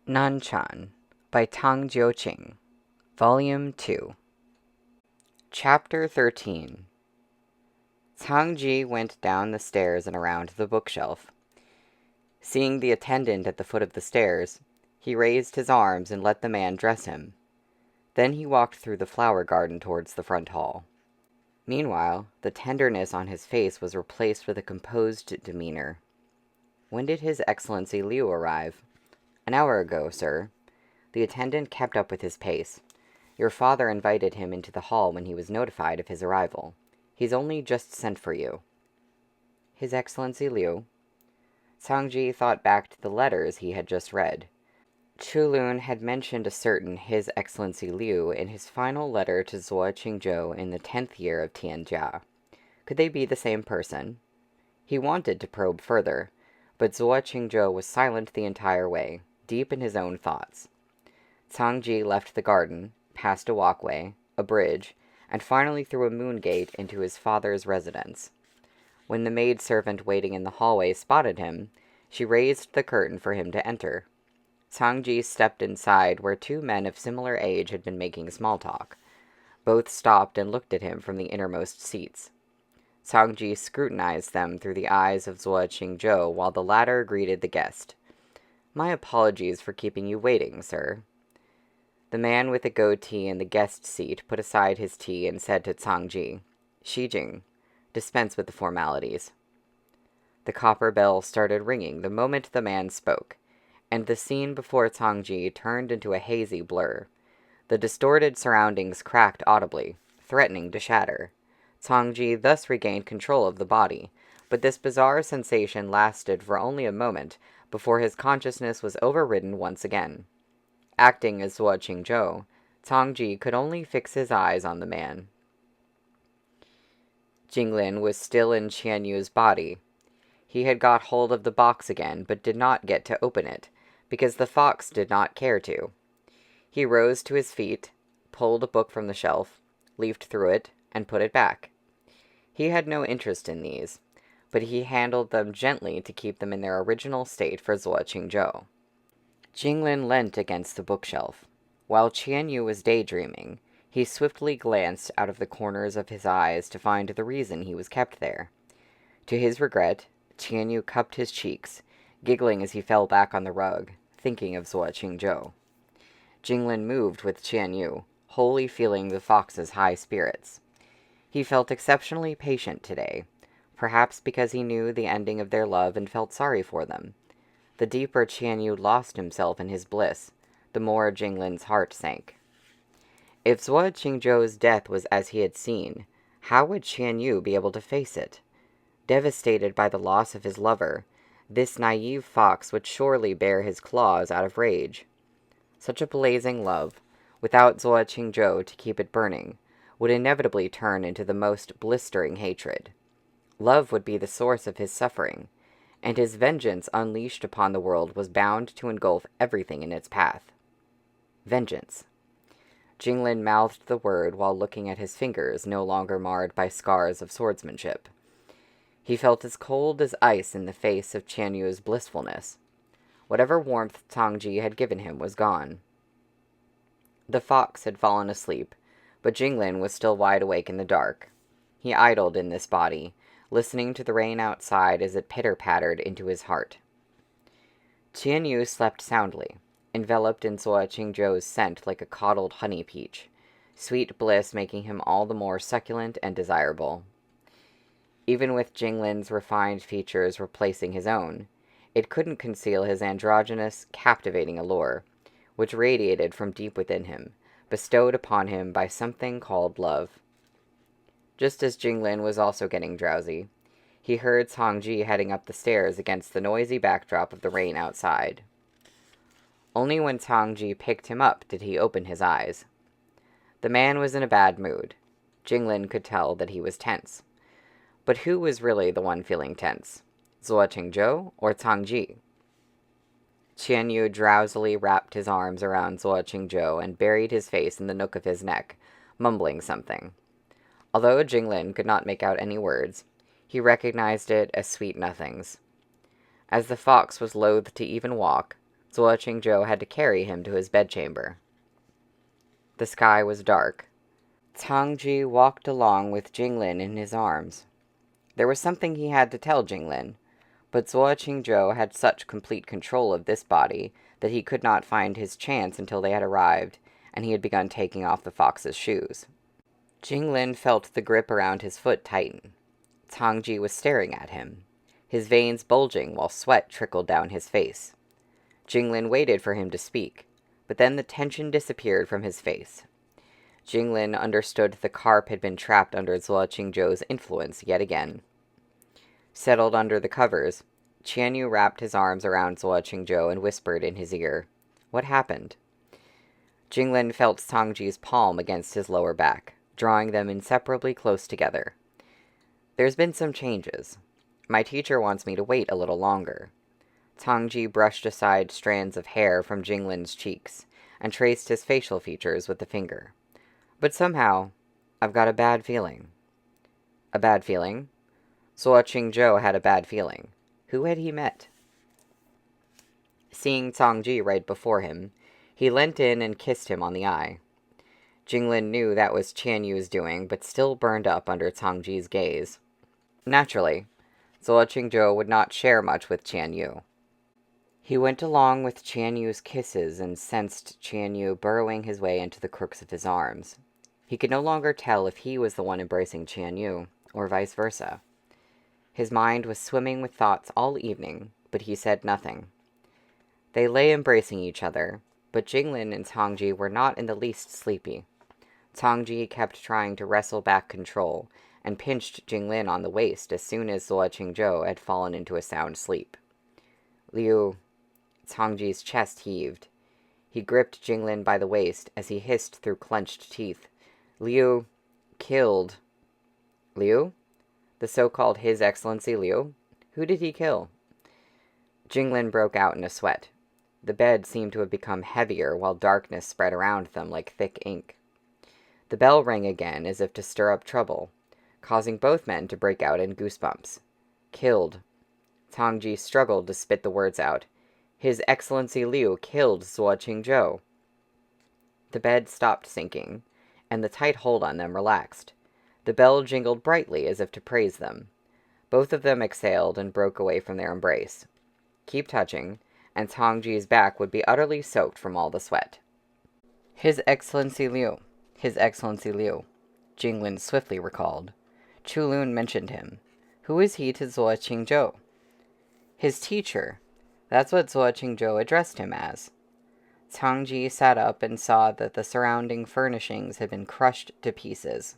Nan Chan by Tang Jiu Qing, Volume 2. Chapter 13. Tang Ji went down the stairs and around the bookshelf. Seeing the attendant at the foot of the stairs, he raised his arms and let the man dress him. Then he walked through the flower garden towards the front hall. Meanwhile, the tenderness on his face was replaced with a composed demeanor. When did His Excellency Liu arrive? An hour ago, sir. The attendant kept up with his pace. Your father invited him into the hall when he was notified of his arrival. He's only just sent for you. His Excellency Liu? Tang Ji thought back to the letters he had just read. Chu Lun had mentioned a certain His Excellency Liu in his final letter to Zuo Qingzhou in the 10th year of Tianjia. Could they be the same person? He wanted to probe further, but Zuo Qingzhou was silent the entire way, deep in his own thoughts. Tang Ji left the garden, passed a walkway, a bridge, and finally through a moon gate into his father's residence. When the maid-servant waiting in the hallway spotted him, she raised the curtain for him to enter. Tang Ji stepped inside where two men of similar age had been making small talk. Both stopped and looked at him from the innermost seats. Tang Ji scrutinized them through the eyes of Zuo Qingzhou while the latter greeted the guest. My apologies for keeping you waiting, sir. The man with the goatee in the guest seat put aside his tea and said to Tang Ji, Shijing, dispense with the formalities. The copper bell started ringing the moment the man spoke, and the scene before Tang Ji turned into a hazy blur. The distorted surroundings cracked audibly, threatening to shatter. Tang Ji thus regained control of the body, but this bizarre sensation lasted for only a moment before his consciousness was overridden once again. Acting as Zuo Qingzhou, Tang Ji could only fix his eyes on the man. Jinglin was still in Qian Yu's body. He had got hold of the box again, but did not get to open it, because the fox did not care to. He rose to his feet, pulled a book from the shelf, leafed through it, and put it back. He had no interest in these, but he handled them gently to keep them in their original state for Zuo Qingzhou. Jinglin leant against the bookshelf. While Qian Yu was daydreaming, he swiftly glanced out of the corners of his eyes to find the reason he was kept there. To his regret, Qian Yu cupped his cheeks, giggling as he fell back on the rug, thinking of Zuo Qingzhou. Jinglin moved with Qian Yu, wholly feeling the fox's high spirits. He felt exceptionally patient today, perhaps because he knew the ending of their love and felt sorry for them. The deeper Qian Yu lost himself in his bliss, the more Jinglin's heart sank. If Zuo Qingzhou's death was as he had seen, how would Qian Yu be able to face it? Devastated by the loss of his lover, this naive fox would surely bare his claws out of rage. Such a blazing love, without Zuo Qingzhou to keep it burning, would inevitably turn into the most blistering hatred. Love would be the source of his suffering, and his vengeance unleashed upon the world was bound to engulf everything in its path. Vengeance. Jinglin mouthed the word while looking at his fingers no longer marred by scars of swordsmanship. He felt as cold as ice in the face of Qian Yu's blissfulness. Whatever warmth Tang Ji had given him was gone. The fox had fallen asleep, but Jinglin was still wide awake in the dark. He idled in this body, listening to the rain outside as it pitter-pattered into his heart. Qian Yu slept soundly, enveloped in Zuo Qingzhou's scent like a coddled honey peach, sweet bliss making him all the more succulent and desirable. Even with Jinglin's refined features replacing his own, it couldn't conceal his androgynous, captivating allure, which radiated from deep within him, bestowed upon him by something called love. Just as Jinglin was also getting drowsy, he heard Tang Ji heading up the stairs against the noisy backdrop of the rain outside. Only when Tang Ji picked him up did he open his eyes. The man was in a bad mood. Jinglin could tell that he was tense. But who was really the one feeling tense? Zuo Qingzhou or Tang Ji? Qian Yu drowsily wrapped his arms around Zuo Qingzhou and buried his face in the nook of his neck, mumbling something. Although Jinglin could not make out any words, he recognized it as sweet nothings. As the fox was loath to even walk, Zuo Qingzhou had to carry him to his bedchamber. The sky was dark. Tang Ji walked along with Jinglin in his arms. There was something he had to tell Jinglin, but Zuo Qingzhou had such complete control of this body that he could not find his chance until they had arrived, and he had begun taking off the fox's shoes. Jinglin felt the grip around his foot tighten. Tang Ji was staring at him, his veins bulging while sweat trickled down his face. Jinglin waited for him to speak, but then the tension disappeared from his face. Jinglin understood the carp had been trapped under Zuo Qingzhou's influence yet again. Settled under the covers, Qianyu wrapped his arms around Zuo Qingzhou and whispered in his ear, "What happened?" Jinglin felt Tang Ji's palm against his lower back, drawing them inseparably close together. "There's been some changes. My teacher wants me to wait a little longer." Tang Ji brushed aside strands of hair from Jinglin's cheeks and traced his facial features with the finger. "But somehow, I've got a bad feeling." A bad feeling? Zuo Qingzhou had a bad feeling. Who had he met? Seeing Tang Ji right before him, he leant in and kissed him on the eye. Jinglin knew that was Qianyu's doing, but still burned up under Tang Ji's gaze. Naturally, Zuo Qingzhou would not share much with Qianyu. He went along with Qianyu's kisses and sensed Qianyu burrowing his way into the crooks of his arms. He could no longer tell if he was the one embracing Qianyu, or vice versa. His mind was swimming with thoughts all evening, but he said nothing. They lay embracing each other, but Jinglin and Tang Ji were not in the least sleepy. Tang Ji kept trying to wrestle back control, and pinched Jinglin on the waist as soon as Zuo Qingzhou had fallen into a sound sleep. "Liu," Tang Ji's chest heaved. He gripped Jinglin by the waist as he hissed through clenched teeth, "Liu killed." "Liu? The so-called His Excellency Liu? Who did he kill?" Jinglin broke out in a sweat. The bed seemed to have become heavier while darkness spread around them like thick ink. The bell rang again as if to stir up trouble, causing both men to break out in goosebumps. "Killed." Tang Ji struggled to spit the words out. "His Excellency Liu killed Zuo Qingzhou." The bed stopped sinking, and the tight hold on them relaxed. The bell jingled brightly as if to praise them. Both of them exhaled and broke away from their embrace. Keep touching, and Tang Ji's back would be utterly soaked from all the sweat. "His Excellency Liu, His Excellency Liu," Jinglin swiftly recalled. Chu Lun mentioned him. Who is he to Zuo Qingzhou? His teacher. That's what Zuo Qingzhou addressed him as. Tang Ji sat up and saw that the surrounding furnishings had been crushed to pieces.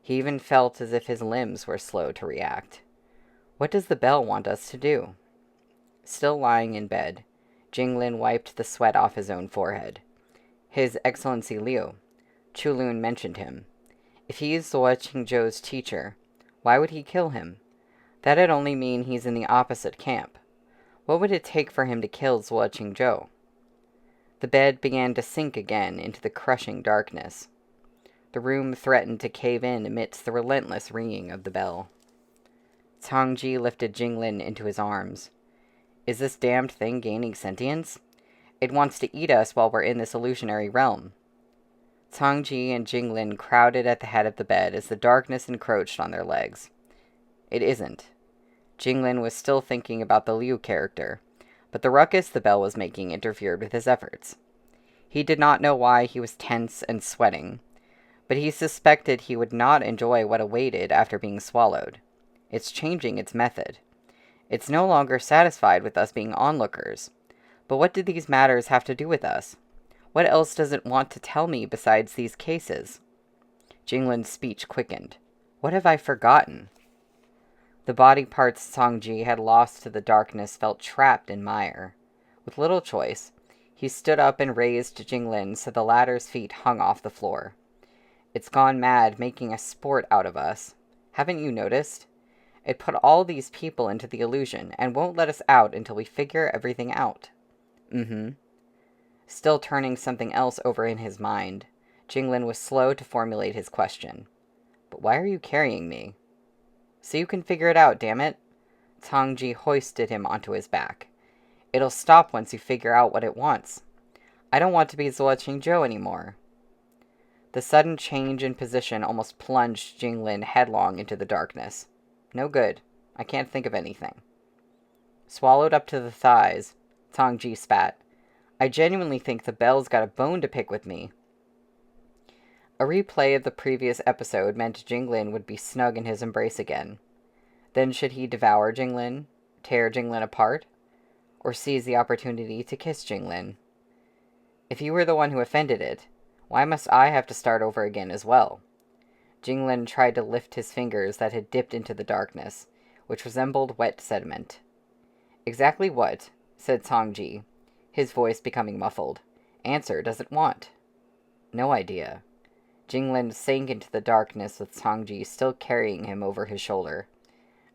He even felt as if his limbs were slow to react. What does the bell want us to do? Still lying in bed, Jinglin wiped the sweat off his own forehead. His Excellency Liu. Chu Lun mentioned him. If he is Zuo Qingzhou's teacher, why would he kill him? That'd only mean he's in the opposite camp. What would it take for him to kill Zuo Qingzhou? The bed began to sink again into the crushing darkness. The room threatened to cave in amidst the relentless ringing of the bell. Tang Ji lifted Jinglin into his arms. Is this damned thing gaining sentience? It wants to eat us while we're in this illusionary realm. Tang Ji and Jinglin crowded at the head of the bed as the darkness encroached on their legs. It isn't. Jinglin was still thinking about the Liu character, but the ruckus the bell was making interfered with his efforts. He did not know why he was tense and sweating, but he suspected he would not enjoy what awaited after being swallowed. It's changing its method. It's no longer satisfied with us being onlookers. But what do these matters have to do with us? What else does it want to tell me besides these cases? Jinglin's speech quickened. What have I forgotten? The body parts Tang Ji had lost to the darkness felt trapped in mire. With little choice, he stood up and raised Jinglin so the latter's feet hung off the floor. It's gone mad, making a sport out of us. Haven't you noticed? It put all these people into the illusion and won't let us out until we figure everything out. Still turning something else over in his mind, Jinglin was slow to formulate his question. But why are you carrying me? So you can figure it out, damn it. Tang Ji hoisted him onto his back. It'll stop once you figure out what it wants. I don't want to be Zuo Qingzhou anymore. The sudden change in position almost plunged Jinglin headlong into the darkness. No good. I can't think of anything. Swallowed up to the thighs, Tang Ji spat. I genuinely think the bell's got a bone to pick with me. A replay of the previous episode meant Jinglin would be snug in his embrace again. Then should he devour Jinglin, tear Jinglin apart, or seize the opportunity to kiss Jinglin? If you were the one who offended it, why must I have to start over again as well? Jinglin tried to lift his fingers that had dipped into the darkness, which resembled wet sediment. Exactly what, said Tang Ji, his voice becoming muffled, answer does it want? No idea. Jinglin sank into the darkness with Tang Ji still carrying him over his shoulder.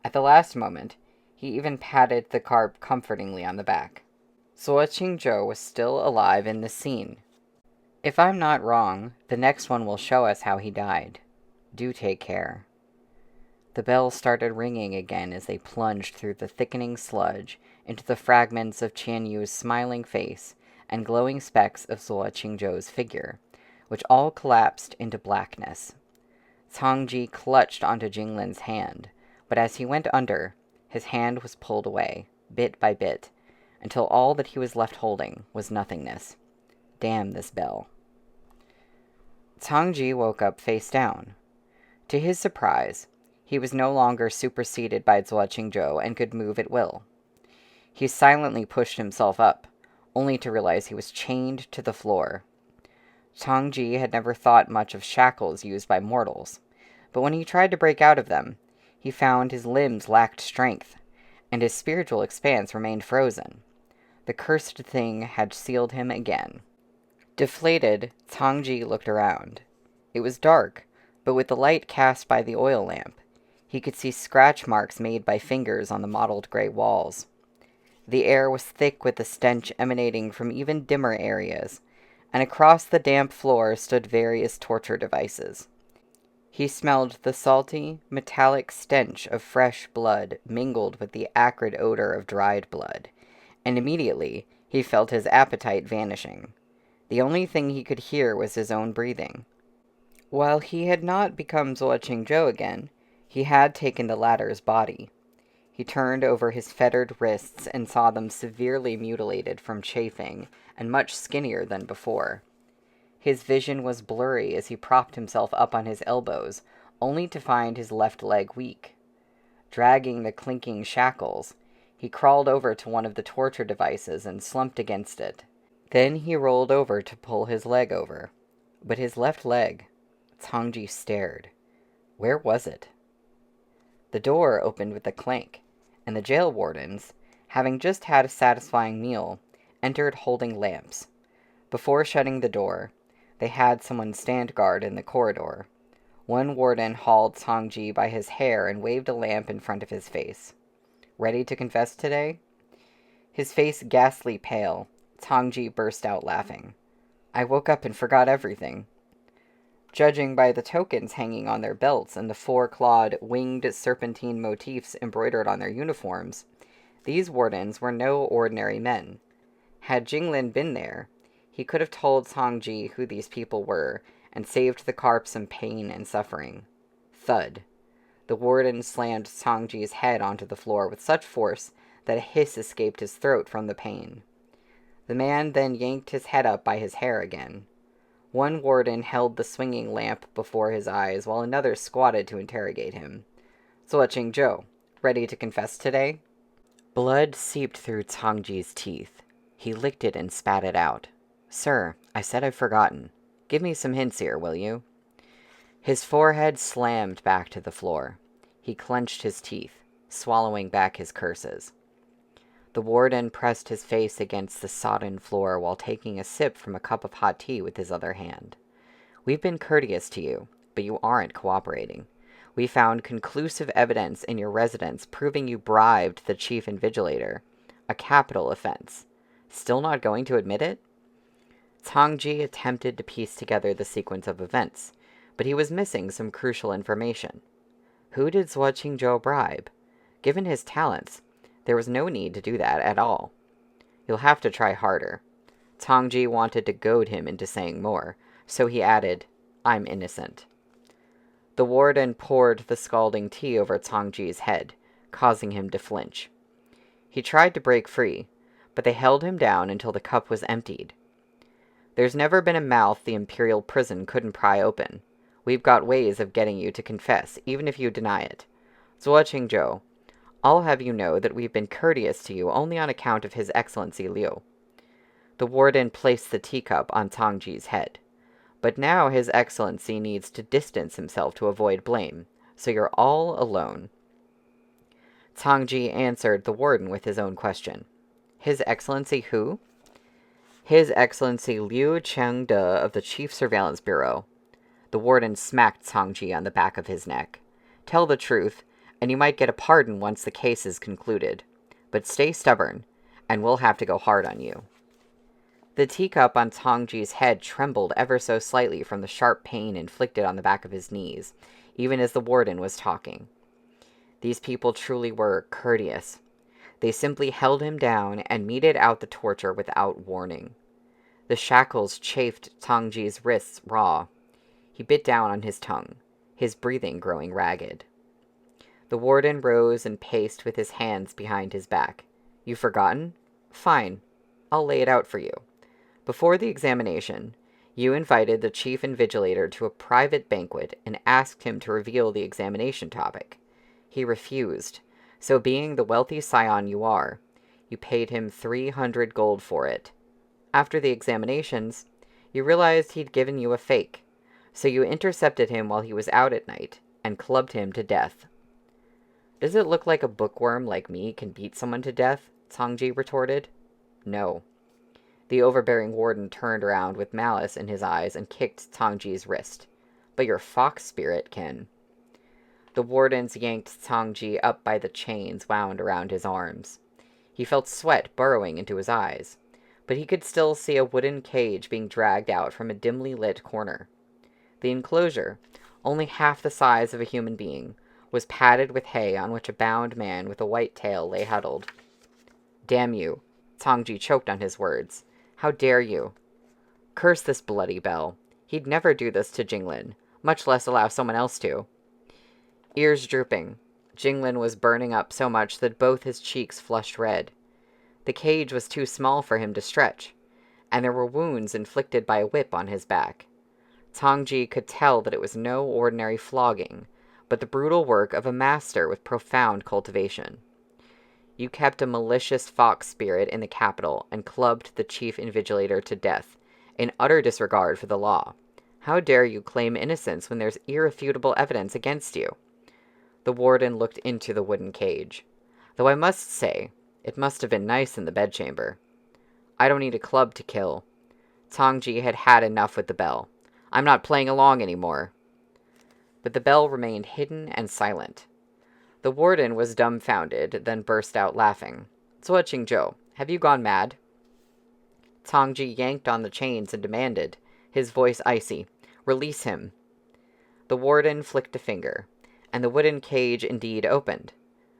At the last moment, he even patted the carp comfortingly on the back. Zuo Qingzhou was still alive in this scene. If I'm not wrong, the next one will show us how he died. Do take care. The bell started ringing again as they plunged through the thickening sludge into the fragments of Qian Yu's smiling face and glowing specks of Zuo Qingzhou's figure, which all collapsed into blackness. Tang Ji clutched onto Jinglin's hand, but as he went under, his hand was pulled away, bit by bit, until all that he was left holding was nothingness. Damn this bell. Tang Ji woke up face down. To his surprise, he was no longer superseded by Zuo Qingzhou and could move at will. He silently pushed himself up, only to realize he was chained to the floor. Tang Ji had never thought much of shackles used by mortals, but when he tried to break out of them, he found his limbs lacked strength, and his spiritual expanse remained frozen. The cursed thing had sealed him again. Deflated, Tang Ji looked around. It was dark, but with the light cast by the oil lamp, he could see scratch marks made by fingers on the mottled gray walls. The air was thick with the stench emanating from even dimmer areas, and across the damp floor stood various torture devices. He smelled the salty, metallic stench of fresh blood mingled with the acrid odor of dried blood, and immediately he felt his appetite vanishing. The only thing he could hear was his own breathing. While he had not become Zuo Qingzhou again, he had taken the latter's body. He turned over his fettered wrists and saw them severely mutilated from chafing and much skinnier than before. His vision was blurry as he propped himself up on his elbows, only to find his left leg weak. Dragging the clinking shackles, he crawled over to one of the torture devices and slumped against it. Then he rolled over to pull his leg over. But his left leg... Tang Ji stared. Where was it? The door opened with a clank, and the jail wardens, having just had a satisfying meal, entered holding lamps. Before shutting the door, they had someone stand guard in the corridor. One warden hauled Tang Ji by his hair and waved a lamp in front of his face. Ready to confess today? His face ghastly pale, Tang Ji burst out laughing. I woke up and forgot everything. Judging by the tokens hanging on their belts and the four-clawed, winged serpentine motifs embroidered on their uniforms, these wardens were no ordinary men. Had Jinglin been there, he could have told Tang Ji who these people were and saved the carp some pain and suffering. Thud. The warden slammed Tang Ji's head onto the floor with such force that a hiss escaped his throat from the pain. The man then yanked his head up by his hair again. One warden held the swinging lamp before his eyes, while another squatted to interrogate him. Zuo Qingzhou, ready to confess today? Blood seeped through Tang Ji's teeth. He licked it and spat it out. Sir, I said I've forgotten. Give me some hints here, will you? His forehead slammed back to the floor. He clenched his teeth, swallowing back his curses. The warden pressed his face against the sodden floor while taking a sip from a cup of hot tea with his other hand. We've been courteous to you, but you aren't cooperating. We found conclusive evidence in your residence proving you bribed the chief invigilator, a capital offense. Still not going to admit it? Tang Ji attempted to piece together the sequence of events, but he was missing some crucial information. Who did Zuo Qingzhou bribe? Given his talents, there was no need to do that at all. You'll have to try harder." Tang Ji wanted to goad him into saying more, so he added, "I'm innocent." The warden poured the scalding tea over Tang Ji's head, causing him to flinch. He tried to break free, but they held him down until the cup was emptied. "There's never been a mouth the Imperial prison couldn't pry open. We've got ways of getting you to confess, even if you deny it. Zuo Qingzhou, I'll have you know that we've been courteous to you only on account of His Excellency Liu." The warden placed the teacup on Tang Ji's head. "But now His Excellency needs to distance himself to avoid blame, so you're all alone." Tang Ji answered the warden with his own question. "His Excellency who?" "His Excellency Liu Chengde of the Chief Surveillance Bureau." The warden smacked Tang Ji on the back of his neck. "Tell the truth, and you might get a pardon once the case is concluded. But stay stubborn, and we'll have to go hard on you." The teacup on Tang Ji's head trembled ever so slightly from the sharp pain inflicted on the back of his knees, even as the warden was talking. These people truly were courteous. They simply held him down and meted out the torture without warning. The shackles chafed Tang Ji's wrists raw. He bit down on his tongue, his breathing growing ragged. The warden rose and paced with his hands behind his back. "You've forgotten? Fine. I'll lay it out for you. Before the examination, you invited the chief invigilator to a private banquet and asked him to reveal the examination topic. He refused, so being the wealthy scion you are, you paid him 300 gold for it. After the examinations, you realized he'd given you a fake, so you intercepted him while he was out at night and clubbed him to death." "Does it look like a bookworm like me can beat someone to death?" Tang Ji retorted. "No." The overbearing warden turned around with malice in his eyes and kicked Tang Ji's wrist. "But your fox spirit can." The wardens yanked Tang Ji up by the chains wound around his arms. He felt sweat burrowing into his eyes, but he could still see a wooden cage being dragged out from a dimly lit corner. The enclosure, only half the size of a human being, was padded with hay on which a bound man with a white tail lay huddled. "Damn you!" Tang Ji choked on his words. "How dare you?" Curse this bloody bell. He'd never do this to Jinglin, much less allow someone else to. Ears drooping, Jinglin was burning up so much that both his cheeks flushed red. The cage was too small for him to stretch, and there were wounds inflicted by a whip on his back. Tang Ji could tell that it was no ordinary flogging, but the brutal work of a master with profound cultivation. "You kept a malicious fox spirit in the capital and clubbed the chief invigilator to death, in utter disregard for the law. How dare you claim innocence when there's irrefutable evidence against you?" The warden looked into the wooden cage. "Though I must say, it must have been nice in the bedchamber." "I don't need a club to kill." Tang Ji had had enough with the bell. "I'm not playing along anymore." But the bell remained hidden and silent. The warden was dumbfounded, then burst out laughing. "Zuo Qingzhou, have you gone mad?" Tang Ji yanked on the chains and demanded, his voice icy, "Release him." The warden flicked a finger, and the wooden cage indeed opened.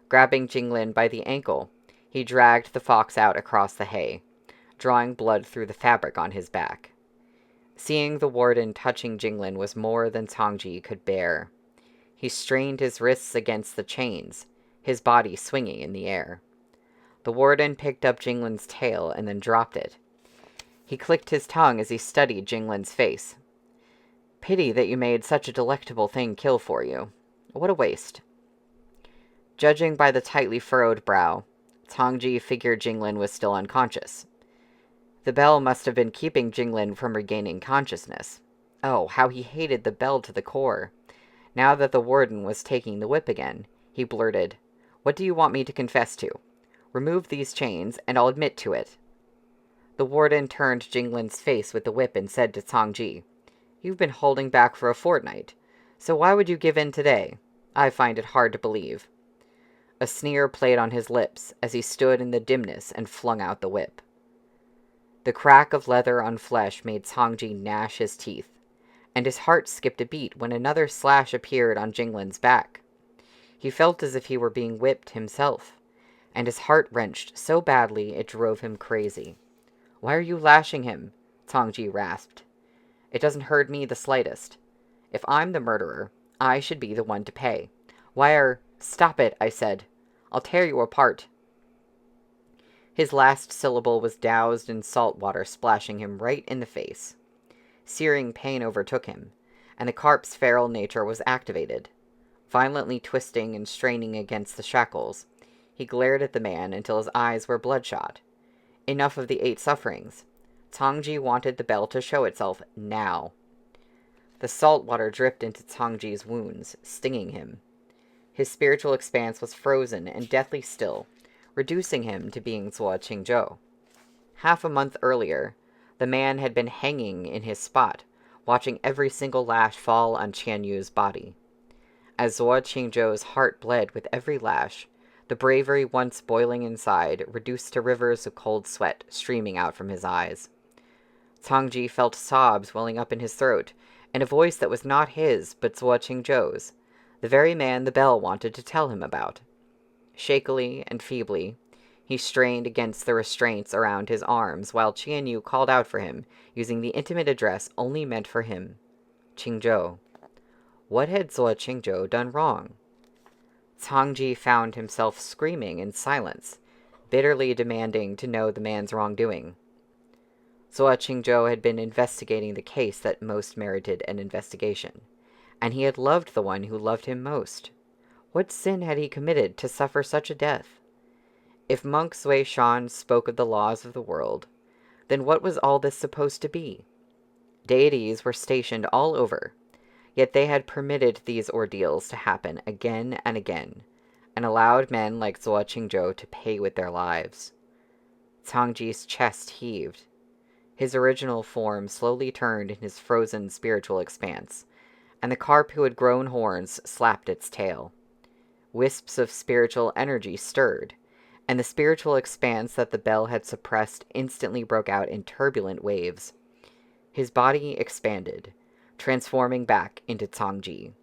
Grabbing Jinglin by the ankle, he dragged the fox out across the hay, drawing blood through the fabric on his back. Seeing the warden touching Jinglin was more than Tang Ji could bear. He strained his wrists against the chains, his body swinging in the air. The warden picked up Jinglin's tail and then dropped it. He clicked his tongue as he studied Jinglin's face. "Pity that you made such a delectable thing kill for you. What a waste." Judging by the tightly furrowed brow, Tang Ji figured Jinglin was still unconscious. The bell must have been keeping Jinglin from regaining consciousness. Oh, how he hated the bell to the core. Now that the warden was taking the whip again, he blurted, "What do you want me to confess to? Remove these chains, and I'll admit to it." The warden turned Jinglin's face with the whip and said to Tang Ji, "You've been holding back for a fortnight, so why would you give in today? I find it hard to believe." A sneer played on his lips as he stood in the dimness and flung out the whip. The crack of leather on flesh made Tang Ji gnash his teeth, and his heart skipped a beat when another slash appeared on Jinglin's back. He felt as if he were being whipped himself, and his heart wrenched so badly it drove him crazy. "Why are you lashing him?" Tang Ji rasped. "It doesn't hurt me the slightest. If I'm the murderer, I should be the one to pay. Why are—" "Stop it," I said. "I'll tear you apart." His last syllable was doused in salt water, splashing him right in the face. Searing pain overtook him, and the carp's feral nature was activated. Violently twisting and straining against the shackles, he glared at the man until his eyes were bloodshot. Enough of the 8 sufferings. Tang Ji wanted the bell to show itself now. The salt water dripped into Tang Ji's wounds, stinging him. His spiritual expanse was frozen and deathly still, reducing him to being Zuo Qingzhou. Half a month earlier, the man had been hanging in his spot, watching every single lash fall on Qian Yu's body. As Zuo Qingzhou's heart bled with every lash, the bravery once boiling inside reduced to rivers of cold sweat streaming out from his eyes. Tang Ji felt sobs welling up in his throat, and a voice that was not his, but Zuo Qingzhou's, the very man the bell wanted to tell him about. Shakily and feebly, he strained against the restraints around his arms while Qian Yu called out for him, using the intimate address only meant for him. Qingzhou. What had Zuo Qingzhou done wrong? Tang Ji found himself screaming in silence, bitterly demanding to know the man's wrongdoing. Zuo Qingzhou had been investigating the case that most merited an investigation, and he had loved the one who loved him most. What sin had he committed to suffer such a death? If monk Zui Shan spoke of the laws of the world, then what was all this supposed to be? Deities were stationed all over, yet they had permitted these ordeals to happen again and again, and allowed men like Zuo Qingzhou to pay with their lives. Tang Ji's chest heaved. His original form slowly turned in his frozen spiritual expanse, and the carp who had grown horns slapped its tail. Wisps of spiritual energy stirred, and the spiritual expanse that the bell had suppressed instantly broke out in turbulent waves. His body expanded, transforming back into Tang Ji.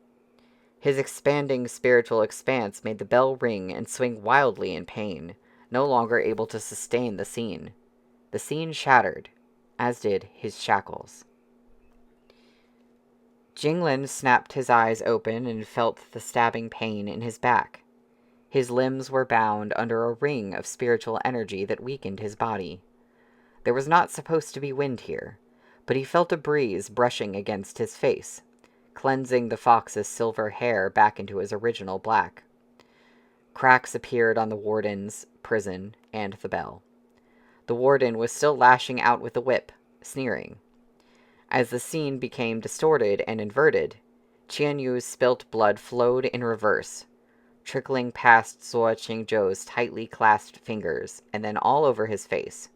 His expanding spiritual expanse made the bell ring and swing wildly in pain, no longer able to sustain the scene. The scene shattered, as did his shackles. Jinglin snapped his eyes open and felt the stabbing pain in his back. His limbs were bound under a ring of spiritual energy that weakened his body. There was not supposed to be wind here, but he felt a breeze brushing against his face, cleansing the fox's silver hair back into his original black. Cracks appeared on the warden's prison and the bell. The warden was still lashing out with the whip, sneering. As the scene became distorted and inverted, Qian Yu's spilt blood flowed in reverse, trickling past Zuo Qingzhou's tightly clasped fingers and then all over his face.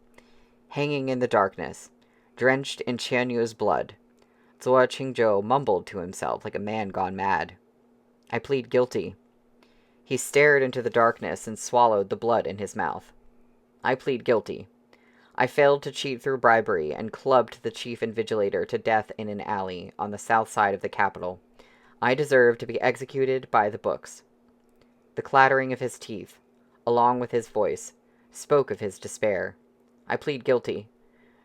Hanging in the darkness, drenched in Qian Yu's blood, Zuo Qingzhou mumbled to himself like a man gone mad. "I plead guilty." He stared into the darkness and swallowed the blood in his mouth. "I plead guilty. I failed to cheat through bribery and clubbed the chief invigilator to death in an alley on the south side of the capital. I deserve to be executed by the books." The clattering of his teeth, along with his voice, spoke of his despair. "I plead guilty.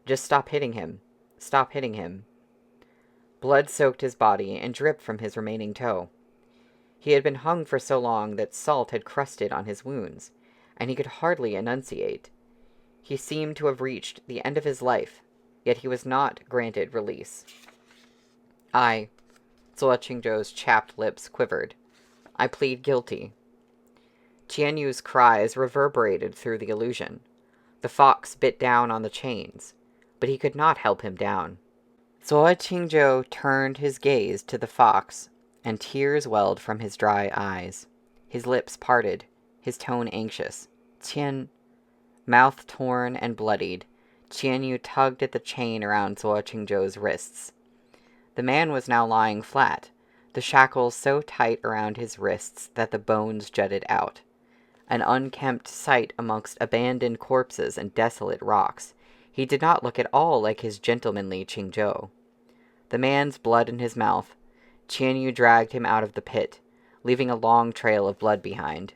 Just stop hitting him. Stop hitting him." Blood soaked his body and dripped from his remaining toe. He had been hung for so long that salt had crusted on his wounds, and he could hardly enunciate. He seemed to have reached the end of his life, yet he was not granted release. Zuo Qingzhou's chapped lips quivered. "I plead guilty." Qian Yu's cries reverberated through the illusion. The fox bit down on the chains, but he could not help him down. Zuo Qingzhou turned his gaze to the fox, and tears welled from his dry eyes. His lips parted, his tone anxious. Mouth torn and bloodied, Qian Yu tugged at the chain around Zuo Qingzhou's wrists. The man was now lying flat, the shackles so tight around his wrists that the bones jutted out. An unkempt sight amongst abandoned corpses and desolate rocks, he did not look at all like his gentlemanly Qingzhou. The man's blood in his mouth, Qian Yu dragged him out of the pit, leaving a long trail of blood behind.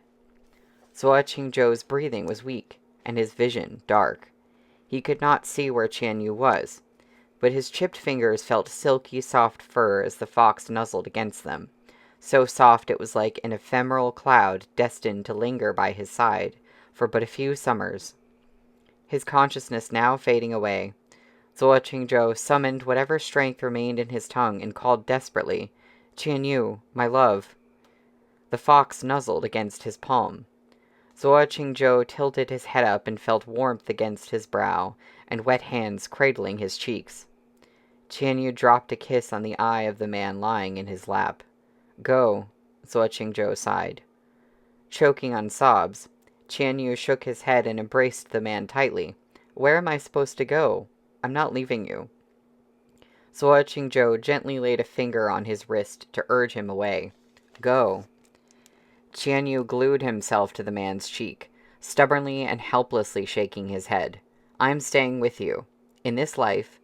Zuo Qingzhou's breathing was weak, and his vision dark. He could not see where Qian Yu was, but his chipped fingers felt silky soft fur as the fox nuzzled against them, so soft it was like an ephemeral cloud destined to linger by his side for but a few summers. His consciousness now fading away, Zuo Qingzhou summoned whatever strength remained in his tongue and called desperately, "Qian Yu, my love." The fox nuzzled against his palm. Zuo Qingzhou tilted his head up and felt warmth against his brow, and wet hands cradling his cheeks. Qian Yu dropped a kiss on the eye of the man lying in his lap. "Go," Zuo Qingzhou sighed. Choking on sobs, Qian Yu shook his head and embraced the man tightly. "Where am I supposed to go? I'm not leaving you." Zuo Qingzhou gently laid a finger on his wrist to urge him away. "Go." Qian Yu glued himself to the man's cheek, stubbornly and helplessly shaking his head. "I'm staying with you, in this life,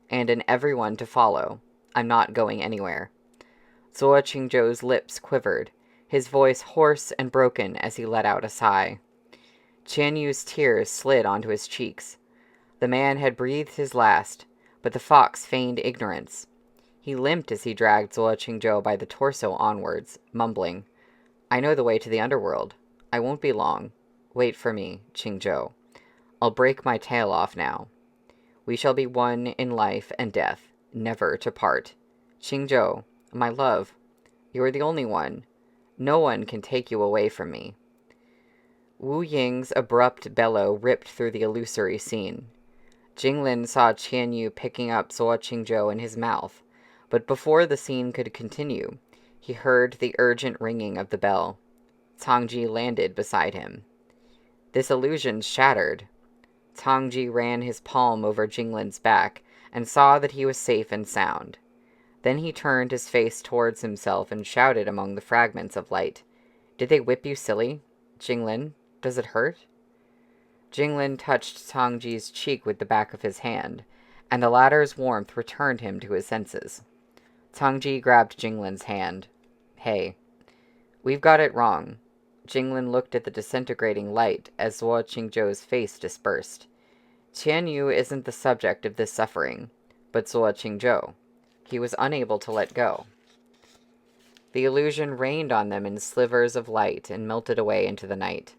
and in every one to follow. I'm not going anywhere." Zuo Qingzhou's lips quivered, his voice hoarse and broken as he let out a sigh. Qian Yu's tears slid onto his cheeks. The man had breathed his last, but the fox feigned ignorance. He limped as he dragged Zuo Qingzhou by the torso onwards, mumbling, "I know the way to the underworld. I won't be long. Wait for me, Qingzhou. I'll break my tail off now. We shall be one in life and death, never to part. Qingzhou, my love, you are the only one. No one can take you away from me." Wu Ying's abrupt bellow ripped through the illusory scene. Jinglin saw Qian Yu picking up Zuo Qingzhou in his mouth, but before the scene could continue, he heard the urgent ringing of the bell. Tangji landed beside him. This illusion shattered. Tangji ran his palm over Jinglin's back and saw that he was safe and sound. Then he turned his face towards himself and shouted among the fragments of light, "Did they whip you silly? Jinglin, does it hurt?" Jinglin touched Tangji's cheek with the back of his hand, and the latter's warmth returned him to his senses. Tangji grabbed Jinglin's hand. "Hey, we've got it wrong." Jinglin looked at the disintegrating light as Zuo Qingzhou's face dispersed. "Qian Yu isn't the subject of this suffering, but Zuo Qingzhou. He was unable to let go." The illusion rained on them in slivers of light and melted away into the night.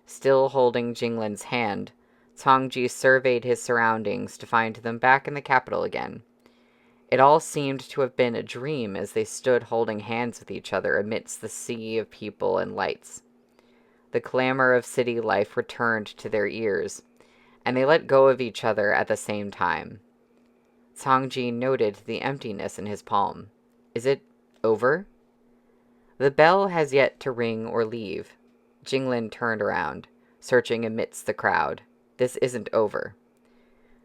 Still holding Jinglin's hand, Tangji surveyed his surroundings to find them back in the capital again. It all seemed to have been a dream as they stood holding hands with each other amidst the sea of people and lights. The clamor of city life returned to their ears, and they let go of each other at the same time. Tangji noted the emptiness in his palm. "Is it over?" "The bell has yet to ring or leave." Jinglin turned around, searching amidst the crowd. "This isn't over.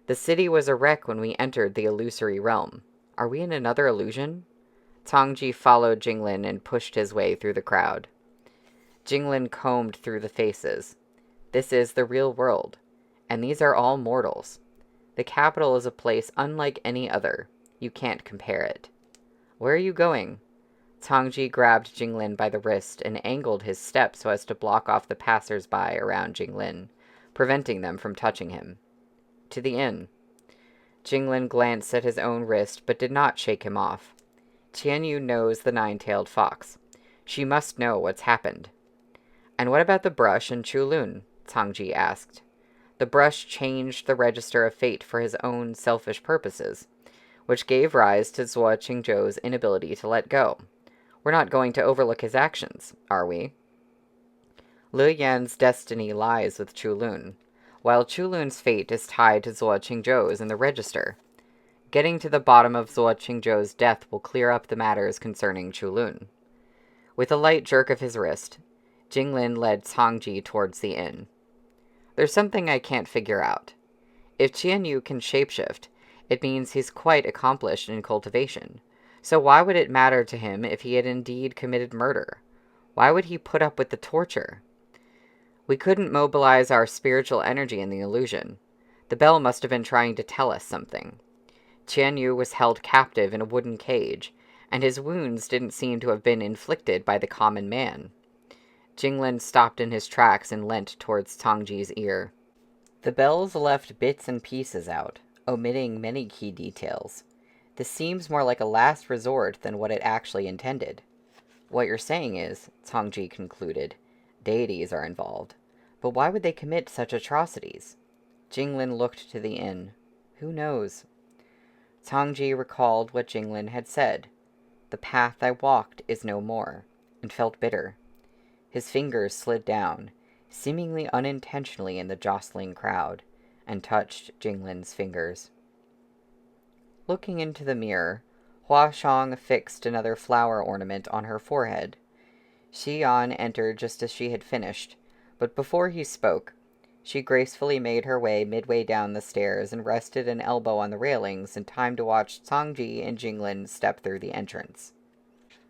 The city was a wreck when we entered the illusory realm. Are we in another illusion?" Tangji followed Jinglin and pushed his way through the crowd. Jinglin combed through the faces. "This is the real world, and these are all mortals. The capital is a place unlike any other. You can't compare it." "Where are you going?" Tangji grabbed Jinglin by the wrist and angled his step so as to block off the passers-by around Jinglin, preventing them from touching him. "To the inn." Jinglin glanced at his own wrist but did not shake him off. "Qian Yu knows the nine-tailed fox. She must know what's happened." "And what about the brush and Chulun?" Tangji asked. The brush changed the register of fate for his own selfish purposes, which gave rise to Zuo Qingzhou's inability to let go. We're not going to overlook his actions, are we? Lu Yan's destiny lies with Chulun, while Chulun's fate is tied to Zuo Qingzhou's in the register. Getting to the bottom of Zuo Qingzhou's death will clear up the matters concerning Chulun. With a light jerk of his wrist, Jinglin led Tangji towards the inn. "There's something I can't figure out. If Qian Yu can shapeshift, it means he's quite accomplished in cultivation. So why would it matter to him if he had indeed committed murder? Why would he put up with the torture? We couldn't mobilize our spiritual energy in the illusion. The bell must have been trying to tell us something. Qian Yu was held captive in a wooden cage, and his wounds didn't seem to have been inflicted by the common man. Jinglin stopped in his tracks and leant towards Tangji's ear. The bells left bits and pieces out, omitting many key details. This seems more like a last resort than what it actually intended. What you're saying is, Tangji concluded, deities are involved. But why would they commit such atrocities? Jinglin looked to the inn. Who knows? Tangji recalled what Jinglin had said. The path I walked is no more, and felt bitter. His fingers slid down, seemingly unintentionally in the jostling crowd, and touched Jinglin's fingers. Looking into the mirror, Hua Shang fixed another flower ornament on her forehead. Xian entered just as she had finished, but before he spoke, she gracefully made her way midway down the stairs and rested an elbow on the railings in time to watch Tangji and Jinglin step through the entrance.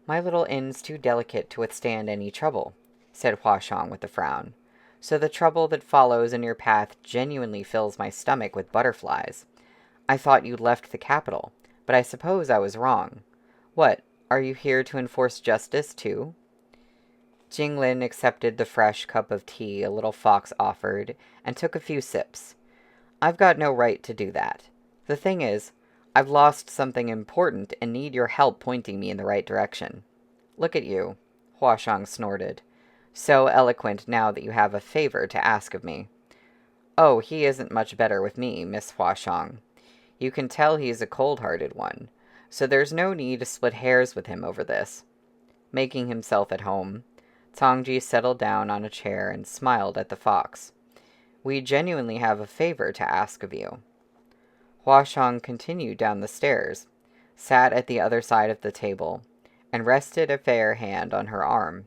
My little inn's too delicate to withstand any trouble, said Hua Shang with a frown. So the trouble that follows in your path genuinely fills my stomach with butterflies. I thought you'd left the capital, but I suppose I was wrong. What, are you here to enforce justice, too? Jinglin accepted the fresh cup of tea a little fox offered, and took a few sips. I've got no right to do that. The thing is, I've lost something important and need your help pointing me in the right direction. Look at you, Hua Shang snorted. So eloquent now that you have a favor to ask of me. Oh, he isn't much better with me, Miss Hua Shang. You can tell he's a cold-hearted one, so there's no need to split hairs with him over this. Making himself at home, Tangji settled down on a chair and smiled at the fox. We genuinely have a favor to ask of you. Hua Shang continued down the stairs, sat at the other side of the table, and rested a fair hand on her arm.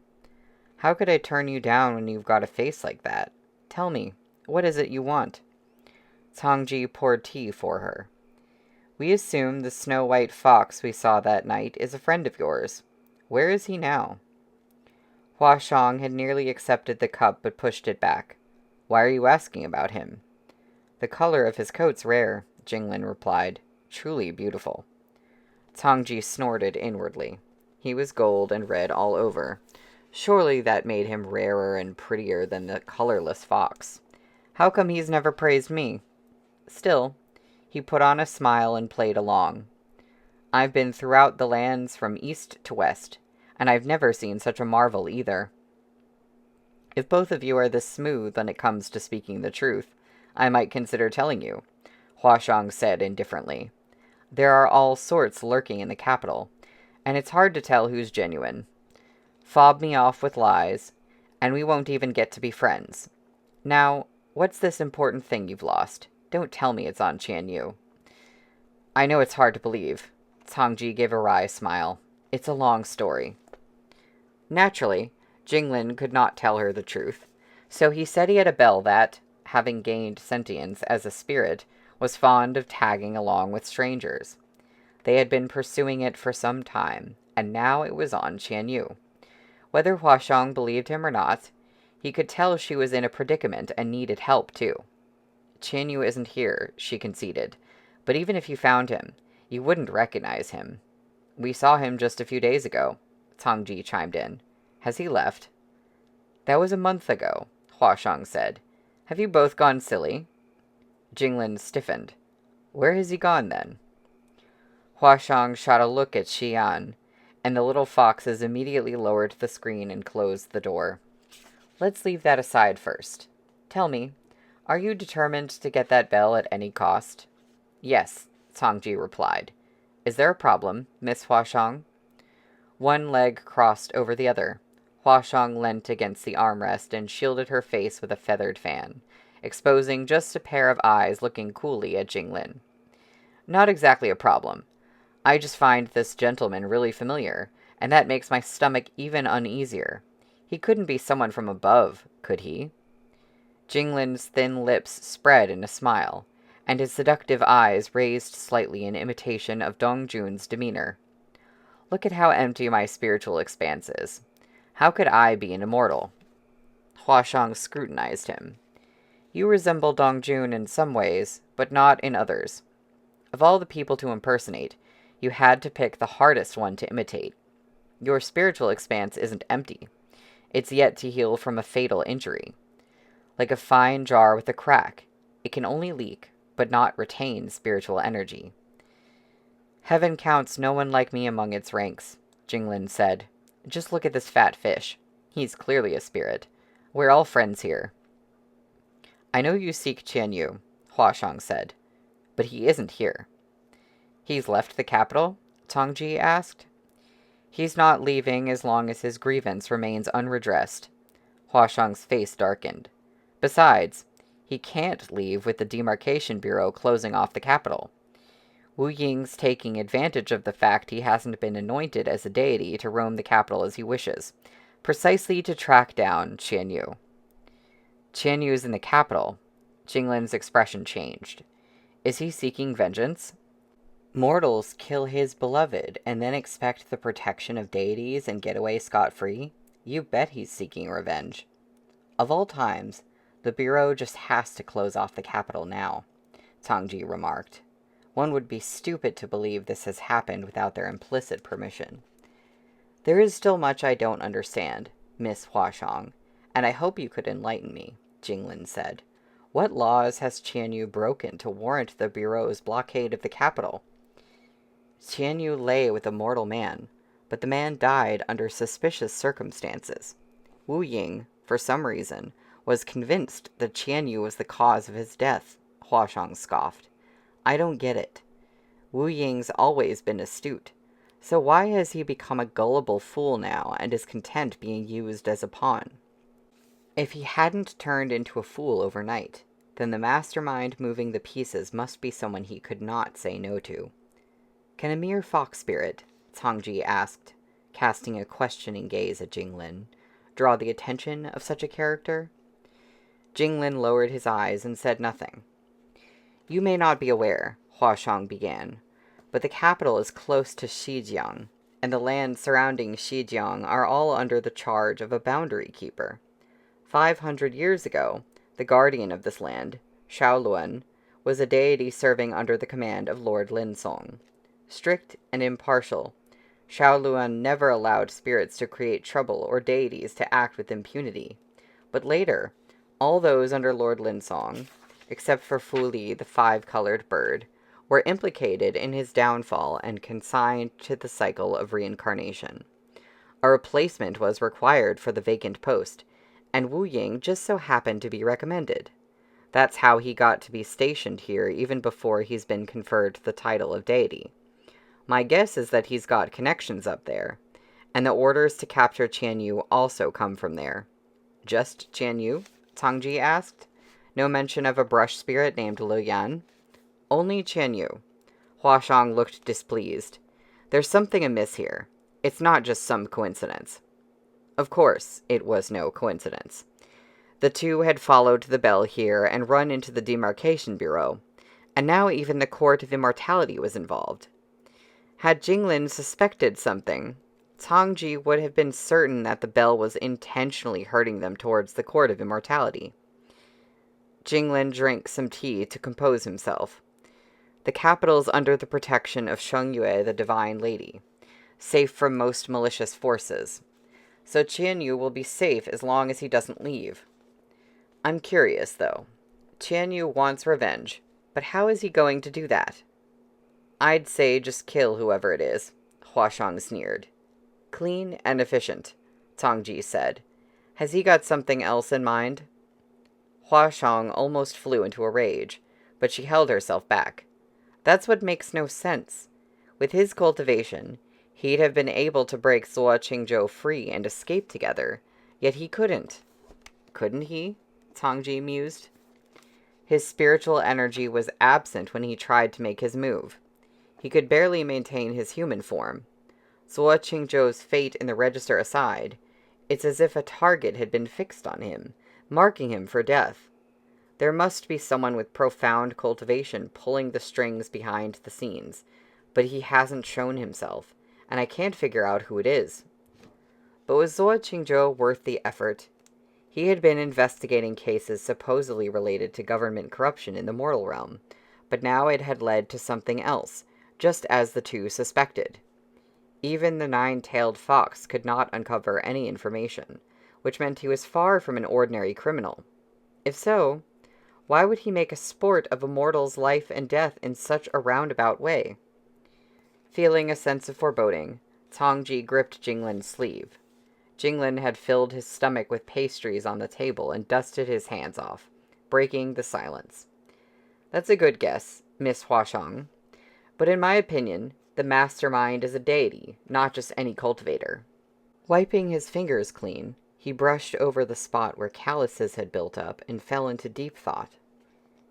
How could I turn you down when you've got a face like that? Tell me, what is it you want? Tangji poured tea for her. We assume the snow-white fox we saw that night is a friend of yours. Where is he now? Hua Shang had nearly accepted the cup but pushed it back. Why are you asking about him? The color of his coat's rare, Jinglin replied. Truly beautiful. Tangji snorted inwardly. He was gold and red all over. Surely that made him rarer and prettier than the colorless fox. How come he's never praised me? Still, he put on a smile and played along. I've been throughout the lands from east to west, and I've never seen such a marvel either. If both of you are this smooth when it comes to speaking the truth, I might consider telling you, Hua Shang said indifferently. There are all sorts lurking in the capital, and it's hard to tell who's genuine. Fob me off with lies, and we won't even get to be friends. Now, what's this important thing you've lost? Don't tell me it's on Qianyu. I know it's hard to believe. Tangji gave a wry smile. It's a long story. Naturally, Jinglin could not tell her the truth, so he said he had a bell that, having gained sentience as a spirit, was fond of tagging along with strangers. They had been pursuing it for some time, and now it was on Qianyu. Whether Hua Shang believed him or not, he could tell she was in a predicament and needed help, too. Qianyu isn't here, she conceded, but even if you found him, you wouldn't recognize him. We saw him just a few days ago, Tangji chimed in. Has he left? That was a month ago, Hua Shang said. Have you both gone silly? Jinglin stiffened. Where has he gone, then? Hua Shang shot a look at Xian, and the little foxes immediately lowered the screen and closed the door. Let's leave that aside first. Tell me, are you determined to get that bell at any cost? Yes, Tangji replied. Is there a problem, Miss Hua Shang? One leg crossed over the other. Hua Shang leant against the armrest and shielded her face with a feathered fan, exposing just a pair of eyes looking coolly at Jinglin. Not exactly a problem. I just find this gentleman really familiar, and that makes my stomach even uneasier. He couldn't be someone from above, could he? Jinglin's thin lips spread in a smile, and his seductive eyes raised slightly in imitation of Dongjun's demeanor. Look at how empty my spiritual expanse is. How could I be an immortal? Hua Shang scrutinized him. You resemble Dongjun in some ways, but not in others. Of all the people to impersonate, you had to pick the hardest one to imitate. Your spiritual expanse isn't empty. It's yet to heal from a fatal injury. Like a fine jar with a crack, it can only leak, but not retain spiritual energy. Heaven counts no one like me among its ranks, Jinglin said. Just look at this fat fish. He's clearly a spirit. We're all friends here. I know you seek Qianyu, Huashang said, but he isn't here. He's left the capital? Tang Ji asked. He's not leaving as long as his grievance remains unredressed. Huashang's face darkened. Besides, he can't leave with the Demarcation Bureau closing off the capital. Wu Ying's taking advantage of the fact he hasn't been anointed as a deity to roam the capital as he wishes, precisely to track down Qianyu. Qianyu's in the capital. Jinglin's expression changed. Is he seeking vengeance? Mortals kill his beloved and then expect the protection of deities and get away scot-free? You bet he's seeking revenge. Of all times, the Bureau just has to close off the capital now, Tang Ji remarked. One would be stupid to believe this has happened without their implicit permission. There is still much I don't understand, Miss Huashang, and I hope you could enlighten me, Jinglin said. What laws has Qianyu broken to warrant the Bureau's blockade of the capital? Qianyu lay with a mortal man, but the man died under suspicious circumstances. Wu Ying, for some reason, was convinced that Qianyu was the cause of his death, Huashang scoffed. I don't get it. Wu Ying's always been astute, so why has he become a gullible fool now and is content being used as a pawn? If he hadn't turned into a fool overnight, then the mastermind moving the pieces must be someone he could not say no to. Can a mere fox spirit, Tang Ji asked, casting a questioning gaze at Jinglin, draw the attention of such a character? Jinglin lowered his eyes and said nothing. You may not be aware, Huashang began, but the capital is close to Xijiang, and the lands surrounding Xijiang are all under the charge of a boundary keeper. 500 years ago, the guardian of this land, Shaoluan, was a deity serving under the command of Lord Linsong. Strict and impartial, Shaoluan never allowed spirits to create trouble or deities to act with impunity. But later, all those under Lord Linsong, except for Fu Li, the five-colored bird, were implicated in his downfall and consigned to the cycle of reincarnation. A replacement was required for the vacant post, and Wu Ying just so happened to be recommended. That's how he got to be stationed here even before he's been conferred the title of deity. My guess is that he's got connections up there, and the orders to capture Qianyu also come from there. Just Qianyu? Tang Ji asked. No mention of a brush spirit named Lu Yan? Only Qianyu. Huashang looked displeased. There's something amiss here. It's not just some coincidence. Of course, it was no coincidence. The two had followed the bell here and run into the Demarcation Bureau, and now even the Court of Immortality was involved. Had Jinglin suspected something, Tang Ji would have been certain that the bell was intentionally hurting them towards the Court of Immortality. Jinglin drank some tea to compose himself. The capital's under the protection of Shengyue, the Divine Lady, safe from most malicious forces. So Qianyu will be safe as long as he doesn't leave. I'm curious, though. Qianyu wants revenge, but how is he going to do that? I'd say just kill whoever it is, Huashang sneered. Clean and efficient, Tang Ji said. Has he got something else in mind? Huashang almost flew into a rage, but she held herself back. That's what makes no sense. With his cultivation, he'd have been able to break Zuo Qingzhou free and escape together, yet he couldn't. Couldn't he? Tang Ji mused. His spiritual energy was absent when he tried to make his move. He could barely maintain his human form. Zuo Qingzhou's fate in the register aside, it's as if a target had been fixed on him, marking him for death. There must be someone with profound cultivation pulling the strings behind the scenes, but he hasn't shown himself, and I can't figure out who it is. But was Zuo Qingzhou worth the effort? He had been investigating cases supposedly related to government corruption in the mortal realm, but now it had led to something else, just as the two suspected. Even the nine-tailed fox could not uncover any information, which meant he was far from an ordinary criminal. If so, why would he make a sport of a mortal's life and death in such a roundabout way? Feeling a sense of foreboding, Tang Ji gripped Jinglin's sleeve. Jinglin had filled his stomach with pastries on the table and dusted his hands off, breaking the silence. "That's a good guess, Miss Huashang. But in my opinion, the mastermind is a deity, not just any cultivator." Wiping his fingers clean, he brushed over the spot where calluses had built up and fell into deep thought.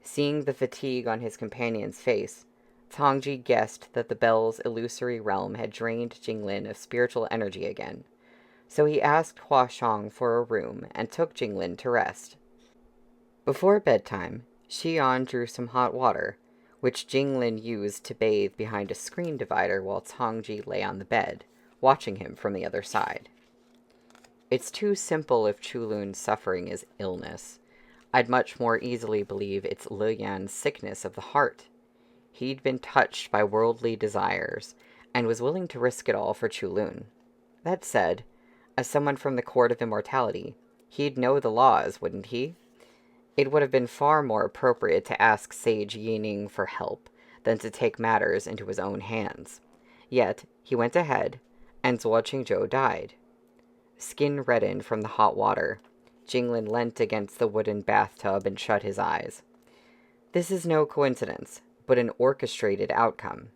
Seeing the fatigue on his companion's face, Tang Ji guessed that the bell's illusory realm had drained Jinglin of spiritual energy again, so he asked Huashang for a room and took Jinglin to rest. Before bedtime, Xian drew some hot water, which Jinglin used to bathe behind a screen divider while Tang Ji lay on the bed, watching him from the other side. "It's too simple if Chulun's suffering is illness. I'd much more easily believe it's Liuyan's sickness of the heart. He'd been touched by worldly desires, and was willing to risk it all for Chulun. That said, as someone from the Court of Immortality, he'd know the laws, wouldn't he? It would have been far more appropriate to ask Sage Yining for help than to take matters into his own hands. Yet, he went ahead, and Zuo Qingzhou died." Skin reddened from the hot water. Jinglin leant against the wooden bathtub and shut his eyes. "This is no coincidence, but an orchestrated outcome.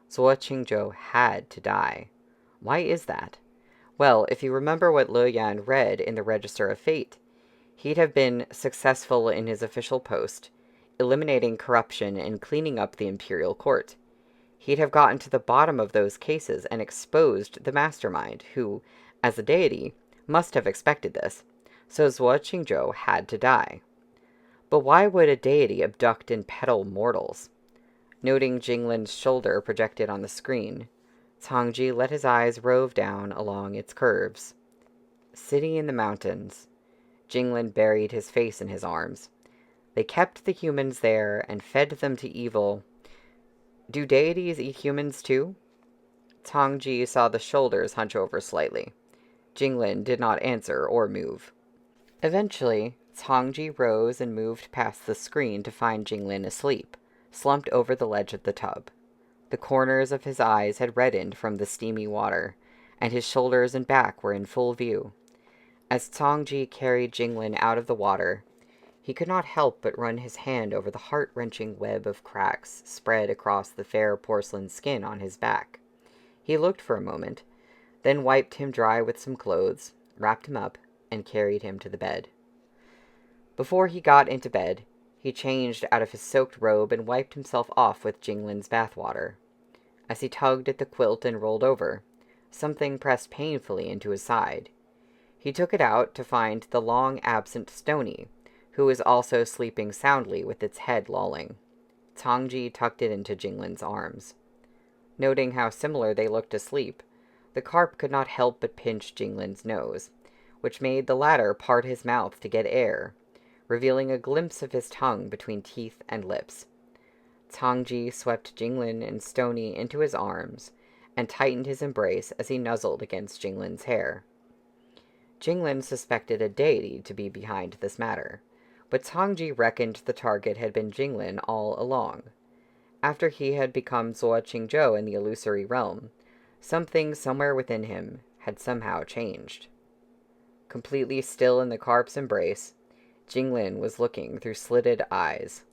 Zuo Qingzhou had to die. Why is that? Well, if you remember what Liuyan read in the Register of Fate, he'd have been successful in his official post, eliminating corruption and cleaning up the imperial court. He'd have gotten to the bottom of those cases and exposed the mastermind, who, as a deity, must have expected this, so Zuo Qingzhou had to die. But why would a deity abduct and peddle mortals?" Noting Jinglin's shoulder projected on the screen, Tang Ji let his eyes rove down along its curves. "City in the mountains." Jinglin buried his face in his arms. "They kept the humans there and fed them to evil. Do deities eat humans too?" Tang Ji saw the shoulders hunch over slightly. Jinglin did not answer or move. Eventually, Tang Ji rose and moved past the screen to find Jinglin asleep, slumped over the ledge of the tub. The corners of his eyes had reddened from the steamy water, and his shoulders and back were in full view. As Tang Ji carried Jinglin out of the water, he could not help but run his hand over the heart-wrenching web of cracks spread across the fair porcelain skin on his back. He looked for a moment, then wiped him dry with some clothes, wrapped him up, and carried him to the bed. Before he got into bed, he changed out of his soaked robe and wiped himself off with Jinglin's bathwater. As he tugged at the quilt and rolled over, something pressed painfully into his side. He took it out to find the long-absent Stony, who was also sleeping soundly with its head lolling. Tang Ji tucked it into Jinglin's arms. Noting how similar they looked asleep, the carp could not help but pinch Jinglin's nose, which made the latter part his mouth to get air, revealing a glimpse of his tongue between teeth and lips. Tang Ji swept Jinglin and Stony into his arms, and tightened his embrace as he nuzzled against Jinglin's hair. Jinglin suspected a deity to be behind this matter, but Tang Ji reckoned the target had been Jinglin all along. After he had become Zuo Qingzhou in the illusory realm, something somewhere within him had somehow changed. Completely still in the carp's embrace, Jinglin was looking through slitted eyes.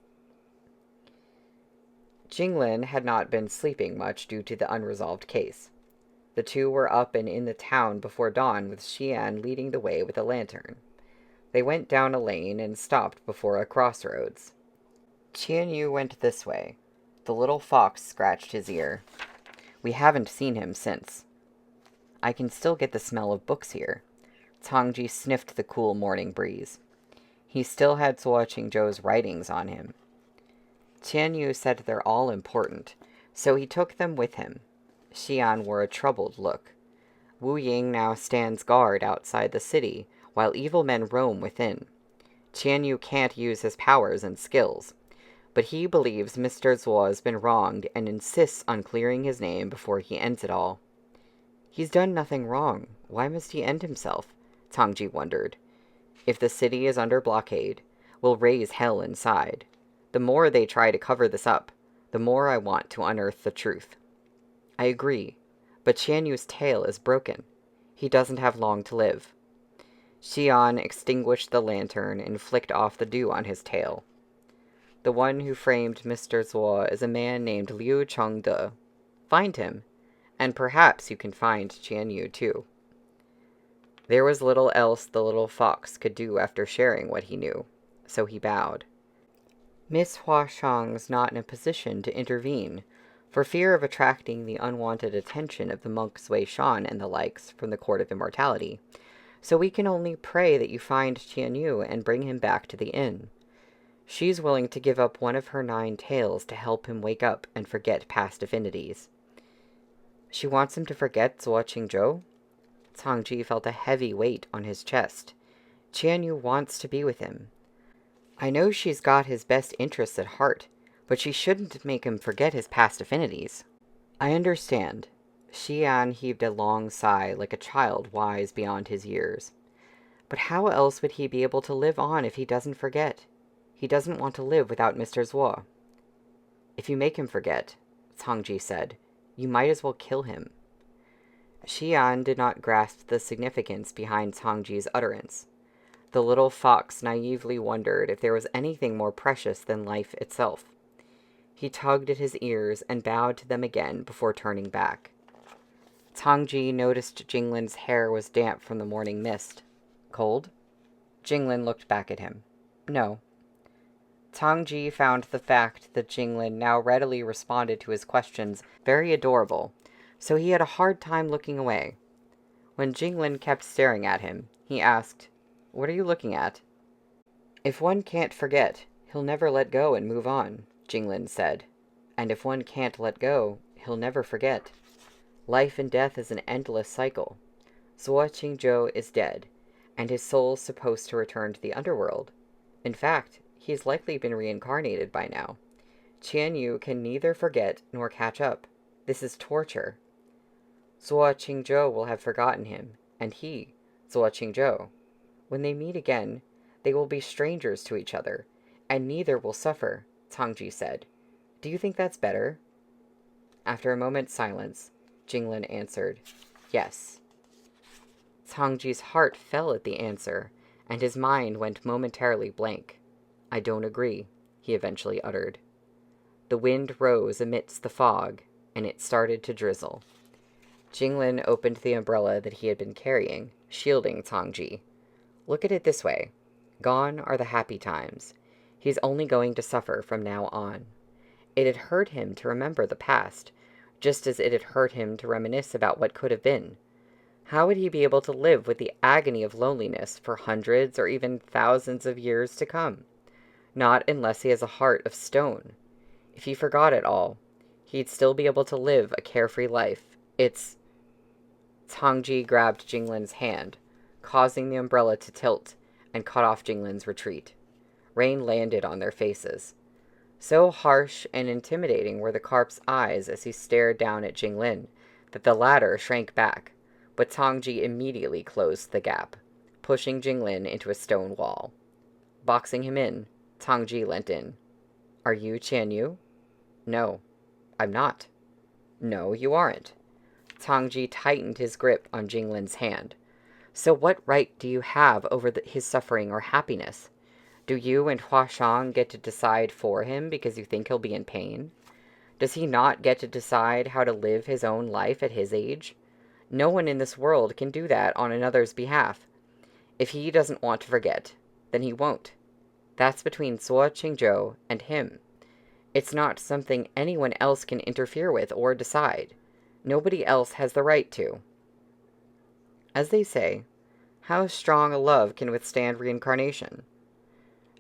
Jinglin had not been sleeping much due to the unresolved case. The two were up and in the town before dawn, with Xian leading the way with a lantern. They went down a lane and stopped before a crossroads. Qianyu went this way. The little fox scratched his ear. "We haven't seen him since." "I can still get the smell of books here." Tang Ji sniffed the cool morning breeze. He still had Zuo Qingzhou's writings on him. Qianyu said they're all important, so he took them with him. Xian wore a troubled look. Wu Ying now stands guard outside the city, while evil men roam within. Qianyu can't use his powers and skills, but he believes Mr. Zuo has been wronged and insists on clearing his name before he ends it all. "He's done nothing wrong. Why must he end himself?" Tang Jiu wondered. If the city is under blockade, we'll raise hell inside. The more they try to cover this up, the more I want to unearth the truth. I agree, but Qian Yu's tail is broken. He doesn't have long to live. Xian extinguished the lantern and flicked off the dew on his tail. The one who framed Mr. Zuo is a man named Liu Chengde. Find him, and perhaps you can find Qian Yu too. There was little else the little fox could do after sharing what he knew, so he bowed. Miss Huashang's not in a position to intervene, for fear of attracting the unwanted attention of the monks Wei Shan and the likes from the Court of Immortality, so we can only pray that you find Qian Yu and bring him back to the inn. She's willing to give up one of her 9 tails to help him wake up and forget past affinities. She wants him to forget Zuo Qingzhou? Tang Ji felt a heavy weight on his chest. Qian Yu wants to be with him. I know she's got his best interests at heart, but she shouldn't make him forget his past affinities. I understand. Xian heaved a long sigh like a child wise beyond his years. But how else would he be able to live on if he doesn't forget? He doesn't want to live without Mr. Zuo. If you make him forget, Tang Ji said, you might as well kill him. Xian did not grasp the significance behind Tang Ji's utterance. The little fox naively wondered if there was anything more precious than life itself. He tugged at his ears and bowed to them again before turning back. Tang Ji noticed Jinglin's hair was damp from the morning mist. Cold? Jinglin looked back at him. No. Tang Ji found the fact that Jinglin now readily responded to his questions very adorable, so he had a hard time looking away. When Jinglin kept staring at him, he asked, "What are you looking at?" "If one can't forget, he'll never let go and move on," Jinglin said. "And if one can't let go, he'll never forget. Life and death is an endless cycle. Zuo Qingzhou is dead, and his soul's supposed to return to the underworld. In fact, he's likely been reincarnated by now. Qian Yu can neither forget nor catch up. This is torture. Zuo Qingzhou will have forgotten him, and he, Zuo Qingzhou. When they meet again, they will be strangers to each other, and neither will suffer," Tang Ji said. "Do you think that's better?" After a moment's silence, Jinglin answered, "Yes." Tang Ji's heart fell at the answer, and his mind went momentarily blank. "I don't agree," he eventually uttered. The wind rose amidst the fog, and it started to drizzle. Jinglin opened the umbrella that he had been carrying, shielding Tang Ji. "Look at it this way. Gone are the happy times. He's only going to suffer from now on. It had hurt him to remember the past, just as it had hurt him to reminisce about what could have been. How would he be able to live with the agony of loneliness for hundreds or even thousands of years to come? Not unless he has a heart of stone. If he forgot it all, he'd still be able to live a carefree life. It's—" Tang Ji grabbed Jinglin's hand, causing the umbrella to tilt, and cut off Jinglin's retreat. Rain landed on their faces. So harsh and intimidating were the carp's eyes as he stared down at Jinglin that the latter shrank back, but Tang Ji immediately closed the gap, pushing Jinglin into a stone wall. Boxing him in, Tang Ji leant in. "Are you Qian Yu?" "No, I'm not." "No, you aren't." Tang Ji tightened his grip on Jinglin's hand. "So what right do you have over his suffering or happiness? Do you and Huashang get to decide for him because you think he'll be in pain? Does he not get to decide how to live his own life at his age? No one in this world can do that on another's behalf. If he doesn't want to forget, then he won't. That's between Zuo Qingzhou and him. It's not something anyone else can interfere with or decide. Nobody else has the right to. As they say, how strong a love can withstand reincarnation?"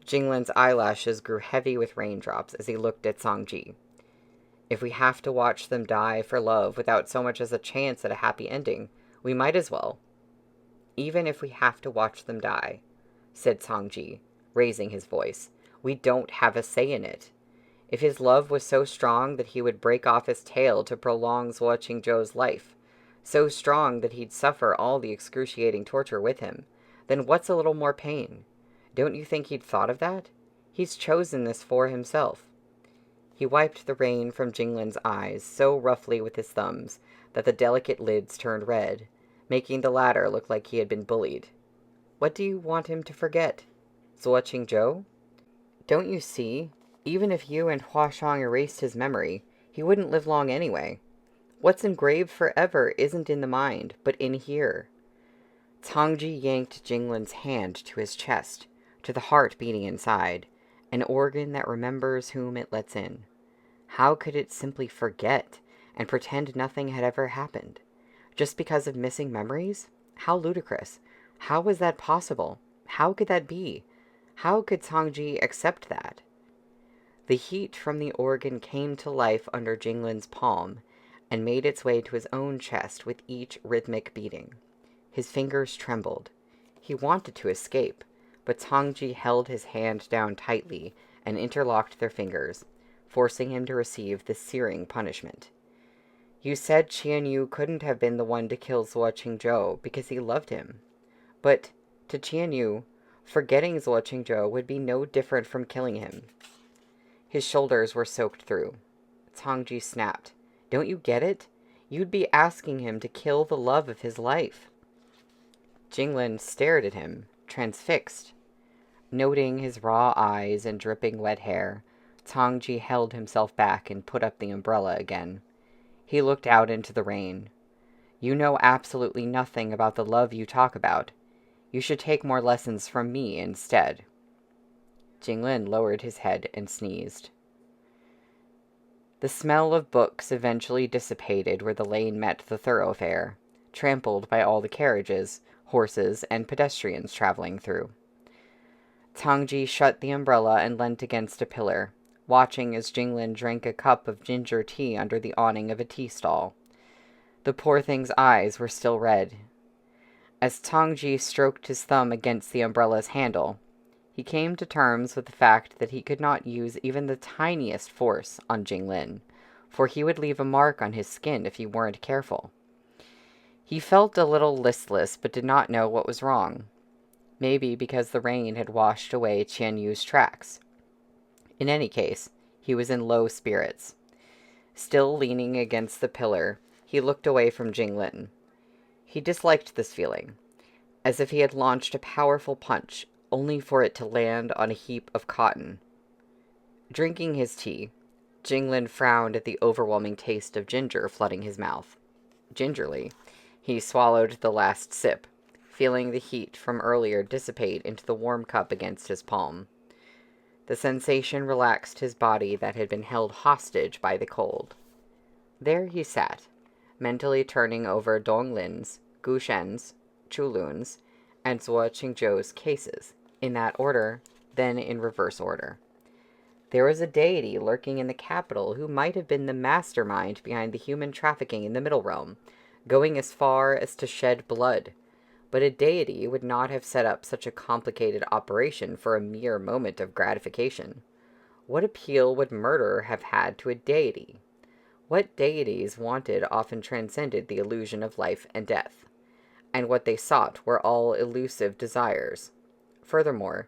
Jinglin's eyelashes grew heavy with raindrops as he looked at Tang Ji. "If we have to watch them die for love without so much as a chance at a happy ending, we might as well." "Even if we have to watch them die," said Tang Ji, raising his voice, "we don't have a say in it. If his love was so strong that he would break off his tail to prolong Zuo Qingzhou's life, so strong that he'd suffer all the excruciating torture with him, Then what's a little more pain? Don't you think he'd thought of that? He's chosen this for himself. He wiped the rain from Jinglin's eyes so roughly with his thumbs that the delicate lids turned red, making the latter look like he had been bullied. What do you want him to forget? Zuo Qingzhou? Don't you see? Even if you and Huashang erased his memory, he wouldn't live long anyway. What's engraved forever isn't in the mind, but in here. Tangji yanked Jinglin's hand to his chest, to the heart beating inside, an organ that remembers whom it lets in. How could it simply forget and pretend nothing had ever happened? Just because of missing memories? How ludicrous. How was that possible? How could that be? How could Tangji accept that? The heat from the organ came to life under Jinglin's palm and made its way to his own chest with each rhythmic beating. His fingers trembled. He wanted to escape, but Tangji held his hand down tightly and interlocked their fingers, forcing him to receive the searing punishment. You said Qian Yu couldn't have been the one to kill Zuo Qingzhou because he loved him. But to Qian Yu, forgetting Zuo Qingzhou would be no different from killing him. His shoulders were soaked through. Tangji snapped. Don't you get it? You'd be asking him to kill the love of his life. Jinglin stared at him, transfixed. Noting his raw eyes and dripping wet hair, Tangji held himself back and put up the umbrella again. He looked out into the rain. You know absolutely nothing about the love you talk about. You should take more lessons from me instead. Jinglin lowered his head and sneezed. The smell of books eventually dissipated where the lane met the thoroughfare, trampled by all the carriages, horses, and pedestrians traveling through. Tangji shut the umbrella and leant against a pillar, watching as Jinglin drank a cup of ginger tea under the awning of a tea stall. The poor thing's eyes were still red. As Tangji stroked his thumb against the umbrella's handle, he came to terms with the fact that he could not use even the tiniest force on Jinglin, for he would leave a mark on his skin if he weren't careful. He felt a little listless, but did not know what was wrong. Maybe because the rain had washed away Qian Yu's tracks. In any case, he was in low spirits. Still leaning against the pillar, he looked away from Jinglin. He disliked this feeling, as if he had launched a powerful punch, only for it to land on a heap of cotton. Drinking his tea, Jinglin frowned at the overwhelming taste of ginger flooding his mouth. Gingerly, he swallowed the last sip, feeling the heat from earlier dissipate into the warm cup against his palm. The sensation relaxed his body that had been held hostage by the cold. There he sat, mentally turning over Donglin's, Gushen's, Chulun's, and Zuo Qingzhou's cases, in that order, then in reverse order. There was a deity lurking in the capital who might have been the mastermind behind the human trafficking in the Middle Realm, going as far as to shed blood. But a deity would not have set up such a complicated operation for a mere moment of gratification. What appeal would murder have had to a deity? What deities wanted often transcended the illusion of life and death, and what they sought were all elusive desires. Furthermore,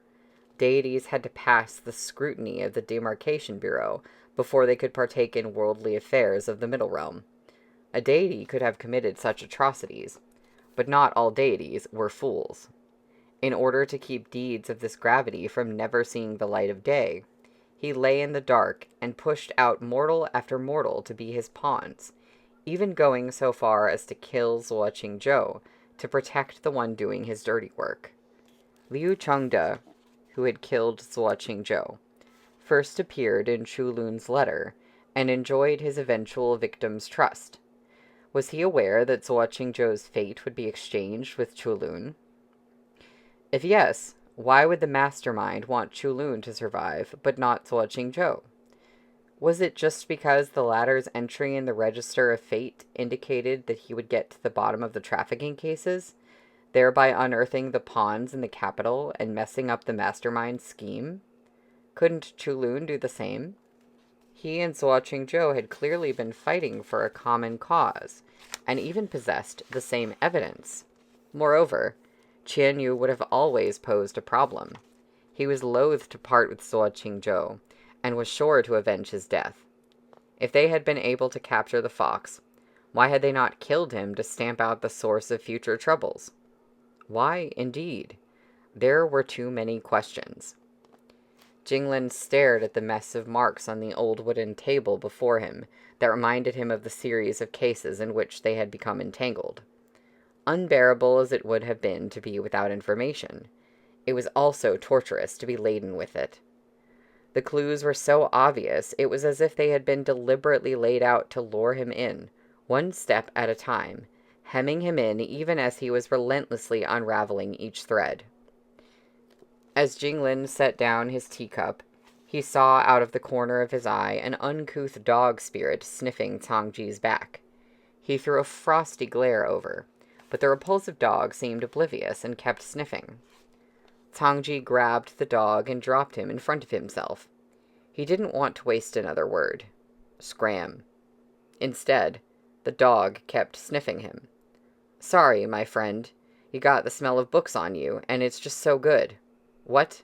deities had to pass the scrutiny of the Demarcation Bureau before they could partake in worldly affairs of the Middle Realm. A deity could have committed such atrocities, but not all deities were fools. In order to keep deeds of this gravity from never seeing the light of day, he lay in the dark and pushed out mortal after mortal to be his pawns, even going so far as to kill Zuo Qingzhou to protect the one doing his dirty work. Liu Chengde, who had killed Zuo Qingzhou, first appeared in Chulun's letter and enjoyed his eventual victim's trust. Was he aware that Zuo Qingzhou's fate would be exchanged with Chulun? If yes, why would the mastermind want Chulun to survive, but not Zuo Qingzhou? Was it just because the latter's entry in the Register of Fate indicated that he would get to the bottom of the trafficking cases, thereby unearthing the pawns in the capital and messing up the mastermind's scheme? Couldn't Chulun do the same? He and Zuo Qingzhou had clearly been fighting for a common cause, and even possessed the same evidence. Moreover, Qian Yu would have always posed a problem. He was loath to part with Zuo Qingzhou, and was sure to avenge his death. If they had been able to capture the fox, why had they not killed him to stamp out the source of future troubles? Why, indeed? There were too many questions. Jinglin stared at the mess of marks on the old wooden table before him that reminded him of the series of cases in which they had become entangled. Unbearable as it would have been to be without information, it was also torturous to be laden with it. The clues were so obvious, it was as if they had been deliberately laid out to lure him in, one step at a time, hemming him in even as he was relentlessly unraveling each thread. As Jinglin set down his teacup, he saw out of the corner of his eye an uncouth dog spirit sniffing Tangji's back. He threw a frosty glare over, but the repulsive dog seemed oblivious and kept sniffing. Tangji grabbed the dog and dropped him in front of himself. He didn't want to waste another word. Scram. Instead, the dog kept sniffing him. "Sorry, my friend. You got the smell of books on you, and it's just so good." "What?"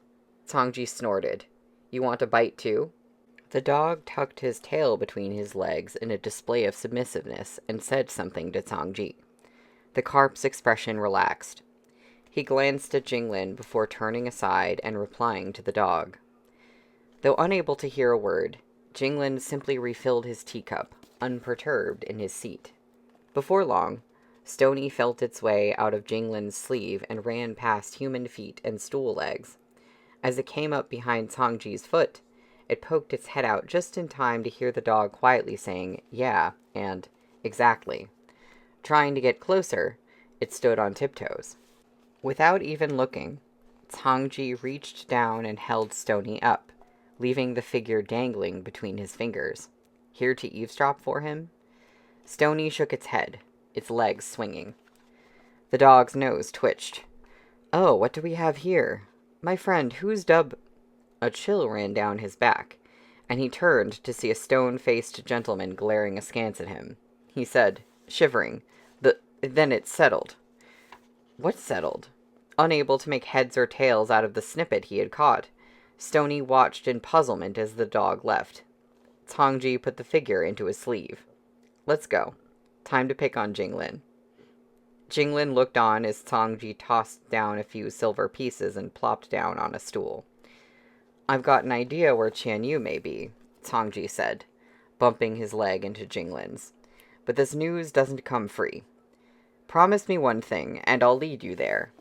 Tangji snorted. "You want a bite too?" The dog tucked his tail between his legs in a display of submissiveness and said something to Tangji. The carp's expression relaxed. He glanced at Jinglin before turning aside and replying to the dog. Though unable to hear a word, Jinglin simply refilled his teacup, unperturbed in his seat. Before long, Stony felt its way out of Jinglin's sleeve and ran past human feet and stool legs. As it came up behind Tangji's foot, it poked its head out just in time to hear the dog quietly saying, "Yeah," and "exactly." Trying to get closer, it stood on tiptoes. Without even looking, Tangji reached down and held Stony up, leaving the figure dangling between his fingers. Here to eavesdrop for him? Stony shook its head, its legs swinging. The dog's nose twitched. "Oh, what do we have here? My friend, whose dub—" A chill ran down his back, and he turned to see a stone-faced gentleman glaring askance at him. He said, shivering, Then it settled." What settled? Unable to make heads or tails out of the snippet he had caught, Stony watched in puzzlement as the dog left. Tangji put the figure into his sleeve. "Let's go. Time to pick on Jinglin." Jinglin looked on as Tangji tossed down a few silver pieces and plopped down on a stool. "I've got an idea where Qian Yu may be," Tangji said, bumping his leg into Jinglin's. "But this news doesn't come free. Promise me one thing, and I'll lead you there.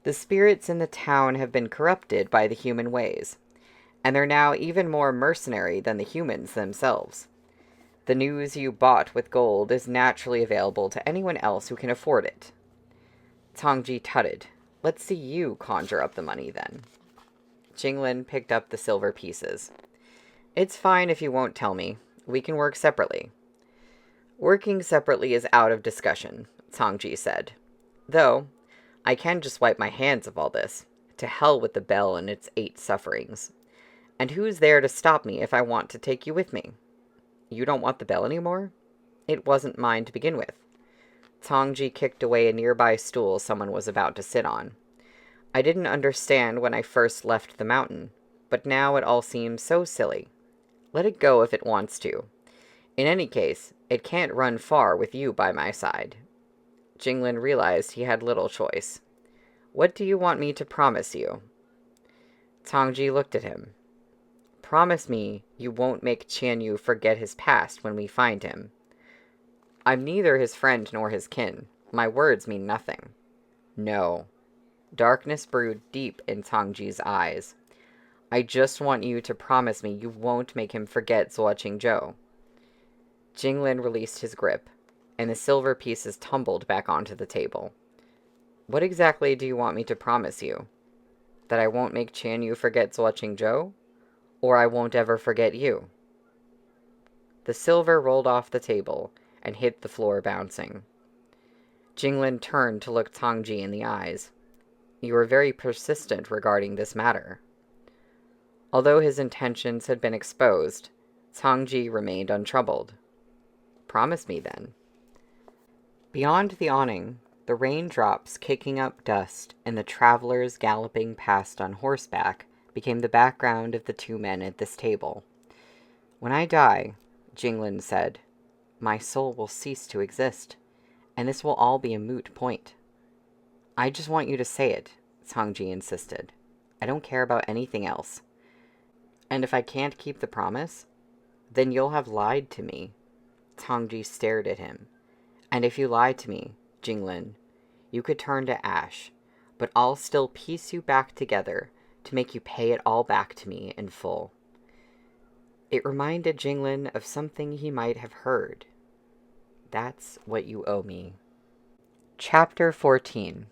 The spirits in the town have been corrupted by the human ways, and they're now even more mercenary than the humans themselves. The news you bought with gold is naturally available to anyone else who can afford it." Tangji tutted. "Let's see you conjure up the money, then." Jinglin picked up the silver pieces. "It's fine if you won't tell me. We can work separately." "Working separately is out of discussion," Tangji said. "Though, I can just wipe my hands of all this. To hell with the bell and its 8 sufferings. And who's there to stop me if I want to take you with me? You don't want the bell anymore? It wasn't mine to begin with." Tangji kicked away a nearby stool someone was about to sit on. "I didn't understand when I first left the mountain, but now it all seems so silly. Let it go if it wants to. In any case, it can't run far with you by my side." Jinglin realized he had little choice. "What do you want me to promise you?" Tangji looked at him. "Promise me you won't make Qian Yu forget his past when we find him." "I'm neither his friend nor his kin. My words mean nothing." "No." Darkness brewed deep in Tangji's eyes. "I just want you to promise me you won't make him forget Zuo Qingzhou." Jinglin released his grip, and the silver pieces tumbled back onto the table. "What exactly do you want me to promise you? That I won't make Qian Yu forget Zuo Qingzhou? Or I won't ever forget you?" The silver rolled off the table and hit the floor bouncing. Jinglin turned to look Tangji in the eyes. "You are very persistent regarding this matter." Although his intentions had been exposed, Tangji remained untroubled. "Promise me, then." Beyond the awning, The raindrops kicking up dust and the travelers galloping past on horseback became the background of the two men at this table. "When I die," Jinglin said, "my soul will cease to exist, and this will all be a moot point." "I just want you to say it," Tangji insisted. "I don't care about anything else. And if I can't keep the promise, then you'll have lied to me." Tangji stared at him. "And if you lie to me, Jinglin, you could turn to ash, but I'll still piece you back together to make you pay it all back to me in full." It reminded Jinglin of something he might have heard. "That's what you owe me." Chapter 14.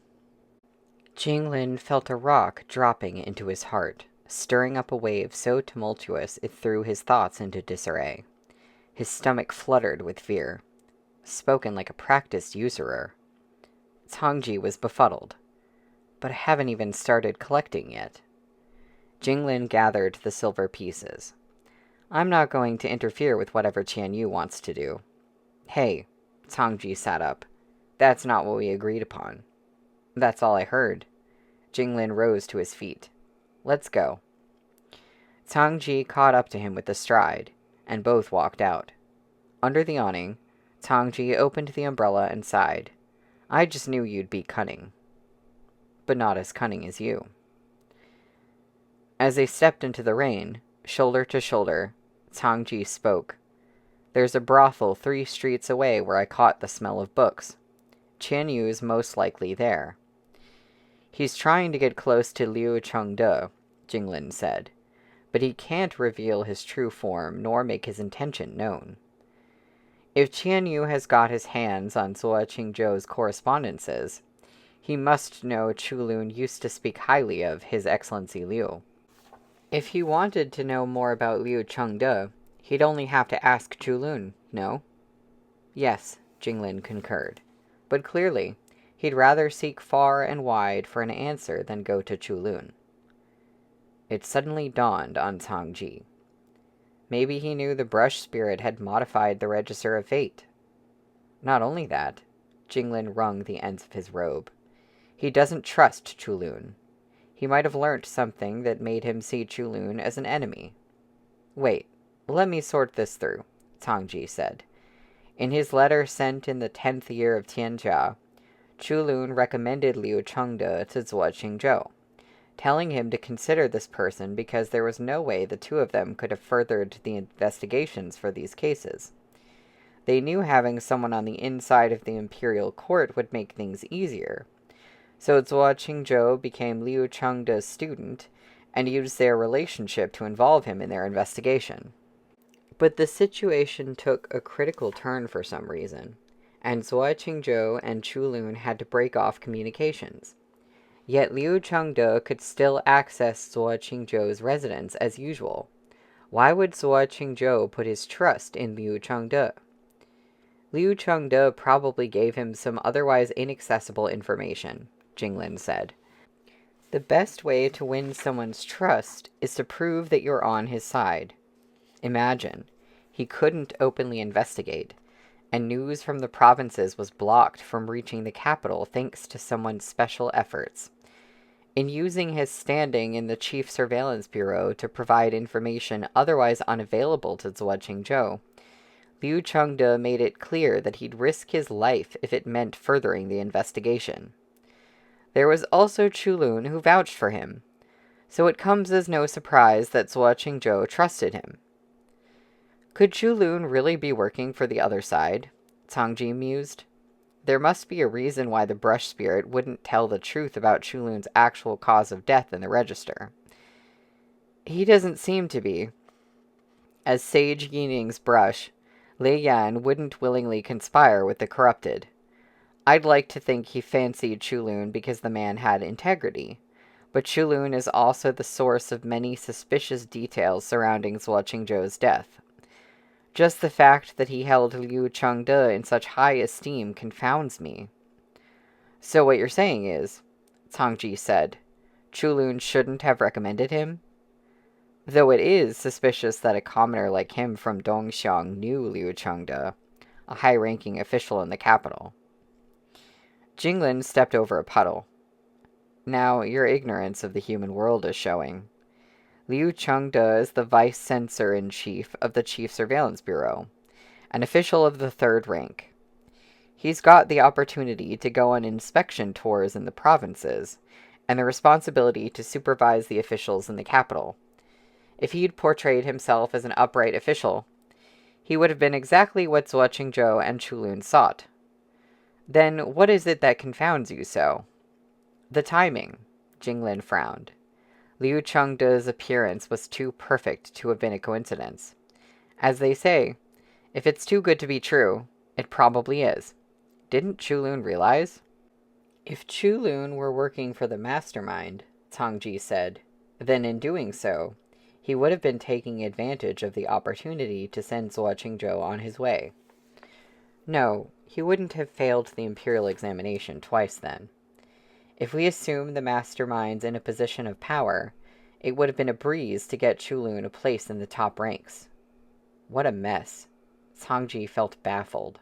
Jinglin felt a rock dropping into his heart, stirring up a wave so tumultuous it threw his thoughts into disarray. His stomach fluttered with fear. Spoken like a practiced usurer. Tangji was befuddled. "But I haven't even started collecting yet." Jinglin gathered the silver pieces. "I'm not going to interfere with whatever Qianyu wants to do." "Hey," Tangji sat up. "That's not what we agreed upon." "That's all I heard." Jinglin rose to his feet. "Let's go." Tangji caught up to him with a stride, and both walked out. Under the awning, Tangji opened the umbrella and sighed. "I just knew you'd be cunning." "But not as cunning as you." As they stepped into the rain, shoulder to shoulder, Tangji spoke. "There's a brothel 3 streets away where I caught the smell of books. Qianyu's most likely there." "He's trying to get close to Liu Chengde," Jinglin said, "but he can't reveal his true form nor make his intention known. If Qianyu has got his hands on Zuo Qingzhou's correspondences, he must know Chulun used to speak highly of His Excellency Liu. If he wanted to know more about Liu Chengde, he'd only have to ask Chulun, no?" "Yes," Jinglin concurred. "But clearly, he'd rather seek far and wide for an answer than go to Chulun." It suddenly dawned on Tangji. Maybe he knew the brush spirit had modified the register of fate. Not only that, Jinglin wrung the ends of his robe. He doesn't trust Chulun. He might have learnt something that made him see Chulun as an enemy. "Wait, let me sort this through," Tangji said. In his letter sent in the 10th year of Tianjia, Chulun recommended Liu Chengde to Zuo Qingzhou, telling him to consider this person because there was no way the two of them could have furthered the investigations for these cases. They knew having someone on the inside of the imperial court would make things easier. So Zuo Qingzhou became Liu Chengde's student and used their relationship to involve him in their investigation. But the situation took a critical turn for some reason, and Zuo Qingzhou and Chulun had to break off communications. Yet Liu Chengde could still access Zuo Qingzhou's residence as usual. Why would Zuo Qingzhou put his trust in Liu Chengde? Liu Chengde probably gave him some otherwise inaccessible information, Jinglin said. The best way to win someone's trust is to prove that you're on his side. Imagine, he couldn't openly investigate, and news from the provinces was blocked from reaching the capital thanks to someone's special efforts. In using his standing in the Chief Surveillance Bureau to provide information otherwise unavailable to Zuo Qingzhou, Liu Chengde made it clear that he'd risk his life if it meant furthering the investigation. There was also Chulun who vouched for him, so it comes as no surprise that Zuo Qingzhou trusted him. Could Chulun really be working for the other side? Tangji mused. There must be a reason why the brush spirit wouldn't tell the truth about Chulun's actual cause of death in the register. He doesn't seem to be. As Sage Yining's brush, Lei Yan wouldn't willingly conspire with the corrupted. I'd like to think he fancied Chulun because the man had integrity, but Chulun is also the source of many suspicious details surrounding Zuo Qingzhou's death. Just the fact that he held Liu Chengde in such high esteem confounds me. So what you're saying is, Tangji said, Chulun shouldn't have recommended him? Though it is suspicious that a commoner like him from Dongxiang knew Liu Chengde, a high-ranking official in the capital. Jinglin stepped over a puddle. Now, your ignorance of the human world is showing. Liu Chengde is the Vice Censor-in-Chief of the Chief Surveillance Bureau, an official of the 3rd rank. He's got the opportunity to go on inspection tours in the provinces, and the responsibility to supervise the officials in the capital. If he'd portrayed himself as an upright official, he would have been exactly what Zuo Qingzhou and Chulun sought. Then what is it that confounds you so? The timing, Jinglin frowned. Liu Chengde's appearance was too perfect to have been a coincidence. As they say, if it's too good to be true, it probably is. Didn't Chulun realize? If Chulun were working for the mastermind, Tang Ji said, then in doing so, he would have been taking advantage of the opportunity to send Zuo Qingzhou on his way. No, he wouldn't have failed the imperial examination twice then. If we assume the mastermind's in a position of power, it would have been a breeze to get Chulun a place in the top ranks. What a mess. Tangji felt baffled.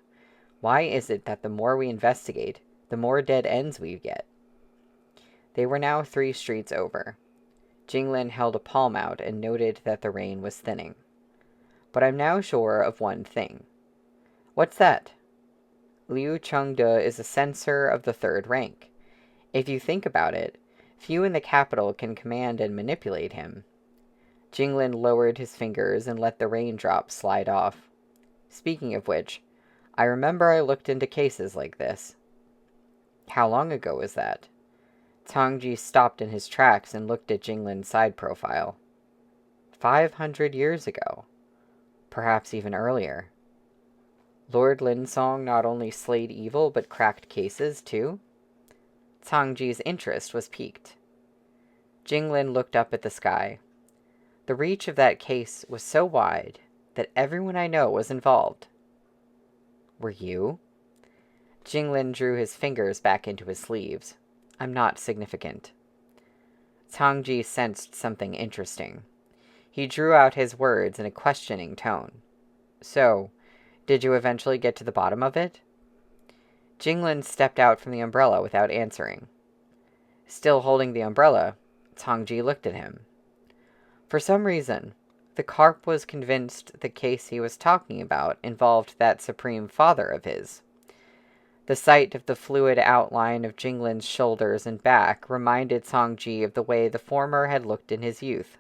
Why is it that the more we investigate, the more dead ends we get? They were now 3 streets over. Jinglin held a palm out and noted that the rain was thinning. But I'm now sure of one thing. What's that? Liu Chengde is a censor of the 3rd rank. If you think about it, few in the capital can command and manipulate him. Jinglin lowered his fingers and let the raindrops slide off. Speaking of which, I remember I looked into cases like this. How long ago was that? Tangji stopped in his tracks and looked at Jinglin's side profile. 500 years ago. Perhaps even earlier. Lord Linsong not only slayed evil, but cracked cases, too? Tangji's interest was piqued. Jinglin looked up at the sky. The reach of that case was so wide that everyone I know was involved. Were you? Jinglin drew his fingers back into his sleeves. I'm not significant. Tangji sensed something interesting. He drew out his words in a questioning tone. So, did you eventually get to the bottom of it? Jinglin stepped out from the umbrella without answering. Still holding the umbrella, Tangji looked at him. For some reason, the carp was convinced the case he was talking about involved that supreme father of his. The sight of the fluid outline of Jinglin's shoulders and back reminded Tangji of the way the former had looked in his youth.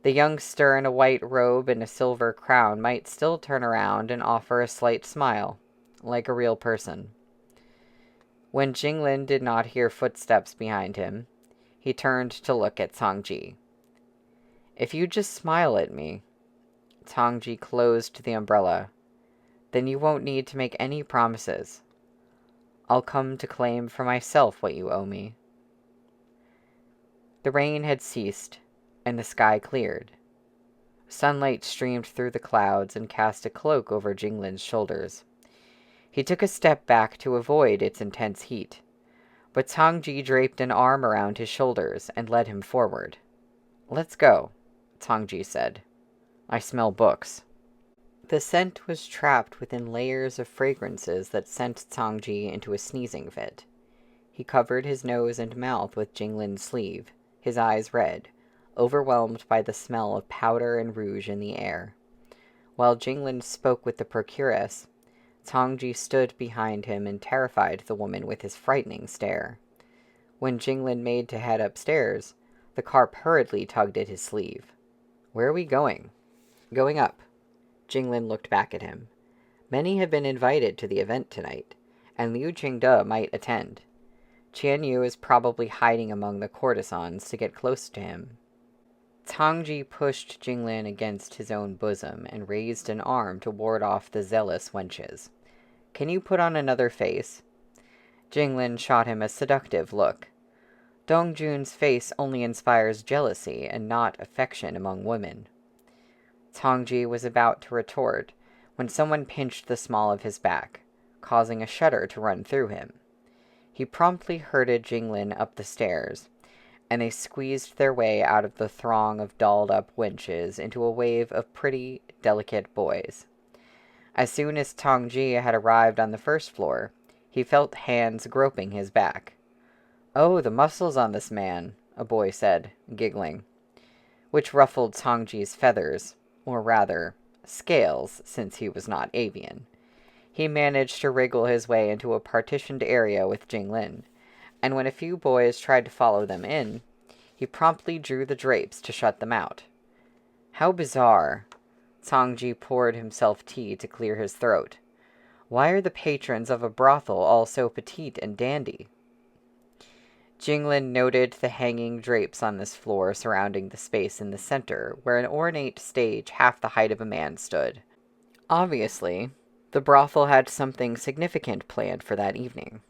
The youngster in a white robe and a silver crown might still turn around and offer a slight smile, like a real person. When Jinglin did not hear footsteps behind him, he turned to look at Tangji. If you just smile at me, Tangji closed the umbrella, then you won't need to make any promises. I'll come to claim for myself what you owe me. The rain had ceased, and the sky cleared. Sunlight streamed through the clouds and cast a cloak over Jinglin's shoulders. He took a step back to avoid its intense heat, but Tangji draped an arm around his shoulders and led him forward. Let's go, Tangji said. I smell books. The scent was trapped within layers of fragrances that sent Tangji into a sneezing fit. He covered his nose and mouth with Jinglin's sleeve, his eyes red, overwhelmed by the smell of powder and rouge in the air. While Jinglin spoke with the procuress, Tangji stood behind him and terrified the woman with his frightening stare. When Jinglin made to head upstairs, the carp hurriedly tugged at his sleeve. Where are we going? Going up. Jinglin looked back at him. Many have been invited to the event tonight, and Liu Qingde might attend. Qian Yu is probably hiding among the courtesans to get close to him. Tangji pushed Jinglin against his own bosom and raised an arm to ward off the zealous wenches. Can you put on another face? Jinglin shot him a seductive look. Dongjun's face only inspires jealousy and not affection among women. Tangji was about to retort when someone pinched the small of his back, causing a shudder to run through him. He promptly herded Jinglin up the stairs, and they squeezed their way out of the throng of dolled-up wenches into a wave of pretty, delicate boys. As soon as Tangji had arrived on the first floor, He felt hands groping his back. "Oh, the muscles on this man," a boy said, giggling, which ruffled Tang Ji's feathers, or rather, scales, since he was not avian. He managed to wriggle his way into a partitioned area with Jinglin, and when a few boys tried to follow them in, he promptly drew the drapes to shut them out. How bizarre! Tang Ji poured himself tea to clear his throat. Why are the patrons of a brothel all so petite and dandy? Jinglin noted the hanging drapes on this floor surrounding the space in the center, where an ornate stage half the height of a man stood. Obviously, the brothel had something significant planned for that evening.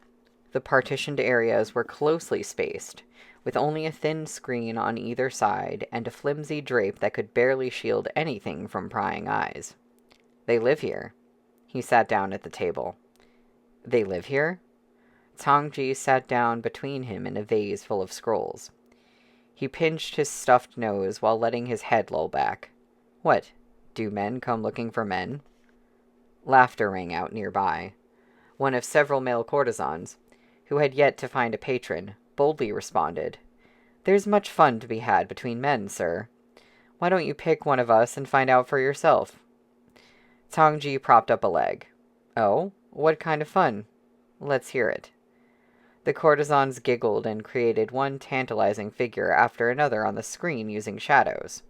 The partitioned areas were closely spaced, with only a thin screen on either side and a flimsy drape that could barely shield anything from prying eyes. They live here. He sat down at the table. They live here? Tang Ji sat down between him and a vase full of scrolls. He pinched his stuffed nose while letting his head loll back. What, do men come looking for men? Laughter rang out nearby. One of several male courtesans, who had yet to find a patron, boldly responded, "There's much fun to be had between men, sir. Why don't you pick one of us and find out for yourself?" Tang Ji propped up a leg. "Oh, what kind of fun? Let's hear it." The courtesans giggled and created one tantalizing figure after another on the screen using shadows.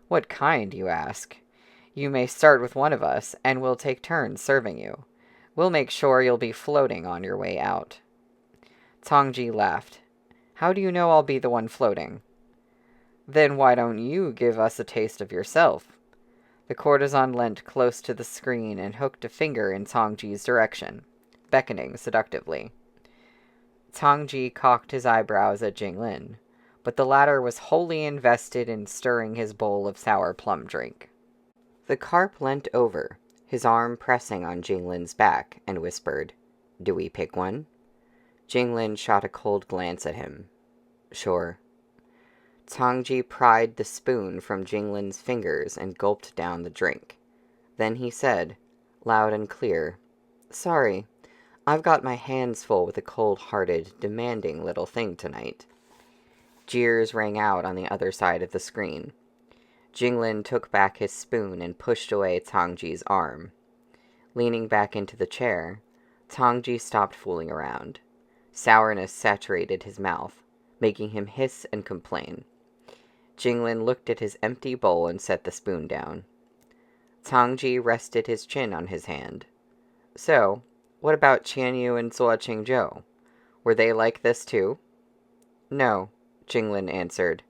What kind, you ask? You may start with one of us, and we'll take turns serving you. We'll make sure you'll be floating on your way out. Tang Ji laughed. How do you know I'll be the one floating? Then why don't you give us a taste of yourself? The courtesan leant close to the screen and hooked a finger in Tang Ji's direction, beckoning seductively. Tang Ji cocked his eyebrows at Jinglin, but the latter was wholly invested in stirring his bowl of sour plum drink. The carp leant over, his arm pressing on Jinglin's back, and whispered, "Do we pick one?" Jinglin shot a cold glance at him. "Sure." Tang Ji pried the spoon from Jinglin's fingers and gulped down the drink. Then he said, loud and clear, "Sorry, I've got my hands full with a cold-hearted, demanding little thing tonight." Jeers rang out on the other side of the screen. Jinglin took back his spoon and pushed away Tang Ji's arm. Leaning back into the chair, Tang Ji stopped fooling around. Sourness saturated his mouth, making him hiss and complain. Jinglin looked at his empty bowl and set the spoon down. Tang Ji rested his chin on his hand. "So, what about Qianyu and Zuo Qingzhou? Were they like this too?" "No," Jinglin answered.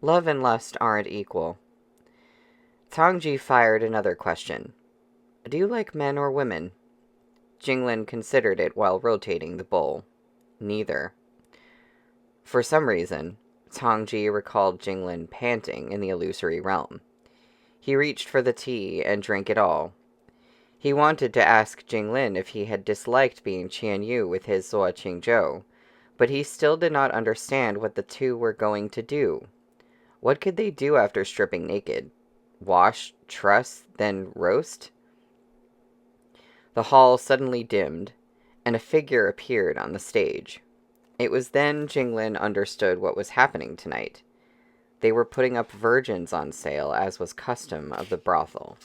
"Love and lust aren't equal." Tang Ji fired another question. "Do you like men or women?" Jinglin considered it while rotating the bowl. Neither. For some reason, Tang Ji recalled Jinglin panting in the illusory realm. He reached for the tea and drank it all. He wanted to ask Jinglin if he had disliked being Qianyu with his Zuo Qingzhou, but he still did not understand what the two were going to do. What could they do after stripping naked? Wash, truss, then roast? The hall suddenly dimmed, and a figure appeared on the stage. It was then Jinglin understood what was happening tonight. They were putting up virgins on sale, as was custom of the brothel.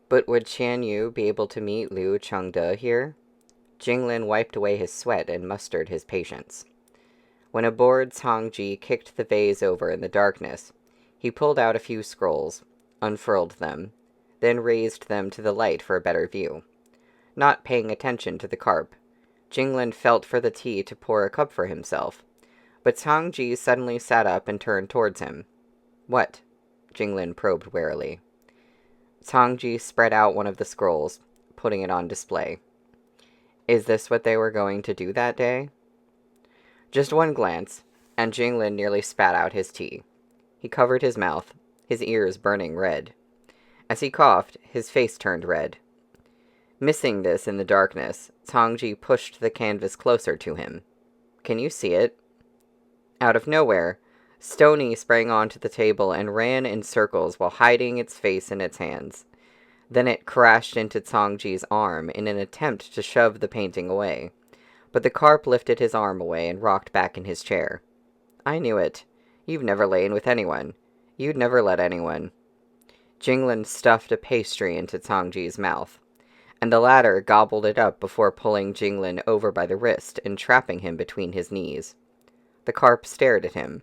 But would Qianyu be able to meet Liu Chengde here? Jinglin wiped away his sweat and mustered his patience. When a bored Tang Ji kicked the vase over in the darkness, he pulled out a few scrolls, unfurled them, then raised them to the light for a better view. Not paying attention to the carp, Jinglin felt for the tea to pour a cup for himself, but Tang Ji suddenly sat up and turned towards him. "What?" Jinglin probed warily. Tang Ji spread out one of the scrolls, putting it on display. Is this what they were going to do that day? Just one glance, and Jinglin nearly spat out his tea. He covered his mouth, his ears burning red. As he coughed, his face turned red. Missing this in the darkness, Tang Ji pushed the canvas closer to him. "Can you see it?" Out of nowhere, Stony sprang onto the table and ran in circles while hiding its face in its hands. Then it crashed into Tang Ji's arm in an attempt to shove the painting away, but the carp lifted his arm away and rocked back in his chair. "I knew it. You've never lain with anyone. You'd never let anyone." Jinglin stuffed a pastry into Tang Ji's mouth, and the latter gobbled it up before pulling Jinglin over by the wrist and trapping him between his knees. The carp stared at him.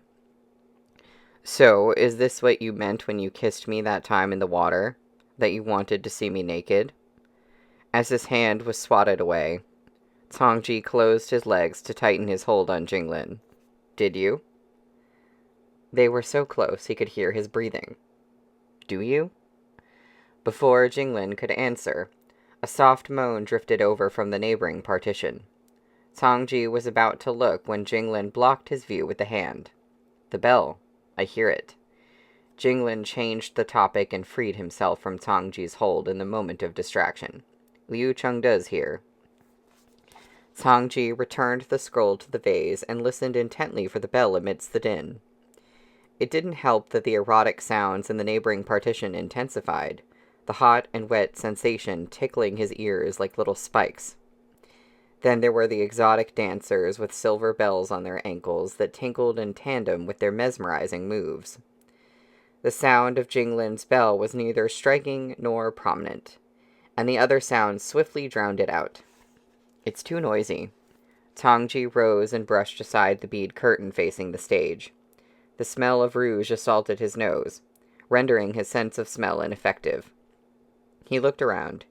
"So, is this what you meant when you kissed me that time in the water? That you wanted to see me naked?" As his hand was swatted away, Tang Ji closed his legs to tighten his hold on Jinglin. "Did you?" They were so close he could hear his breathing. "Do you?" Before Jinglin could answer, a soft moan drifted over from the neighboring partition. Tang Ji was about to look when Jinglin blocked his view with a hand. "The bell. I hear it." Jinglin changed the topic and freed himself from Tang Ji's hold in the moment of distraction. "Liu Chengde's here." Tang Ji returned the scroll to the vase and listened intently for the bell amidst the din. It didn't help that the erotic sounds in the neighboring partition intensified, the hot and wet sensation tickling his ears like little spikes. Then there were the exotic dancers with silver bells on their ankles that tinkled in tandem with their mesmerizing moves. The sound of Jinglin's bell was neither striking nor prominent, and the other sounds swiftly drowned it out. "It's too noisy." Tang Ji rose and brushed aside the bead curtain facing the stage. The smell of rouge assaulted his nose, rendering his sense of smell ineffective. He looked around.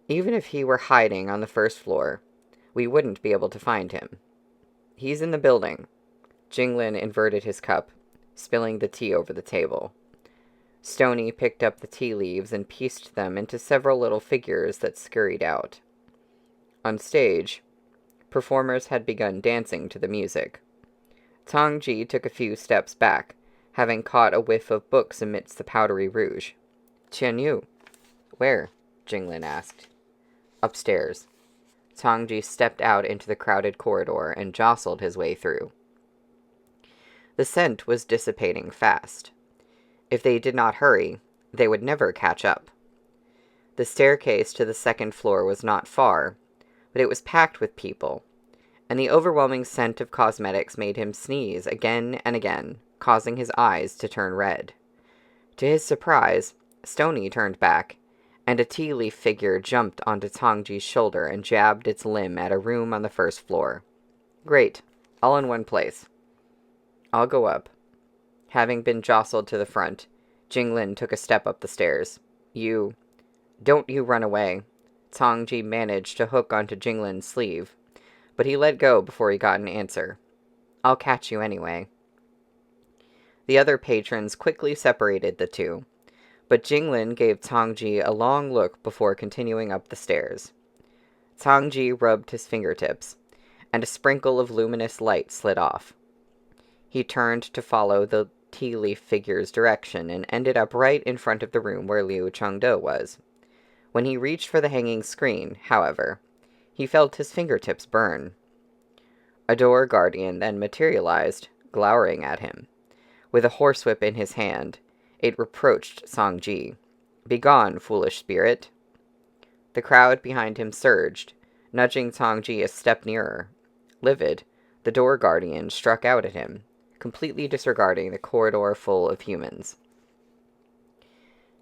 Even if he were hiding on the first floor, we wouldn't be able to find him. "He's in the building." Jinglin inverted his cup, spilling the tea over the table. Stony picked up the tea leaves and pieced them into several little figures that scurried out. On stage, performers had begun dancing to the music. Tang Ji took a few steps back, having caught a whiff of books amidst the powdery rouge. "Qian Yu." "Where?" Jinglin asked. "Upstairs." Tang Ji stepped out into the crowded corridor and jostled his way through. The scent was dissipating fast. If they did not hurry, they would never catch up. The staircase to the second floor was not far, but it was packed with people, and the overwhelming scent of cosmetics made him sneeze again and again, causing his eyes to turn red. To his surprise, Stony turned back, and a tea leaf figure jumped onto Tang Ji's shoulder and jabbed its limb at a room on the first floor. "Great, all in one place." "I'll go up." Having been jostled to the front, Jinglin took a step up the stairs. Don't you run away." Tang Ji managed to hook onto Jinglin's sleeve, but he let go before he got an answer. "I'll catch you anyway." The other patrons quickly separated the two, but Jinglin gave Tang Ji a long look before continuing up the stairs. Tang Ji rubbed his fingertips, and a sprinkle of luminous light slid off. He turned to follow the tea leaf figure's direction and ended up right in front of the room where Liu Chengde was. When he reached for the hanging screen, however, he felt his fingertips burn. A door guardian then materialized, glowering at him. With a horsewhip in his hand, it reproached Tang Ji. "Begone, foolish spirit." The crowd behind him surged, nudging Tang Ji a step nearer. Livid, the door guardian struck out at him, completely disregarding the corridor full of humans.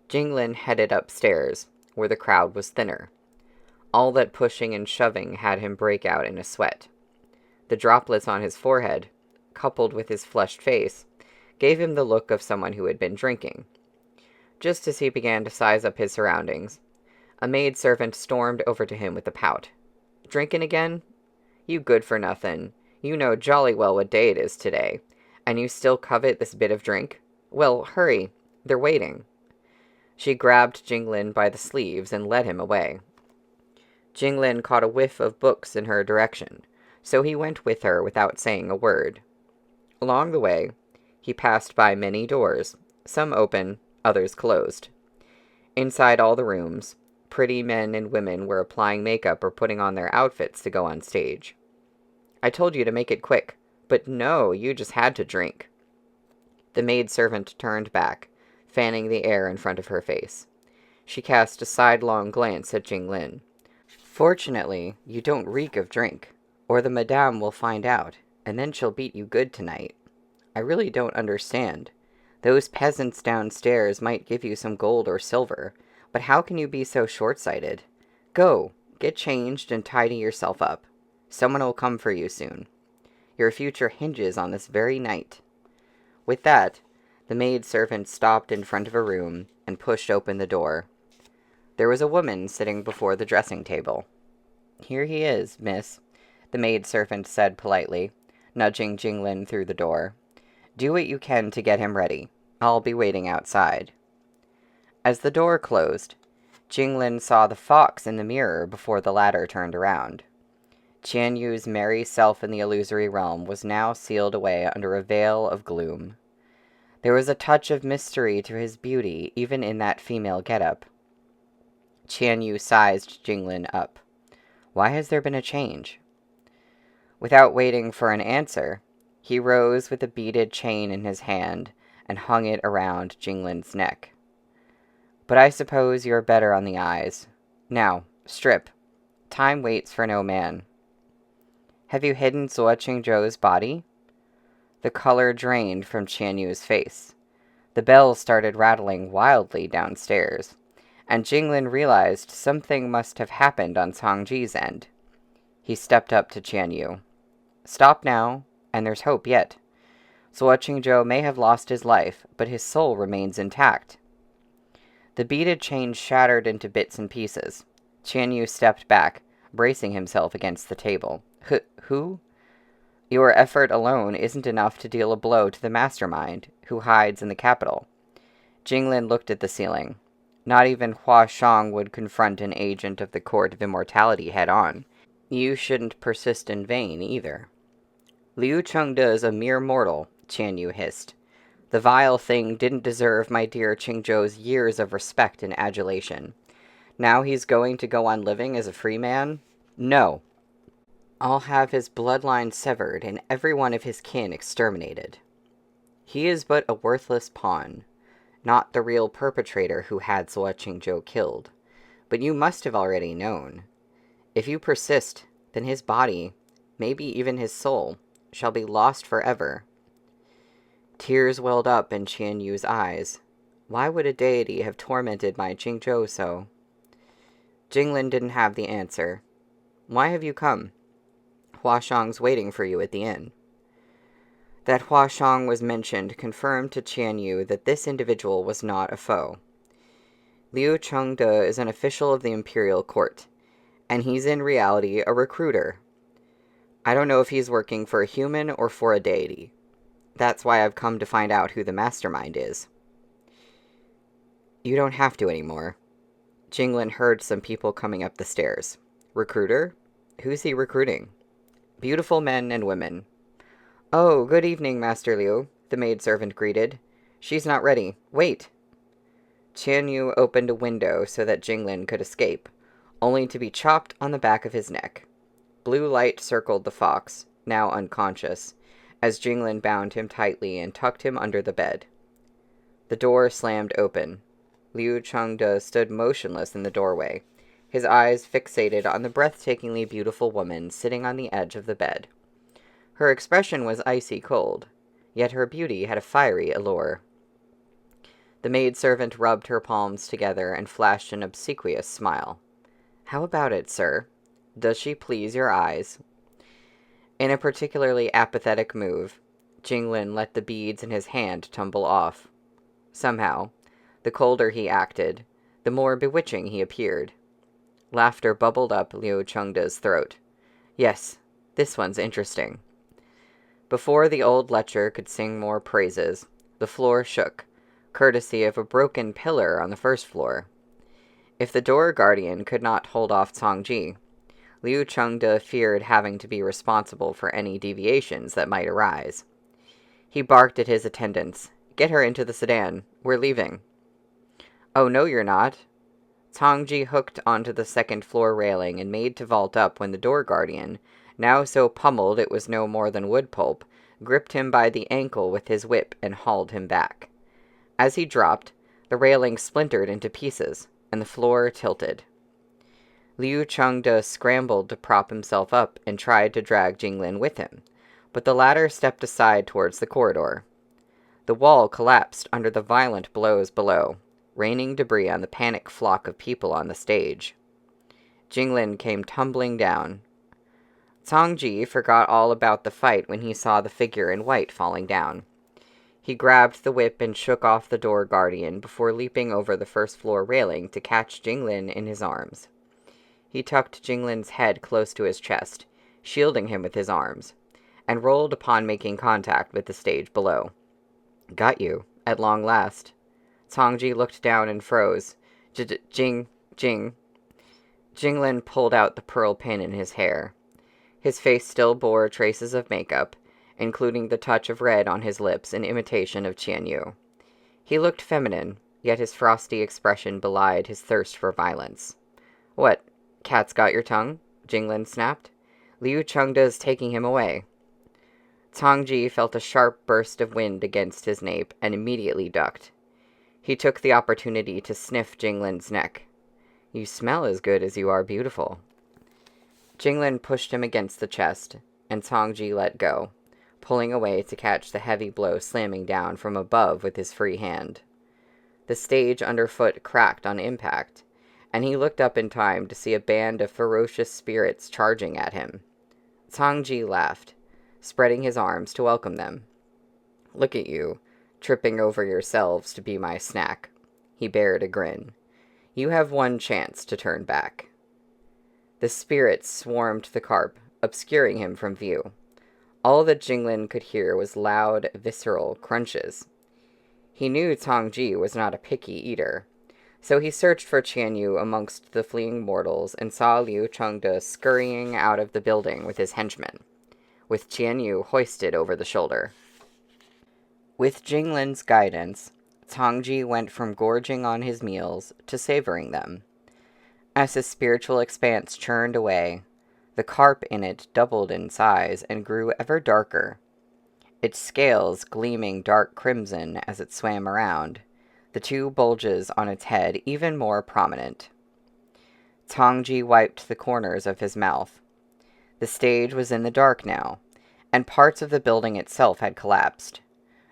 Jinglin headed upstairs, where the crowd was thinner. All that pushing and shoving had him break out in a sweat. The droplets on his forehead, coupled with his flushed face, gave him the look of someone who had been drinking. Just as he began to size up his surroundings, a maidservant stormed over to him with a pout. "Drinkin' again? You good-for-nothin'. You know jolly well what day it is today, and you still covet this bit of drink? Well, hurry, they're waiting." She grabbed Jinglin by the sleeves and led him away. Jinglin caught a whiff of books in her direction, so he went with her without saying a word. Along the way, he passed by many doors, some open, others closed. Inside all the rooms, pretty men and women were applying makeup or putting on their outfits to go on stage. "I told you to make it quick, but no, you just had to drink." The maidservant turned back, fanning the air in front of her face. She cast a sidelong glance at Jinglin. "Fortunately, you don't reek of drink. Or the madame will find out, and then she'll beat you good tonight. I really don't understand. Those peasants downstairs might give you some gold or silver, but how can you be so short-sighted? Go, get changed and tidy yourself up. Someone will come for you soon. Your future hinges on this very night." With that, the maid-servant stopped in front of a room and pushed open the door. There was a woman sitting before the dressing table. "Here he is, miss," the maid-servant said politely, nudging Jinglin through the door. "Do what you can to get him ready. I'll be waiting outside." As the door closed, Jinglin saw the fox in the mirror before the latter turned around. Qian Yu's merry self in the illusory realm was now sealed away under a veil of gloom. There was a touch of mystery to his beauty even in that female getup. Qian Yu sized Jinglin up. Why has there been a change? Without waiting for an answer, he rose with a beaded chain in his hand and hung it around Jinglin's neck. "But I suppose you're better on the eyes. Now, strip. Time waits for no man." "Have you hidden Zuo Qingzhou's body?" The color drained from Qian Yu's face. The bells started rattling wildly downstairs, and Jinglin realized something must have happened on Cangji's end. He stepped up to Qian Yu. "Stop now, and there's hope yet. Zuo Qingzhou may have lost his life, but his soul remains intact." The beaded chain shattered into bits and pieces. Qian Yu stepped back, bracing himself against the table. Who? Your effort alone isn't enough to deal a blow to the mastermind, who hides in the capital. Jinglin looked at the ceiling. Not even Hua Shang would confront an agent of the Court of Immortality head-on. You shouldn't persist in vain, either. "Liu Chengde is a mere mortal," Qian Yu hissed. "The vile thing didn't deserve my dear Qingzhou's years of respect and adulation. Now he's going to go on living as a free man? No! I'll have his bloodline severed and every one of his kin exterminated. He is but a worthless pawn, not the real perpetrator who had Zuo Qingzhou killed. But you must have already known. If you persist, then his body, maybe even his soul, shall be lost forever." Tears welled up in Qian Yu's eyes. Why would a deity have tormented my Qingzhou so? Jinglin didn't have the answer. "Why have you come?" "Hua Shang's waiting for you at the inn." That Hua Shang was mentioned confirmed to Qian Yu that this individual was not a foe. Liu Chengde is an official of the imperial court, and he's in reality a recruiter. I don't know if he's working for a human or for a deity. That's why I've come to find out who the mastermind is. You don't have to anymore. Jinglin heard some people coming up the stairs. Recruiter? Who's he recruiting? Beautiful men and women. "Oh, good evening, Master Liu," the maidservant greeted. "She's not ready. Wait." Qian Yu opened a window so that Jinglin could escape, only to be chopped on the back of his neck. Blue light circled the fox, now unconscious, as Jinglin bound him tightly and tucked him under the bed. The door slammed open. Liu Chengde stood motionless in the doorway, his eyes fixated on the breathtakingly beautiful woman sitting on the edge of the bed. Her expression was icy cold, yet her beauty had a fiery allure. The maidservant rubbed her palms together and flashed an obsequious smile. "How about it, sir? Does she please your eyes?" In a particularly apathetic move, Jinglin let the beads in his hand tumble off. Somehow, the colder he acted, the more bewitching he appeared. Laughter bubbled up Liu Chengde's throat. "Yes, this one's interesting." Before the old lecher could sing more praises, the floor shook, courtesy of a broken pillar on the first floor. If the door guardian could not hold off Cangji, Liu Chengde feared having to be responsible for any deviations that might arise. He barked at his attendants. "Get her into the sedan. We're leaving." "Oh, no, you're not." Cangji hooked onto the second-floor railing and made to vault up when the door guardian, now so pummeled it was no more than wood pulp, gripped him by the ankle with his whip and hauled him back. As he dropped, the railing splintered into pieces, and the floor tilted. Liu Chengde scrambled to prop himself up and tried to drag Jinglin with him, but the latter stepped aside towards the corridor. The wall collapsed under the violent blows below, raining debris on the panicked flock of people on the stage. Jinglin came tumbling down. Tang Ji forgot all about the fight when he saw the figure in white falling down. He grabbed the whip and shook off the door guardian before leaping over the first-floor railing to catch Jinglin in his arms. He tucked Jinglin's head close to his chest, shielding him with his arms, and rolled upon making contact with the stage below. "Got you, at long last." Tangji looked down and froze. Jing. Jinglin pulled out the pearl pin in his hair. His face still bore traces of makeup, including the touch of red on his lips in imitation of Qianyu. He looked feminine, yet his frosty expression belied his thirst for violence. "What, cat's got your tongue?" Jinglin snapped. "Liu Chengde's taking him away." Tangji felt a sharp burst of wind against his nape and immediately ducked. He took the opportunity to sniff Jinglin's neck. "You smell as good as you are beautiful." Jinglin pushed him against the chest, and Tangji let go, pulling away to catch the heavy blow slamming down from above with his free hand. The stage underfoot cracked on impact, and he looked up in time to see a band of ferocious spirits charging at him. Tangji laughed, spreading his arms to welcome them. "Look at you, tripping over yourselves to be my snack." He bared a grin. "You have one chance to turn back." The spirits swarmed the carp, obscuring him from view. All that Jinglin could hear was loud, visceral crunches. He knew Tangji was not a picky eater, so he searched for Qianyu amongst the fleeing mortals and saw Liu Chengde scurrying out of the building with his henchmen, with Qianyu hoisted over the shoulder. With Jinglin's guidance, Tangji went from gorging on his meals to savoring them. As his spiritual expanse churned away, the carp in it doubled in size and grew ever darker, its scales gleaming dark crimson as it swam around, the two bulges on its head even more prominent. Tangji wiped the corners of his mouth. The stage was in the dark now, and parts of the building itself had collapsed.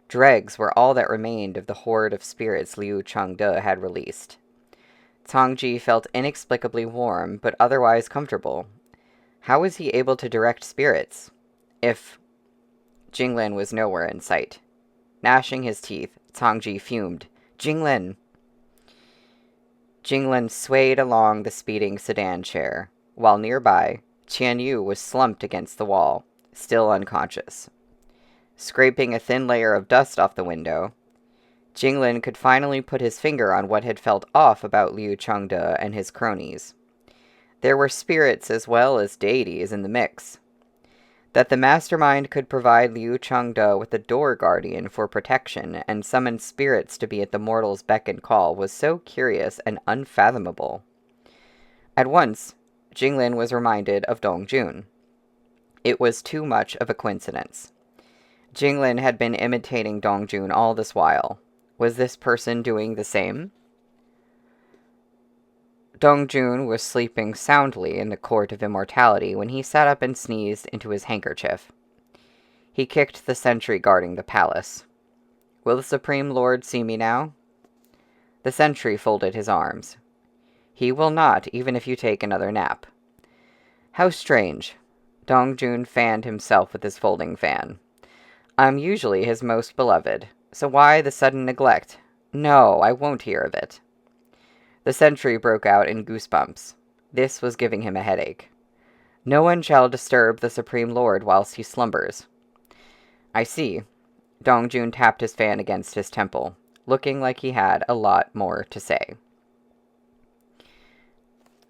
Dregs were all that remained of the horde of spirits Liu Chengde had released. Tangji felt inexplicably warm, but otherwise comfortable. How was he able to direct spirits? If Jinglin was nowhere in sight. Gnashing his teeth, Tangji fumed. "Jinglin!" Jinglin swayed along the speeding sedan chair, while nearby, Qianyu was slumped against the wall, still unconscious. Scraping a thin layer of dust off the window, Jinglin could finally put his finger on what had felt off about Liu Chengde and his cronies. There were spirits as well as deities in the mix. That the mastermind could provide Liu Chengde with a door guardian for protection and summon spirits to be at the mortal's beck and call was so curious and unfathomable. At once, Jinglin was reminded of Dongjun. It was too much of a coincidence. Jinglin had been imitating Dongjun all this while. Was this person doing the same? Dongjun was sleeping soundly in the Court of Immortality when he sat up and sneezed into his handkerchief. He kicked the sentry guarding the palace. "Will the Supreme Lord see me now?" The sentry folded his arms. "He will not, even if you take another nap." "How strange." Dongjun fanned himself with his folding fan. "I'm usually his most beloved, so why the sudden neglect? No, I won't hear of it." The sentry broke out in goosebumps. This was giving him a headache. "No one shall disturb the Supreme Lord whilst he slumbers." "I see." Dongjun tapped his fan against his temple, looking like he had a lot more to say.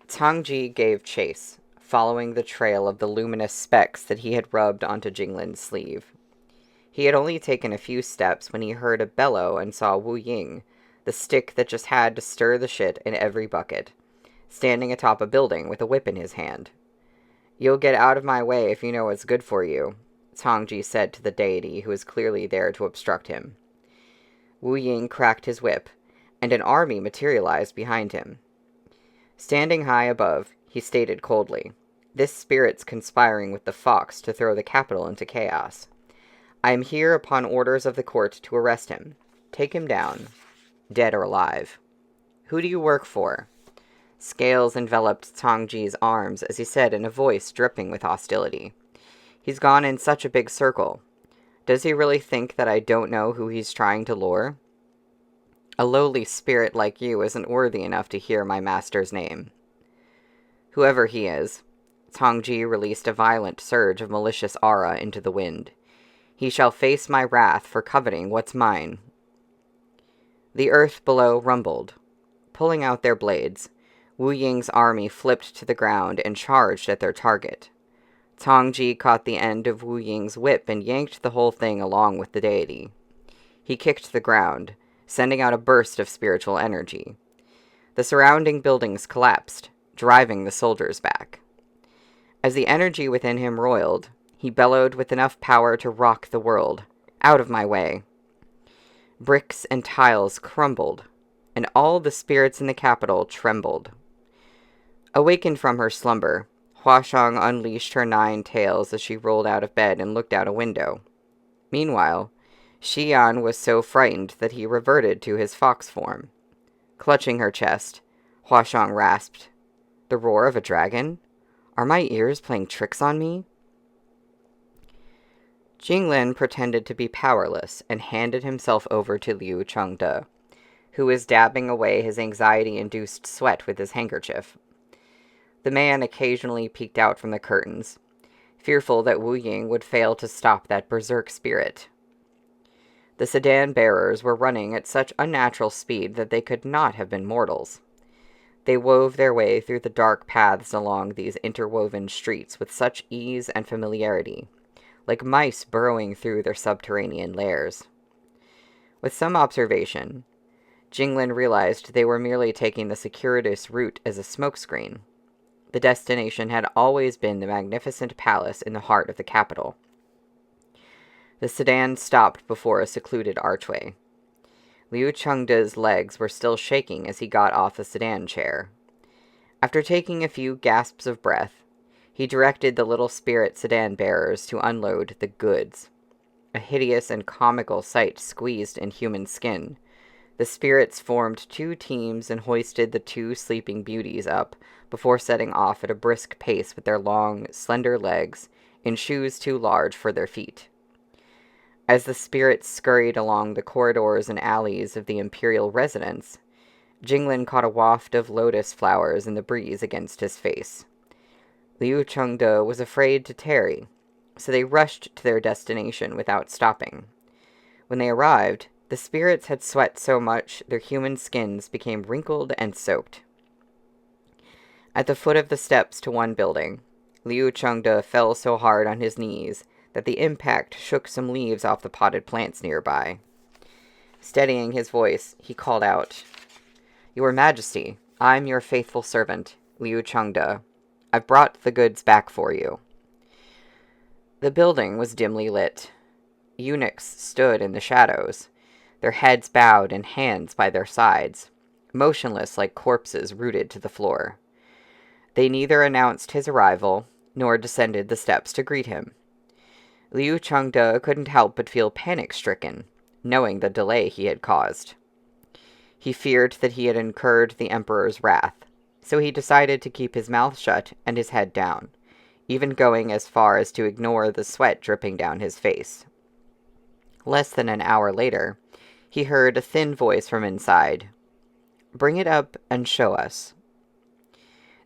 Tangji gave chase, following the trail of the luminous specks that he had rubbed onto Jinglin's sleeve. He had only taken a few steps when he heard a bellow and saw Wu Ying, the stick that just had to stir the shit in every bucket, standing atop a building with a whip in his hand. "You'll get out of my way if you know what's good for you," Tangji said to the deity who was clearly there to obstruct him. Wu Ying cracked his whip, and an army materialized behind him. Standing high above, he stated coldly. "This spirit's conspiring with the fox to throw the capital into chaos. I am here upon orders of the court to arrest him. Take him down, dead or alive." "Who do you work for?" Scales enveloped Tang Ji's arms as he said in a voice dripping with hostility. "He's gone in such a big circle. Does he really think that I don't know who he's trying to lure? A lowly spirit like you isn't worthy enough to hear my master's name." "Whoever he is," Tang Ji released a violent surge of malicious aura into the wind, "he shall face my wrath for coveting what's mine." The earth below rumbled. Pulling out their blades, Wu Ying's army flipped to the ground and charged at their target. Tang Ji caught the end of Wu Ying's whip and yanked the whole thing along with the deity. He kicked the ground, sending out a burst of spiritual energy. The surrounding buildings collapsed, driving the soldiers back. As the energy within him roiled, he bellowed with enough power to rock the world. "Out of my way!" Bricks and tiles crumbled, and all the spirits in the capital trembled. Awakened from her slumber, Huashang unleashed her 9 tails as she rolled out of bed and looked out a window. Meanwhile, Xian was so frightened that he reverted to his fox form. Clutching her chest, Huashang rasped, "The roar of a dragon? Are my ears playing tricks on me?" Jinglin pretended to be powerless and handed himself over to Liu Chengde, who was dabbing away his anxiety-induced sweat with his handkerchief. The man occasionally peeked out from the curtains, fearful that Wu Ying would fail to stop that berserk spirit. The sedan bearers were running at such unnatural speed that they could not have been mortals. They wove their way through the dark paths along these interwoven streets with such ease and familiarity, like mice burrowing through their subterranean lairs. With some observation, Jinglin realized they were merely taking the circuitous route as a smokescreen. The destination had always been the magnificent palace in the heart of the capital. The sedan stopped before a secluded archway. Liu Chengde's legs were still shaking as he got off the sedan chair. After taking a few gasps of breath, he directed the little spirit sedan bearers to unload the goods. A hideous and comical sight squeezed in human skin. The spirits formed 2 teams and hoisted the 2 sleeping beauties up before setting off at a brisk pace with their long, slender legs in shoes too large for their feet. As the spirits scurried along the corridors and alleys of the imperial residence, Jinglin caught a waft of lotus flowers in the breeze against his face. Liu Chengde was afraid to tarry, so they rushed to their destination without stopping. When they arrived, the spirits had sweat so much their human skins became wrinkled and soaked. At the foot of the steps to one building, Liu Chengde fell so hard on his knees that the impact shook some leaves off the potted plants nearby. Steadying his voice, he called out, "Your Majesty, I'm your faithful servant, Liu Chengde. I've brought the goods back for you." The building was dimly lit. Eunuchs stood in the shadows, their heads bowed and hands by their sides, motionless like corpses rooted to the floor. They neither announced his arrival, nor descended the steps to greet him. Liu Chengde couldn't help but feel panic-stricken, knowing the delay he had caused. He feared that he had incurred the Emperor's wrath, so he decided to keep his mouth shut and his head down, even going as far as to ignore the sweat dripping down his face. Less than an hour later, he heard a thin voice from inside. "Bring it up and show us."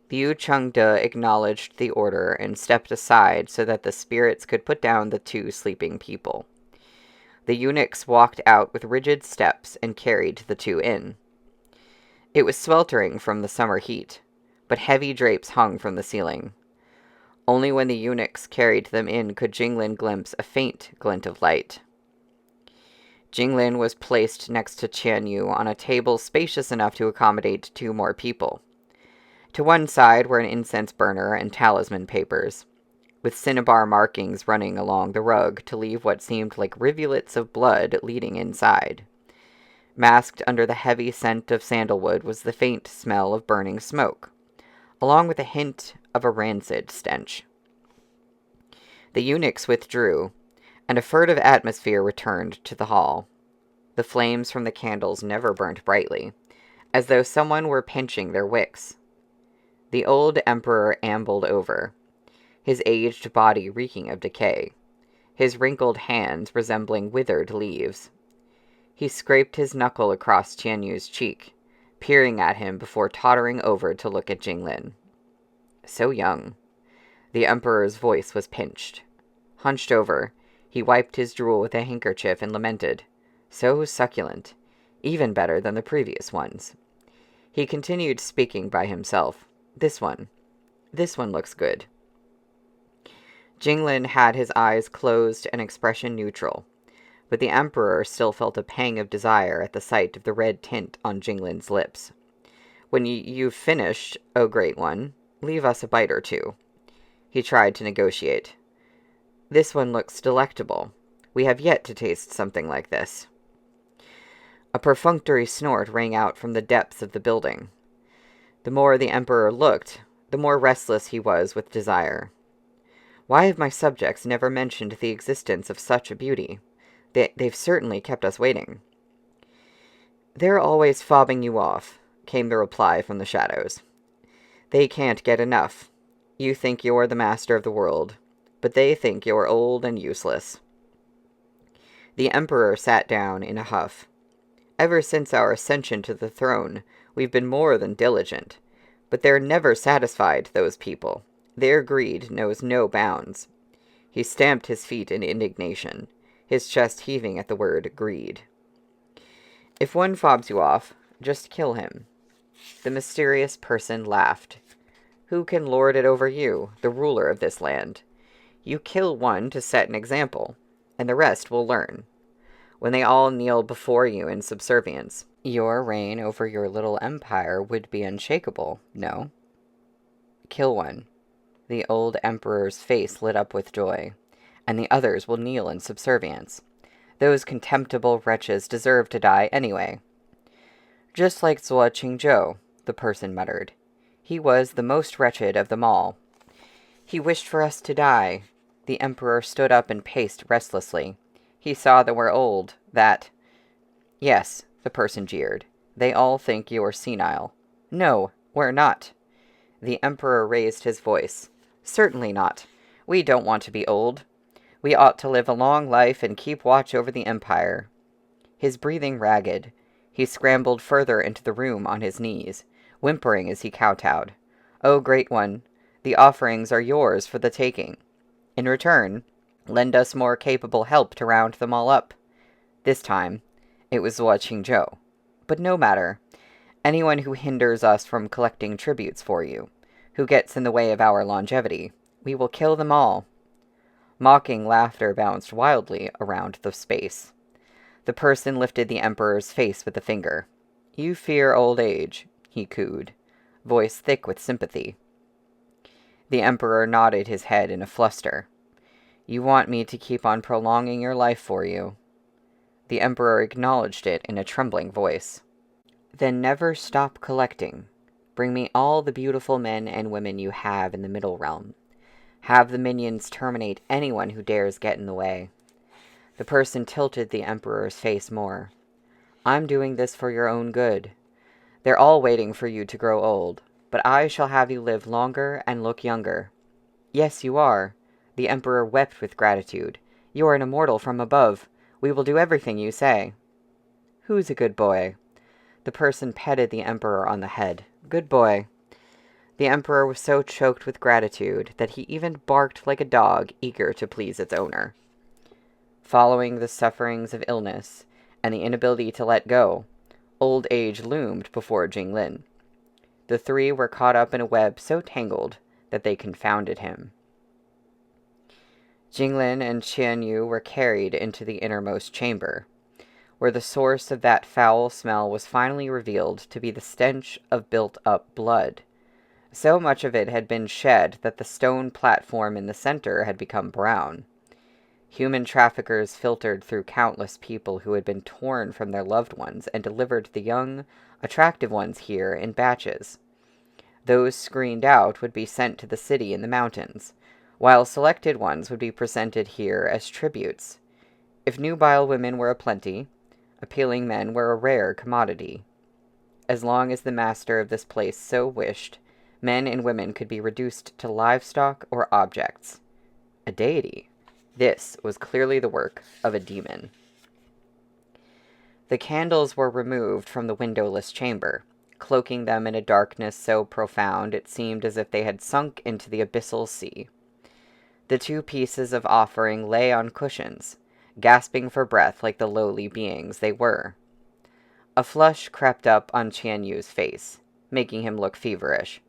Liu Chengde acknowledged the order and stepped aside so that the spirits could put down the 2 sleeping people. The eunuchs walked out with rigid steps and carried the 2 in. It was sweltering from the summer heat, but heavy drapes hung from the ceiling. Only when the eunuchs carried them in could Jinglin glimpse a faint glint of light. Jinglin was placed next to Qian Yu on a table spacious enough to accommodate 2 more people. To one side were an incense burner and talisman papers, with cinnabar markings running along the rug to leave what seemed like rivulets of blood leading inside. Masked under the heavy scent of sandalwood was the faint smell of burning smoke, along with a hint of a rancid stench. The eunuchs withdrew, and a furtive atmosphere returned to the hall. The flames from the candles never burnt brightly, as though someone were pinching their wicks. The old emperor ambled over, his aged body reeking of decay, his wrinkled hands resembling withered leaves. He scraped his knuckle across Tian Yu's cheek, peering at him before tottering over to look at Jinglin. So young. The emperor's voice was pinched. Hunched over, he wiped his drool with a handkerchief and lamented, "So succulent, even better than the previous ones." He continued speaking by himself. This one looks good." Jinglin had his eyes closed and expression neutral, but the emperor still felt a pang of desire at the sight of the red tint on Jinglin's lips. "When you've finished, oh great one, leave us a bite or two." He tried to negotiate. "This one looks delectable. We have yet to taste something like this." A perfunctory snort rang out from the depths of the building. The more the emperor looked, the more restless he was with desire. Why have my subjects never mentioned the existence of such a beauty? They've certainly kept us waiting. "They're always fobbing you off," came the reply from the shadows. "They can't get enough. You think you're the master of the world, but they think you're old and useless." The emperor sat down in a huff. "Ever since our ascension to the throne, we've been more than diligent, but they're never satisfied, those people. Their greed knows no bounds." He stamped his feet in indignation, his chest heaving at the word greed. "If one fobs you off, just kill him." The mysterious person laughed. "Who can lord it over you, the ruler of this land? You kill one to set an example, and the rest will learn. When they all kneel before you in subservience, your reign over your little empire would be unshakable, no? Kill one." The old emperor's face lit up with joy. "And the others will kneel in subservience. Those contemptible wretches deserve to die anyway." "Just like Zuo Qingzhou," the person muttered. "He was the most wretched of them all." "He wished for us to die." The emperor stood up and paced restlessly. "He saw that we're old, that—" "Yes," the person jeered. "They all think you are senile." "No, we're not." The emperor raised his voice. "Certainly not. We don't want to be old. We ought to live a long life and keep watch over the empire." His breathing ragged, he scrambled further into the room on his knees, whimpering as he kowtowed. "O great one, the offerings are yours for the taking. In return, lend us more capable help to round them all up." This time, it was Zuo Qingzhou. "But no matter. Anyone who hinders us from collecting tributes for you, who gets in the way of our longevity, we will kill them all." Mocking laughter bounced wildly around the space. The person lifted the emperor's face with a finger. "You fear old age," he cooed, voice thick with sympathy. The emperor nodded his head in a fluster. "You want me to keep on prolonging your life for you." The emperor acknowledged it in a trembling voice. "Then never stop collecting. Bring me all the beautiful men and women you have in the Middle Realm. Have the minions terminate anyone who dares get in the way." The person tilted the emperor's face more. "I'm doing this for your own good. They're all waiting for you to grow old, but I shall have you live longer and look younger." "Yes, you are." The emperor wept with gratitude. "You are an immortal from above. We will do everything you say." "Who's a good boy?" The person petted the emperor on the head. "Good boy." The emperor was so choked with gratitude that he even barked like a dog eager to please its owner. Following the sufferings of illness and the inability to let go, old age loomed before Jinglin. The three were caught up in a web so tangled that they confounded him. Jinglin and Tian Yu were carried into the innermost chamber, where the source of that foul smell was finally revealed to be the stench of built-up blood. So much of it had been shed that the stone platform in the center had become brown. Human traffickers filtered through countless people who had been torn from their loved ones and delivered the young, attractive ones here in batches. Those screened out would be sent to the city in the mountains, while selected ones would be presented here as tributes. If nubile women were aplenty, appealing men were a rare commodity. As long as the master of this place so wished, men and women could be reduced to livestock or objects. A deity. This was clearly the work of a demon. The candles were removed from the windowless chamber, cloaking them in a darkness so profound it seemed as if they had sunk into the abyssal sea. The 2 pieces of offering lay on cushions, gasping for breath like the lowly beings they were. A flush crept up on Qian Yu's face, making him look feverish.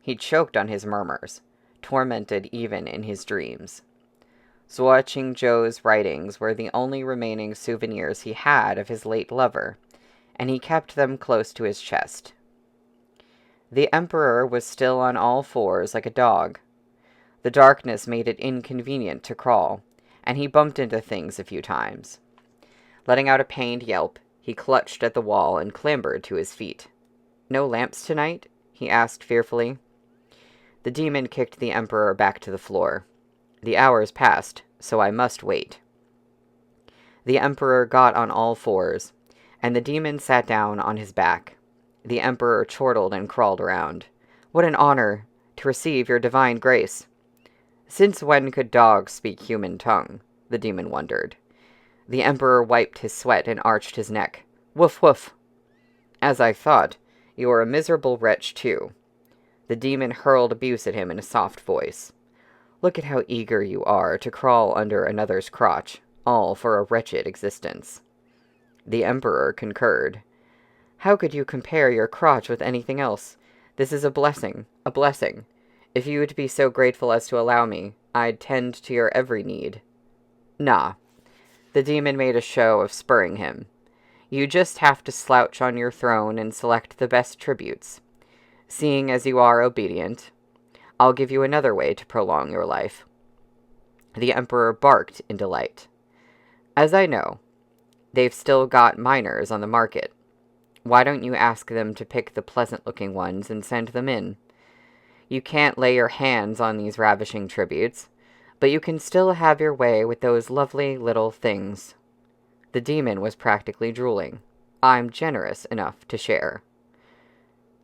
He choked on his murmurs, tormented even in his dreams. Zhuo Qingzhou's writings were the only remaining souvenirs he had of his late lover, and he kept them close to his chest. The emperor was still on all fours like a dog. The darkness made it inconvenient to crawl, and he bumped into things a few times. Letting out a pained yelp, he clutched at the wall and clambered to his feet. "No lamps tonight?" he asked fearfully. The demon kicked the emperor back to the floor. "The hours passed, so I must wait." The emperor got on all fours, and the demon sat down on his back. The emperor chortled and crawled around. "What an honor to receive your divine grace." Since when could dogs speak human tongue? The demon wondered. The emperor wiped his sweat and arched his neck. "Woof woof." "As I thought, you are a miserable wretch too." The demon hurled abuse at him in a soft voice. "Look at how eager you are to crawl under another's crotch, all for a wretched existence." The emperor concurred. "How could you compare your crotch with anything else? This is a blessing, a blessing. If you would be so grateful as to allow me, I'd tend to your every need." "Nah." The demon made a show of spurring him. "You just have to slouch on your throne and select the best tributes. Seeing as you are obedient, I'll give you another way to prolong your life." The emperor barked in delight. "As I know, they've still got minors on the market. Why don't you ask them to pick the pleasant-looking ones and send them in? You can't lay your hands on these ravishing tributes, but you can still have your way with those lovely little things." The demon was practically drooling. "I'm generous enough to share."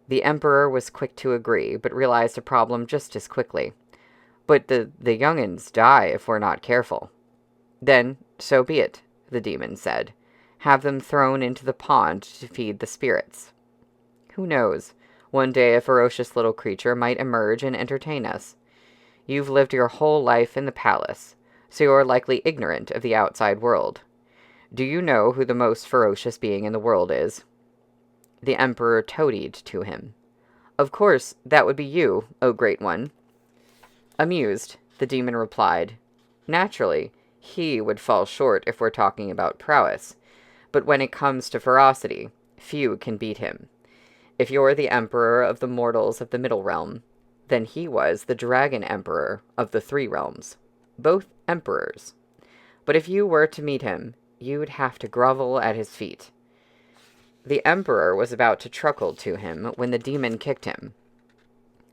The emperor was quick to agree, but realized a problem just as quickly. "But the young'uns die if we're not careful." "Then, so be it," the demon said. "Have them thrown into the pond to feed the spirits. Who knows? One day a ferocious little creature might emerge and entertain us. You've lived your whole life in the palace, so you're likely ignorant of the outside world. Do you know who the most ferocious being in the world is?" The emperor toadied to him. "Of course, that would be you, O Great One." Amused, the demon replied, "Naturally, he would fall short if we're talking about prowess, but when it comes to ferocity, few can beat him. If you're the emperor of the mortals of the Middle Realm, then he was the dragon emperor of the 3 realms. Both emperors. But if you were to meet him, you'd have to grovel at his feet." The emperor was about to truckle to him when the demon kicked him.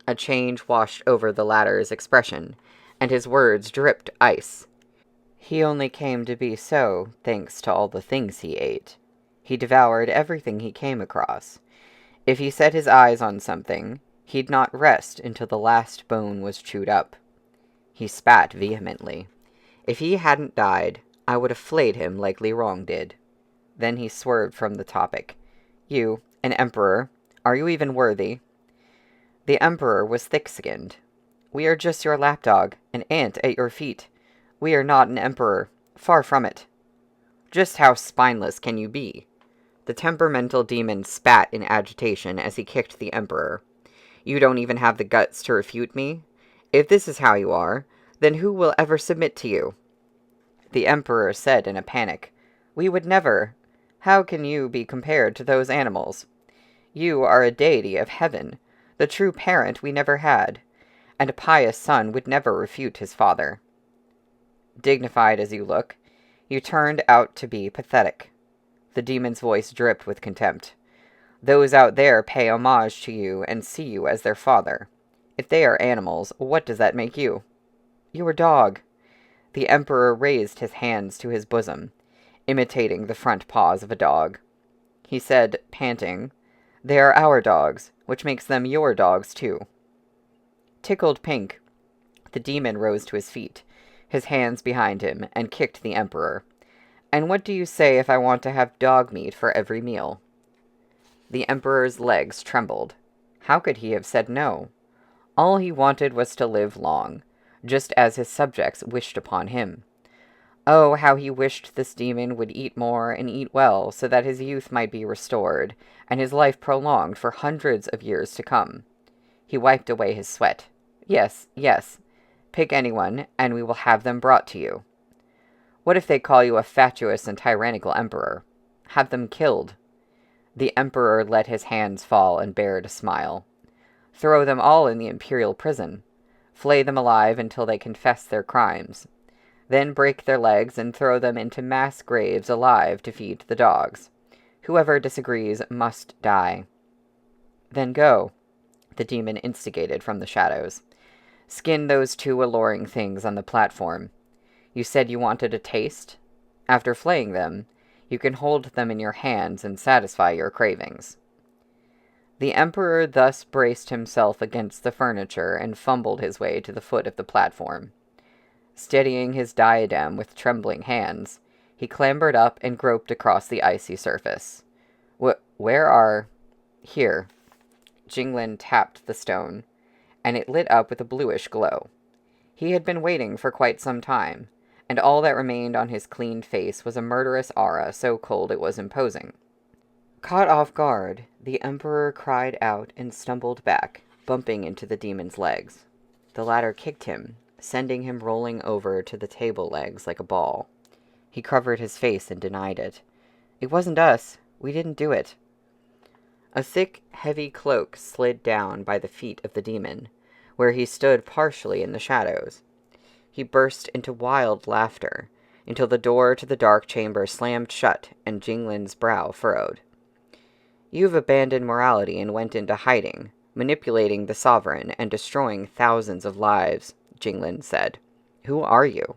A change washed over the latter's expression, and his words dripped ice. He only came to be so thanks to all the things he ate. He devoured everything he came across. If he set his eyes on something, he'd not rest until the last bone was chewed up. He spat vehemently. "If he hadn't died, I would have flayed him like Li Rong did." Then he swerved from the topic. "You, an emperor, are you even worthy?" The emperor was thick-skinned. "We are just your lapdog, an ant at your feet. We are not an emperor. Far from it." "Just how spineless can you be?" The temperamental demon spat in agitation as he kicked the emperor. "You don't even have the guts to refute me? If this is how you are, then who will ever submit to you?" The emperor said in a panic, "We would never. How can you be compared to those animals? You are a deity of heaven, the true parent we never had, and a pious son would never refute his father. Dignified as you look, you turned out to be pathetic." The demon's voice dripped with contempt. Those out there pay homage to you and see you as their father. If they are animals, what does that make you? You are dog. The Emperor raised his hands to his bosom, imitating the front paws of a dog. He said, panting, "They are our dogs, which makes them your dogs too." Tickled pink, the demon rose to his feet, his hands behind him, and kicked the Emperor. "And what do you say if I want to have dog meat for every meal?" The Emperor's legs trembled. How could he have said no? All he wanted was to live long, just as his subjects wished upon him. Oh, how he wished this demon would eat more and eat well, so that his youth might be restored, and his life prolonged for hundreds of years to come. He wiped away his sweat. "Yes, yes. Pick anyone, and we will have them brought to you." "What if they call you a fatuous and tyrannical emperor?" "Have them killed." The Emperor let his hands fall and bared a smile. "Throw them all in the imperial prison. Flay them alive until they confess their crimes. Then break their legs and throw them into mass graves alive to feed the dogs. Whoever disagrees must die." "Then go," the demon instigated from the shadows. "Skin those two alluring things on the platform. You said you wanted a taste? After flaying them, you can hold them in your hands and satisfy your cravings." The Emperor thus braced himself against the furniture and fumbled his way to the foot of the platform. Steadying his diadem with trembling hands, he clambered up and groped across the icy surface. Where are... Here. Jinglin tapped the stone, and it lit up with a bluish glow. He had been waiting for quite some time, and all that remained on his cleaned face was a murderous aura so cold it was imposing. Caught off guard, the Emperor cried out and stumbled back, bumping into the demon's legs. The latter kicked him, sending him rolling over to the table legs like a ball. He covered his face and denied it. "It wasn't us. We didn't do it." A thick, heavy cloak slid down by the feet of the demon, where he stood partially in the shadows. He burst into wild laughter, until the door to the dark chamber slammed shut and Jinglin's brow furrowed. "You've abandoned morality and went into hiding, manipulating the sovereign and destroying thousands of lives," Jinglin said. "Who are you?"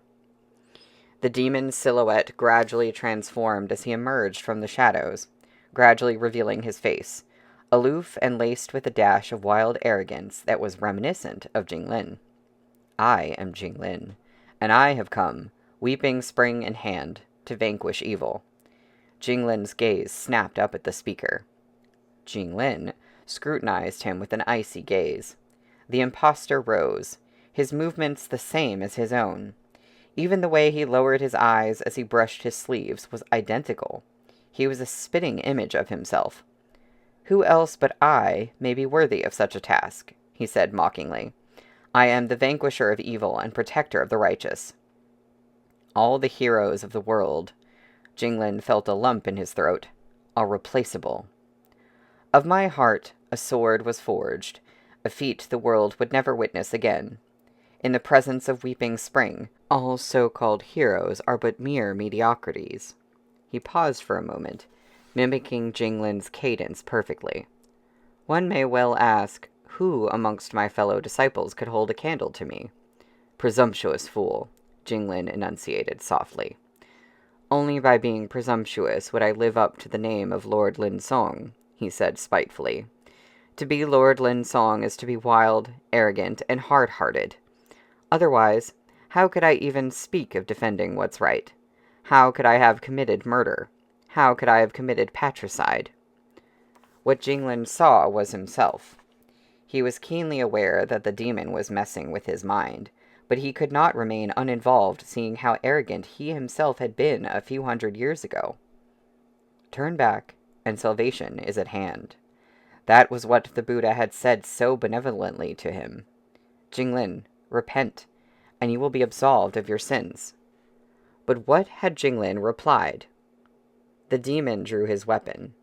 The demon's silhouette gradually transformed as he emerged from the shadows, gradually revealing his face, aloof and laced with a dash of wild arrogance that was reminiscent of Jinglin. "I am Jinglin, and I have come, weeping spring in hand, to vanquish evil." Jinglin's gaze snapped up at the speaker. Jinglin scrutinized him with an icy gaze. The impostor rose, his movements the same as his own. Even the way he lowered his eyes as he brushed his sleeves was identical. He was a spitting image of himself. "Who else but I may be worthy of such a task?" he said mockingly. "I am the vanquisher of evil and protector of the righteous." All the heroes of the world, Jinglin felt a lump in his throat, are replaceable. Of my heart a sword was forged, a feat the world would never witness again. In the presence of weeping spring, all so-called heroes are but mere mediocrities. He paused for a moment, mimicking Jinglin's cadence perfectly. "One may well ask, who amongst my fellow disciples could hold a candle to me?" "Presumptuous fool," Jinglin enunciated softly. "Only by being presumptuous would I live up to the name of Lord Lin Song," he said spitefully. "To be Lord Lin Song is to be wild, arrogant, and hard-hearted. Otherwise, how could I even speak of defending what's right? How could I have committed murder? How could I have committed patricide?" What Jinglin saw was himself. He was keenly aware that the demon was messing with his mind, but he could not remain uninvolved seeing how arrogant he himself had been a few hundred years ago. Turn back, and salvation is at hand. That was what the Buddha had said so benevolently to him. "Jinglin, repent, and you will be absolved of your sins." But what had Jinglin replied? The demon drew his weapon.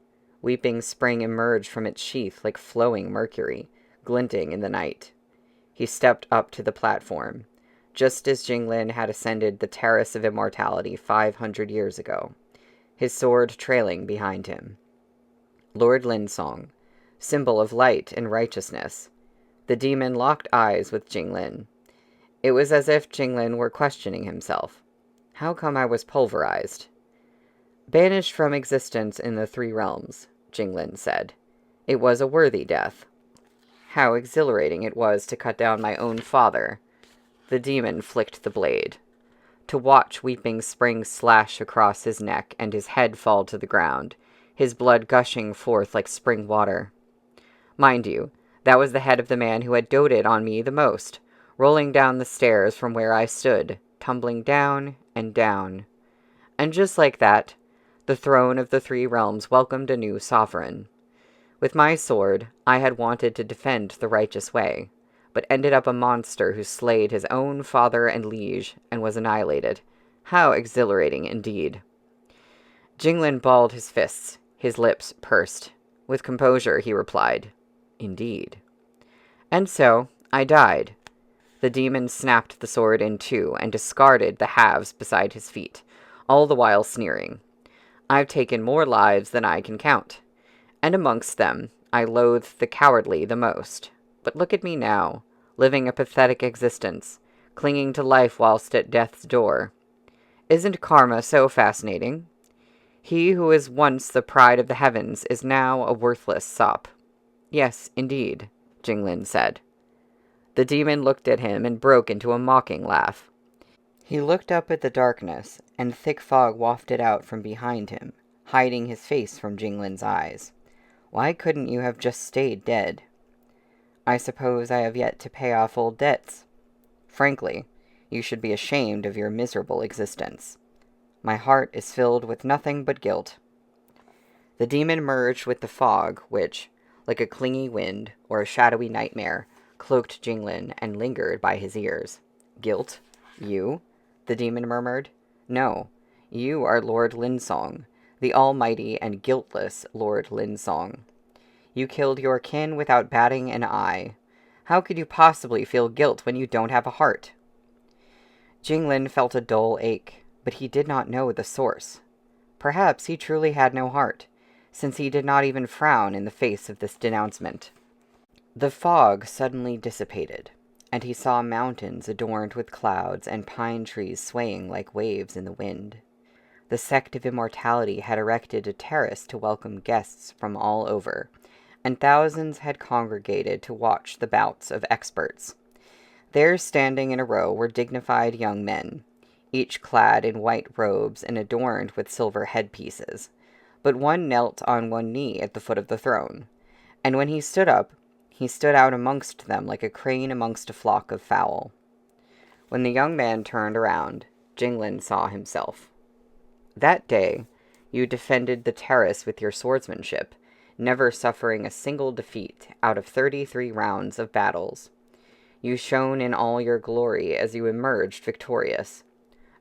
Weeping spring emerged from its sheath like flowing mercury, glinting in the night. He stepped up to the platform, just as Jinglin had ascended the terrace of immortality 500 years ago, his sword trailing behind him. Lord Linsong, symbol of light and righteousness. The demon locked eyes with Jinglin. It was as if Jinglin were questioning himself. How come I was pulverized? Banished from existence in the three realms, Jinglin said. It was a worthy death. How exhilarating it was to cut down my own father. The demon flicked the blade. To watch weeping Spring slash across his neck and his head fall to the ground, his blood gushing forth like spring water. Mind you, that was the head of the man who had doted on me the most, rolling down the stairs from where I stood, tumbling down and down. And just like that, the throne of the three realms welcomed a new sovereign. With my sword, I had wanted to defend the righteous way, but ended up a monster who slayed his own father and liege and was annihilated. How exhilarating indeed. Jinglin balled his fists, his lips pursed. With composure, he replied, Indeed. And so, I died. The demon snapped the sword in two and discarded the halves beside his feet, all the while sneering. I've taken more lives than I can count, and amongst them, I loathe the cowardly the most. But look at me now, living a pathetic existence, clinging to life whilst at death's door. Isn't karma so fascinating? He who was once the pride of the heavens is now a worthless sop. Yes, indeed, Jinglin said. The demon looked at him and broke into a mocking laugh. He looked up at the darkness, and thick fog wafted out from behind him, hiding his face from Jinglin's eyes. Why couldn't you have just stayed dead? I suppose I have yet to pay off old debts. Frankly, you should be ashamed of your miserable existence. My heart is filled with nothing but guilt. The demon merged with the fog, which, like a clingy wind or a shadowy nightmare, cloaked Jinglin and lingered by his ears. Guilt? You? The demon murmured. No, you are Lord Linsong, the almighty and guiltless Lord Linsong. You killed your kin without batting an eye. How could you possibly feel guilt when you don't have a heart? Jinglin felt a dull ache, but he did not know the source. Perhaps he truly had no heart, since he did not even frown in the face of this denouncement. The fog suddenly dissipated, and he saw mountains adorned with clouds and pine trees swaying like waves in the wind. The sect of immortality had erected a terrace to welcome guests from all over, and thousands had congregated to watch the bouts of experts. There, standing in a row, were dignified young men, each clad in white robes and adorned with silver headpieces, but one knelt on one knee at the foot of the throne, and when he stood up, he stood out amongst them like a crane amongst a flock of fowl. When the young man turned around, Jinglin saw himself. That day, you defended the terrace with your swordsmanship, never suffering a single defeat out of 33 rounds of battles. You shone in all your glory as you emerged victorious.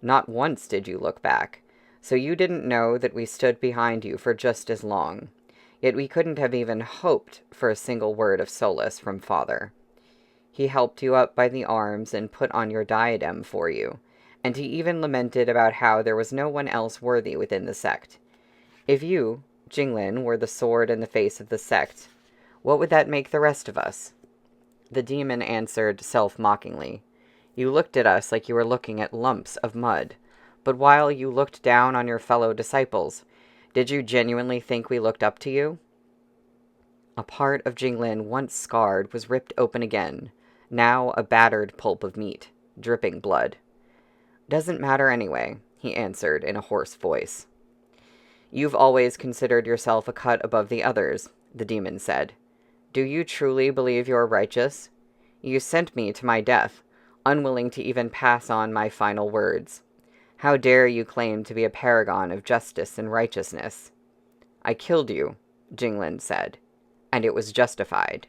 Not once did you look back, so you didn't know that we stood behind you for just as long. Yet we couldn't have even hoped for a single word of solace from Father. He helped you up by the arms and put on your diadem for you, and he even lamented about how there was no one else worthy within the sect. If you, Jinglin, were the sword in the face of the sect, what would that make the rest of us? The demon answered self-mockingly. You looked at us like you were looking at lumps of mud, but while you looked down on your fellow disciples, did you genuinely think we looked up to you? A part of Jinglin, once scarred, was ripped open again, now a battered pulp of meat, dripping blood. Doesn't matter anyway, he answered in a hoarse voice. You've always considered yourself a cut above the others, the demon said. Do you truly believe you're righteous? You sent me to my death, unwilling to even pass on my final words. How dare you claim to be a paragon of justice and righteousness? I killed you, Jinglin said, and it was justified.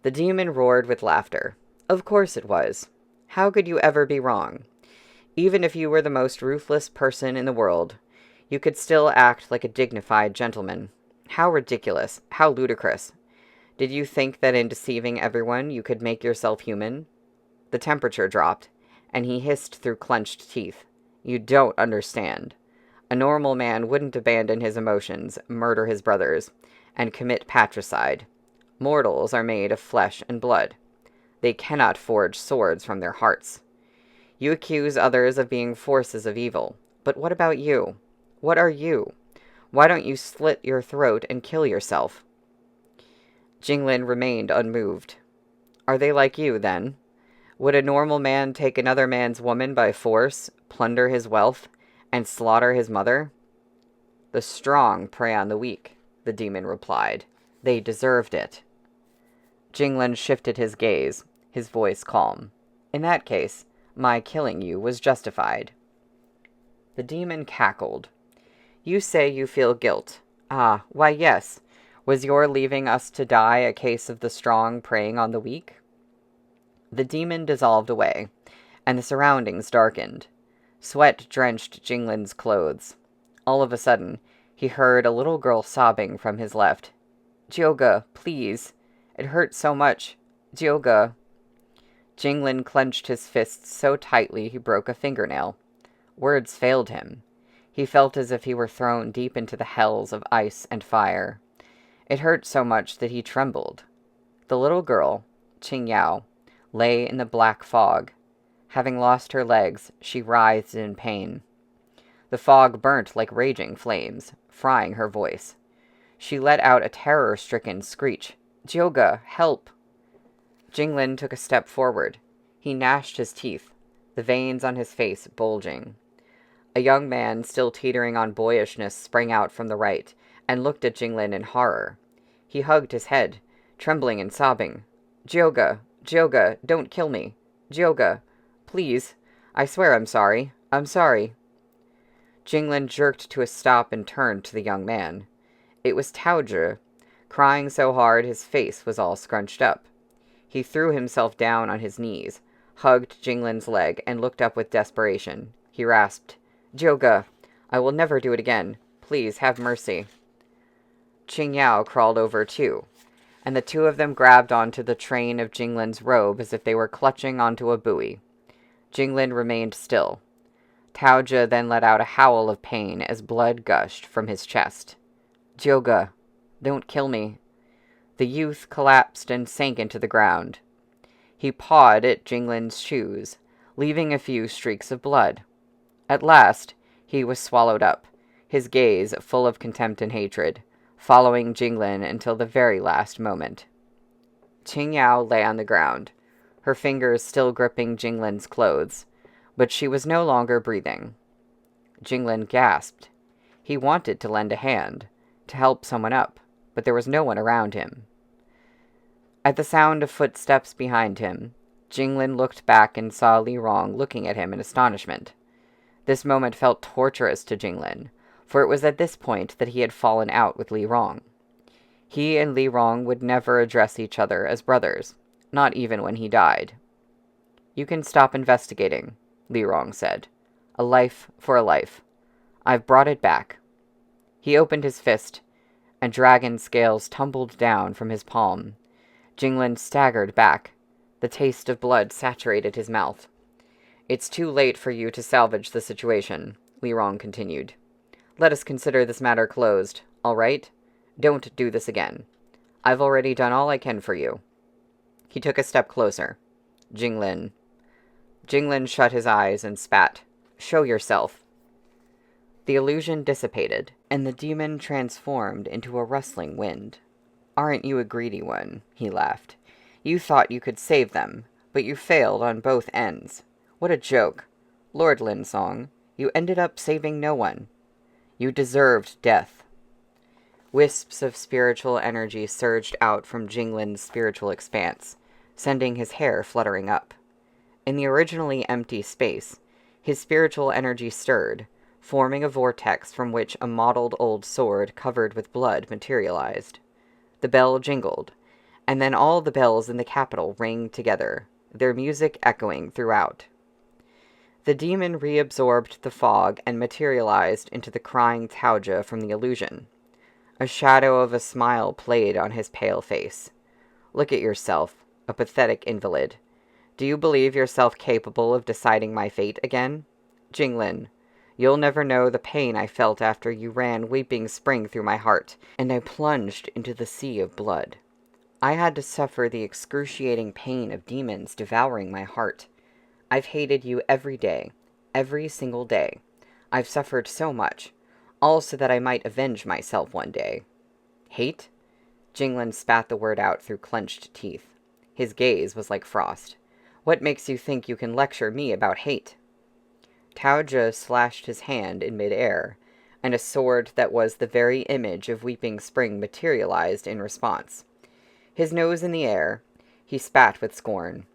The demon roared with laughter. Of course it was. How could you ever be wrong? Even if you were the most ruthless person in the world, you could still act like a dignified gentleman. How ridiculous, how ludicrous. Did you think that in deceiving everyone you could make yourself human? The temperature dropped, and he hissed through clenched teeth. You don't understand. A normal man wouldn't abandon his emotions, murder his brothers, and commit patricide. Mortals are made of flesh and blood. They cannot forge swords from their hearts. You accuse others of being forces of evil. But what about you? What are you? Why don't you slit your throat and kill yourself? Jinglin remained unmoved. Are they like you, then? Would a normal man take another man's woman by force, plunder his wealth, and slaughter his mother? The strong prey on the weak, the demon replied. They deserved it. Jinglin shifted his gaze, his voice calm. In that case, my killing you was justified. The demon cackled. You say you feel guilt. Ah, why yes. Was your leaving us to die a case of the strong preying on the weak? The demon dissolved away, and the surroundings darkened. Sweat drenched Jinglin's clothes. All of a sudden, he heard a little girl sobbing from his left. Jioga, please. It hurts so much. Jioga. Jinglin clenched his fists so tightly he broke a fingernail. Words failed him. He felt as if he were thrown deep into the hells of ice and fire. It hurt so much that he trembled. The little girl, Qingyao, lay in the black fog. Having lost her legs, she writhed in pain. The fog burnt like raging flames, frying her voice. She let out a terror-stricken screech. Jioga, help! Jinglin took a step forward. He gnashed his teeth, the veins on his face bulging. A young man, still teetering on boyishness, sprang out from the right, and looked at Jinglin in horror. He hugged his head, trembling and sobbing. Jioga, Jioga, don't kill me. Jioga, please. I swear I'm sorry. I'm sorry. Jinglin jerked to a stop and turned to the young man. It was Tang Jiu, crying so hard his face was all scrunched up. He threw himself down on his knees, hugged Jinglin's leg, and looked up with desperation. He rasped, Jioga, I will never do it again. Please, have mercy. Qingyao crawled over too, and the two of them grabbed onto the train of Jinglin's robe as if they were clutching onto a buoy. Jinglin remained still. Tang Jiu then let out a howl of pain as blood gushed from his chest. Jioga, don't kill me. The youth collapsed and sank into the ground. He pawed at Jinglin's shoes, leaving a few streaks of blood. At last, he was swallowed up, his gaze full of contempt and hatred, following Jinglin until the very last moment. Qingyao lay on the ground, her fingers still gripping Jinglin's clothes, but she was no longer breathing. Jinglin gasped. He wanted to lend a hand, to help someone up, but there was no one around him. At the sound of footsteps behind him, Jinglin looked back and saw Li Rong looking at him in astonishment. This moment felt torturous to Jinglin, for it was at this point that he had fallen out with Li Rong. He and Li Rong would never address each other as brothers, not even when he died. You can stop investigating, Li Rong said. A life for a life. I've brought it back. He opened his fist, and dragon scales tumbled down from his palm. Jinglin staggered back. The taste of blood saturated his mouth. It's too late for you to salvage the situation, Li Rong continued. Let us consider this matter closed, all right? Don't do this again. I've already done all I can for you. He took a step closer. Jinglin. Jinglin shut his eyes and spat. Show yourself. The illusion dissipated, and the demon transformed into a rustling wind. Aren't you a greedy one? He laughed. You thought you could save them, but you failed on both ends. What a joke. Lord Linsong, you ended up saving no one. You deserved death. Wisps of spiritual energy surged out from Jinglin's spiritual expanse, sending his hair fluttering up. In the originally empty space, his spiritual energy stirred, forming a vortex from which a mottled old sword covered with blood materialized. The bell jingled, and then all the bells in the capital rang together, their music echoing throughout. The demon reabsorbed the fog and materialized into the crying Tang Jiu from the illusion. A shadow of a smile played on his pale face. Look at yourself, a pathetic invalid. Do you believe yourself capable of deciding my fate again? Jinglin, You'll never know the pain I felt after you ran Weeping Spring through my heart, and I plunged into the sea of blood. I had to suffer the excruciating pain of demons devouring my heart. I've hated you every day, every single day. I've suffered so much, all so that I might avenge myself one day. Hate? Jinglin spat the word out through clenched teeth. His gaze was like frost. What makes you think you can lecture me about hate? Tao Jiu slashed his hand in mid-air, and a sword that was the very image of Weeping Spring materialized in response. His nose in the air, he spat with scorn.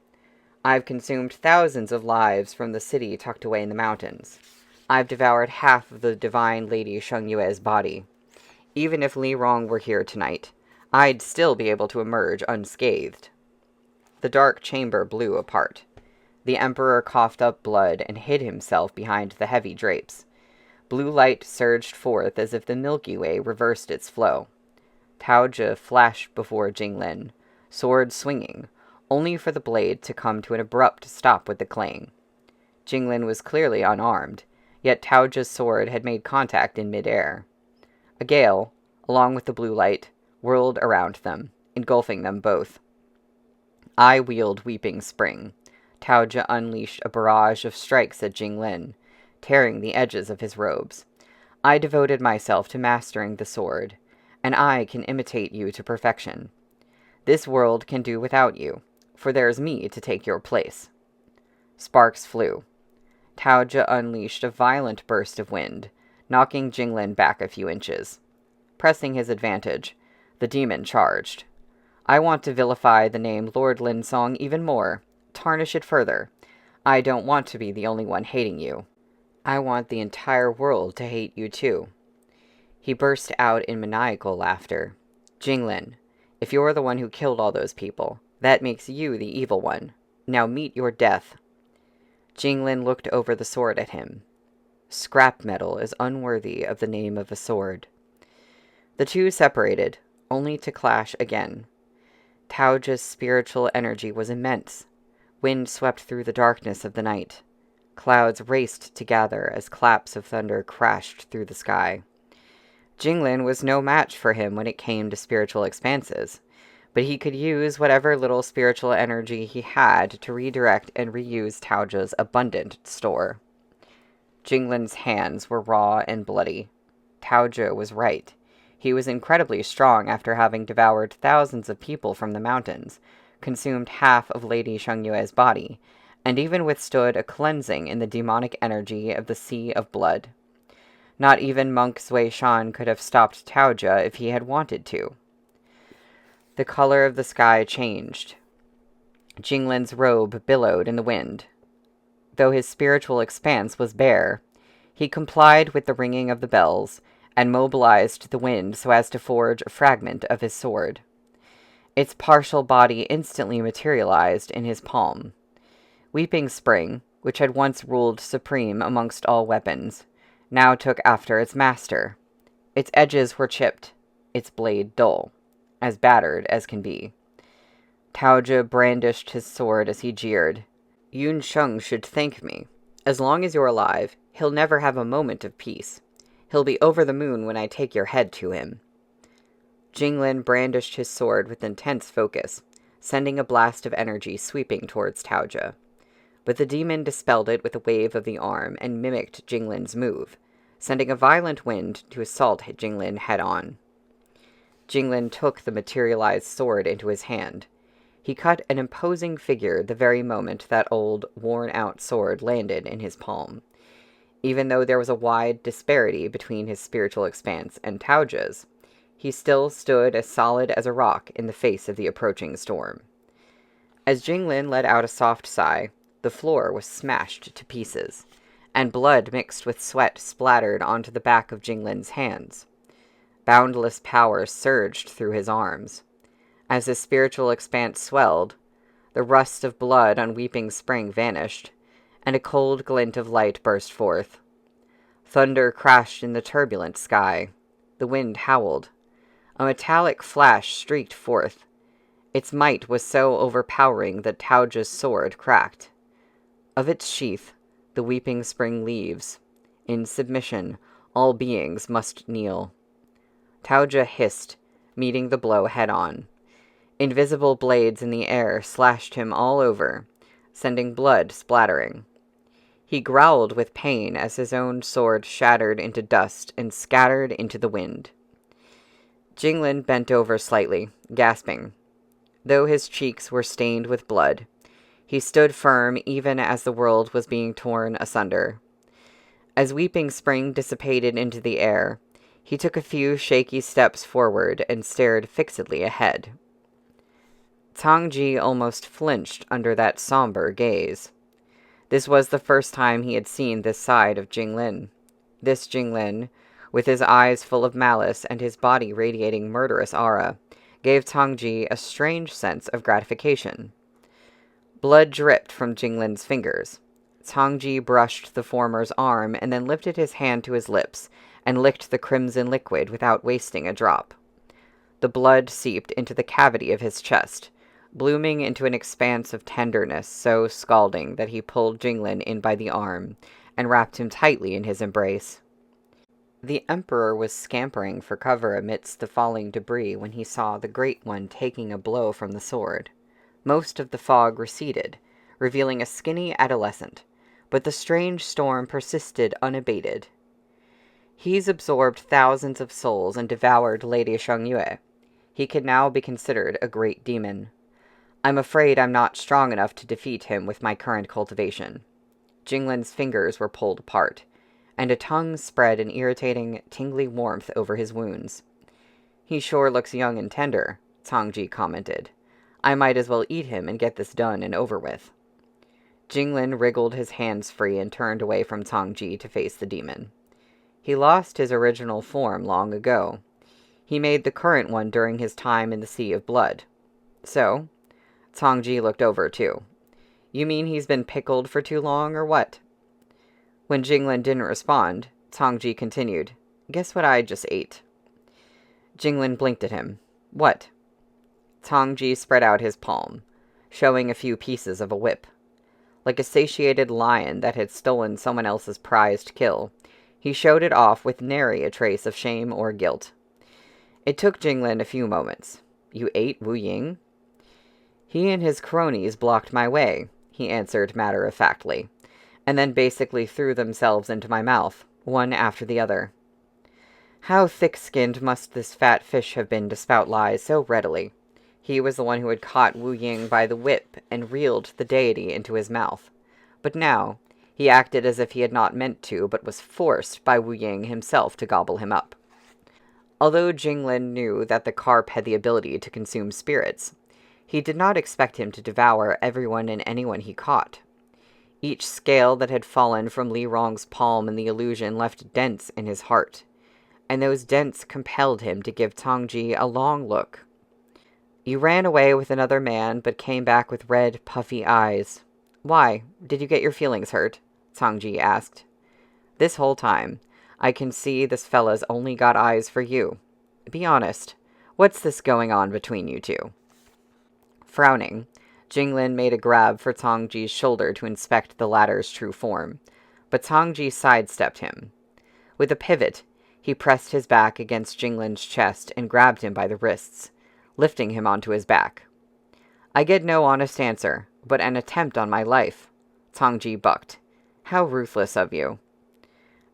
I've consumed thousands of lives from the city tucked away in the mountains. I've devoured half of the divine Lady Shengyue's body. Even if Li Rong were here tonight, I'd still be able to emerge unscathed. The dark chamber blew apart. The Emperor coughed up blood and hid himself behind the heavy drapes. Blue light surged forth as if the Milky Way reversed its flow. Tao Jiu flashed before Jinglin, sword swinging, only for the blade to come to an abrupt stop with the clang. Jinglin was clearly unarmed, yet Tao Jiu's sword had made contact in mid-air. A gale, along with the blue light, whirled around them, engulfing them both. I wield Weeping Spring. Tao Jiu unleashed a barrage of strikes at Jinglin, tearing the edges of his robes. I devoted myself to mastering the sword, and I can imitate you to perfection. This world can do without you, for there's me to take your place. Sparks flew. Tao Jiu unleashed a violent burst of wind, knocking Jinglin back a few inches. Pressing his advantage, the demon charged. I want to vilify the name Lord Lin Song even more, tarnish it further. I don't want to be the only one hating you. I want the entire world to hate you too. He burst out in maniacal laughter. Jinglin, if you're the one who killed all those people, that makes you the evil one. Now meet your death. Jinglin looked over the sword at him. Scrap metal is unworthy of the name of a sword. The two separated, only to clash again. Tao Jiu's spiritual energy was immense. Wind swept through the darkness of the night. Clouds raced to gather as claps of thunder crashed through the sky. Jinglin was no match for him when it came to spiritual expanses, but he could use whatever little spiritual energy he had to redirect and reuse Tao Jiu's abundant store. Jinglin's hands were raw and bloody. Tao Jiu was right. He was incredibly strong after having devoured thousands of people from the mountains, consumed half of Lady Shengyue's body, and even withstood a cleansing in the demonic energy of the Sea of Blood. Not even Monk Zui Shan could have stopped Tao Jiu if he had wanted to. The color of the sky changed. Jinglin's robe billowed in the wind. Though his spiritual expanse was bare, he complied with the ringing of the bells, and mobilized the wind so as to forge a fragment of his sword. Its partial body instantly materialized in his palm. Weeping Spring, which had once ruled supreme amongst all weapons, now took after its master. Its edges were chipped, its blade dull, as battered as can be. Tao Jiu brandished his sword as he jeered. Yun Sheng should thank me. As long as you're alive, he'll never have a moment of peace. He'll be over the moon when I take your head to him. Jinglin brandished his sword with intense focus, sending a blast of energy sweeping towards Tao Jiu. But the demon dispelled it with a wave of the arm and mimicked Jinglin's move, sending a violent wind to assault Jinglin head-on. Jinglin took the materialized sword into his hand. He cut an imposing figure the very moment that old, worn-out sword landed in his palm. Even though there was a wide disparity between his spiritual expanse and Tao Jiu's, he still stood as solid as a rock in the face of the approaching storm. As Jinglin let out a soft sigh, the floor was smashed to pieces, and blood mixed with sweat splattered onto the back of Jinglin's hands. Boundless power surged through his arms. As his spiritual expanse swelled, the rust of blood on Weeping Spring vanished, and a cold glint of light burst forth. Thunder crashed in the turbulent sky. The wind howled. A metallic flash streaked forth. Its might was so overpowering that Tao Jiu's sword cracked. Of its sheath, the Weeping Spring leaves, In submission, all beings must kneel. Tang Jiu hissed, meeting the blow head-on. Invisible blades in the air slashed him all over, sending blood splattering. He growled with pain as his own sword shattered into dust and scattered into the wind. Jinglin bent over slightly, gasping. Though his cheeks were stained with blood, he stood firm even as the world was being torn asunder. As Weeping Spring dissipated into the air, he took a few shaky steps forward and stared fixedly ahead. Tang Ji almost flinched under that somber gaze. This was the first time he had seen this side of Jinglin. This Jinglin, with his eyes full of malice and his body radiating murderous aura, gave Tang Ji a strange sense of gratification. Blood dripped from Jinglin's fingers. Tang Ji brushed the former's arm and then lifted his hand to his lips and licked the crimson liquid without wasting a drop. The blood seeped into the cavity of his chest, blooming into an expanse of tenderness so scalding that he pulled Jinglin in by the arm and wrapped him tightly in his embrace. The Emperor was scampering for cover amidst the falling debris when he saw the Great One taking a blow from the sword. Most of the fog receded, revealing a skinny adolescent, but the strange storm persisted unabated. He's absorbed thousands of souls and devoured Lady Shangyue. He can now be considered a great demon. I'm afraid I'm not strong enough to defeat him with my current cultivation. Jinglin's fingers were pulled apart, and a tongue spread an irritating, tingly warmth over his wounds. He sure looks young and tender, Tang Ji commented. I might as well eat him and get this done and over with. Jinglin wriggled his hands free and turned away from Tang Ji to face the demon. He lost his original form long ago. He made the current one during his time in the Sea of Blood. So, Tang Ji looked over too. You mean he's been pickled for too long, or what? When Jinglin didn't respond, Tang Ji continued, Guess what I just ate? Jinglin blinked at him. What? Tang Ji spread out his palm, showing a few pieces of a whip. Like a satiated lion that had stolen someone else's prized kill, he showed it off with nary a trace of shame or guilt. It took Jinglin a few moments. You ate Wu Ying? He and his cronies blocked my way, he answered matter-of-factly, and then basically threw themselves into my mouth, one after the other. How thick-skinned must this fat fish have been to spout lies so readily? He was the one who had caught Wu Ying by the whip and reeled the deity into his mouth. But now, he acted as if he had not meant to, but was forced by Wu Ying himself to gobble him up. Although Jinglin knew that the carp had the ability to consume spirits, he did not expect him to devour everyone and anyone he caught. Each scale that had fallen from Li Rong's palm in the illusion left dents in his heart, and those dents compelled him to give Tang Ji a long look. You ran away with another man, but came back with red, puffy eyes. Why? Did you get your feelings hurt? Tang Ji asked. This whole time, I can see this fella's only got eyes for you. Be honest. What's this going on between you two? Frowning, Jinglin made a grab for Tang Ji's shoulder to inspect the latter's true form, but Tang Ji sidestepped him. With a pivot, he pressed his back against Jinglin's chest and grabbed him by the wrists, lifting him onto his back. I get no honest answer, but an attempt on my life, Tang Ji bucked. How ruthless of you.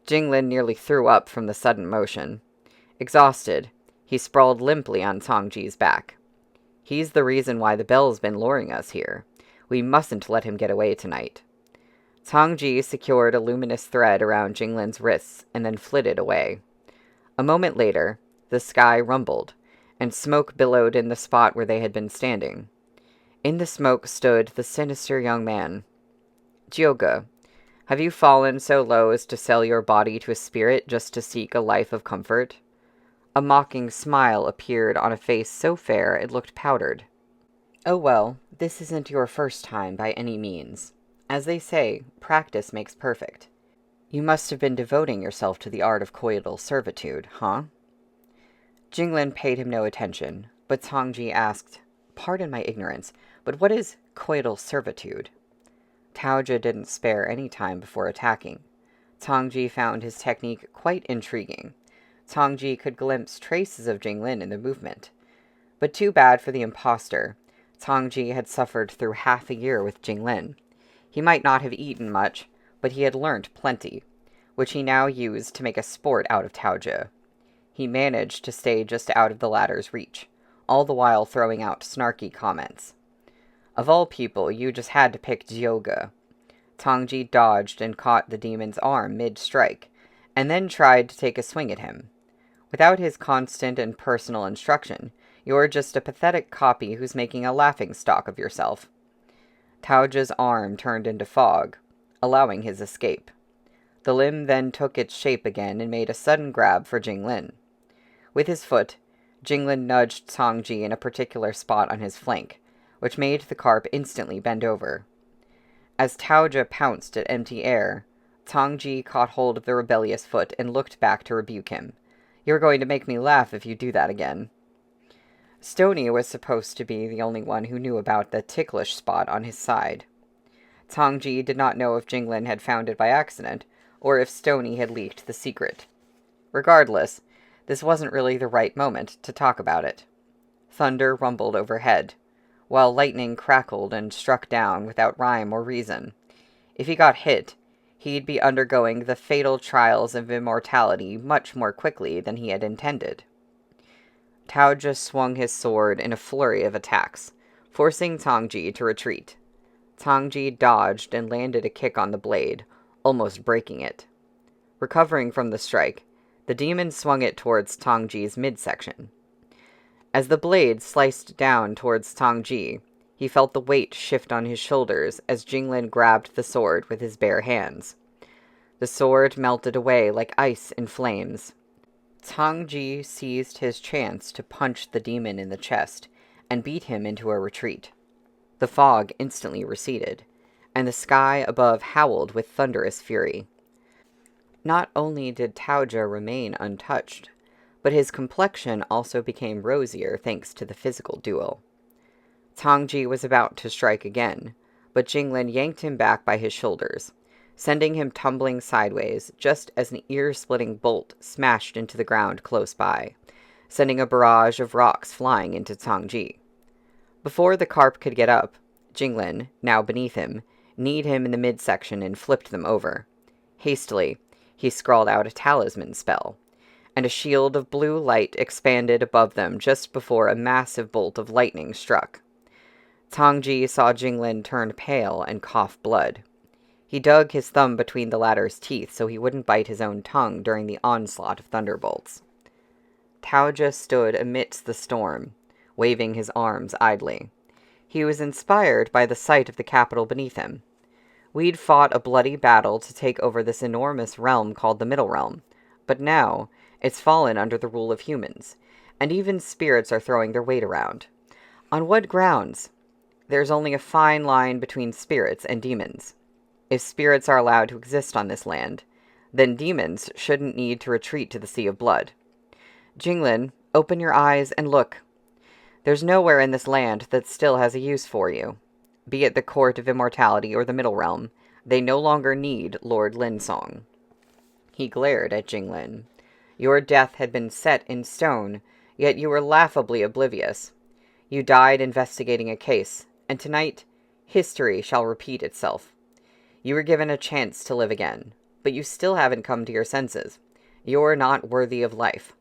Jinglin nearly threw up from the sudden motion. Exhausted, he sprawled limply on Tang Ji's back. He's the reason why the bell's been luring us here. We mustn't let him get away tonight. Tang Ji secured a luminous thread around Jinglin's wrists and then flitted away. A moment later, the sky rumbled, and smoke billowed in the spot where they had been standing. In the smoke stood the sinister young man. Jioge, have you fallen so low as to sell your body to a spirit just to seek a life of comfort? A mocking smile appeared on a face so fair it looked powdered. Oh well, this isn't your first time by any means. As they say, practice makes perfect. You must have been devoting yourself to the art of coital servitude, huh? Jinglin paid him no attention, but Tang Ji asked, Pardon my ignorance, but what is coital servitude? Tang Jiu didn't spare any time before attacking. Tang Ji found his technique quite intriguing. Tang Ji could glimpse traces of Jinglin in the movement. But too bad for the impostor. Tang Ji had suffered through half a year with Jinglin. He might not have eaten much, but he had learnt plenty, which he now used to make a sport out of Tao Jiu. He managed to stay just out of the latter's reach, all the while throwing out snarky comments. Of all people, you just had to pick Jioge. Tang Ji dodged and caught the demon's arm mid-strike, and then tried to take a swing at him. Without his constant and personal instruction, you're just a pathetic copy who's making a laughingstock of yourself. Tao Jiu's arm turned into fog, allowing his escape. The limb then took its shape again and made a sudden grab for Jinglin. With his foot, Jinglin nudged Tang Ji in a particular spot on his flank, which made the carp instantly bend over. As Tao Jiu pounced at empty air, Tang Ji caught hold of the rebellious foot and looked back to rebuke him. "You're going to make me laugh if you do that again." Stony was supposed to be the only one who knew about the ticklish spot on his side. Tang Ji did not know if Jinglin had found it by accident, or if Stony had leaked the secret. Regardless, this wasn't really the right moment to talk about it. Thunder rumbled overhead, while lightning crackled and struck down without rhyme or reason. If he got hit, he'd be undergoing the fatal trials of immortality much more quickly than he had intended. Tao Jiu swung his sword in a flurry of attacks, forcing Tang Ji to retreat. Tang Ji dodged and landed a kick on the blade, almost breaking it. Recovering from the strike, the demon swung it towards Tang Ji's midsection. As the blade sliced down towards Tang Ji, he felt the weight shift on his shoulders as Jinglin grabbed the sword with his bare hands. The sword melted away like ice in flames. Tang Ji seized his chance to punch the demon in the chest and beat him into a retreat. The fog instantly receded, and the sky above howled with thunderous fury. Not only did Tao Jiu remain untouched, but his complexion also became rosier thanks to the physical duel. Tang Ji was about to strike again, but Jinglin yanked him back by his shoulders, sending him tumbling sideways just as an ear-splitting bolt smashed into the ground close by, sending a barrage of rocks flying into Tang Ji. Before the carp could get up, Jinglin, now beneath him, kneed him in the midsection and flipped them over. Hastily, he scrawled out a talisman spell, and a shield of blue light expanded above them just before a massive bolt of lightning struck. Tang Ji saw Jinglin turn pale and cough blood. He dug his thumb between the latter's teeth so he wouldn't bite his own tongue during the onslaught of thunderbolts. Tao Jiu stood amidst the storm, waving his arms idly. He was inspired by the sight of the capital beneath him. We'd fought a bloody battle to take over this enormous realm called the Middle Realm, but now it's fallen under the rule of humans, and even spirits are throwing their weight around. On what grounds? There's only a fine line between spirits and demons. If spirits are allowed to exist on this land, then demons shouldn't need to retreat to the Sea of Blood. Jinglin, open your eyes and look. There's nowhere in this land that still has a use for you. Be it the Court of Immortality or the Middle Realm, they no longer need Lord Linsong. He glared at Jinglin. Your death had been set in stone, yet you were laughably oblivious. You died investigating a case, and tonight, history shall repeat itself. You were given a chance to live again, but you still haven't come to your senses. You're not worthy of life.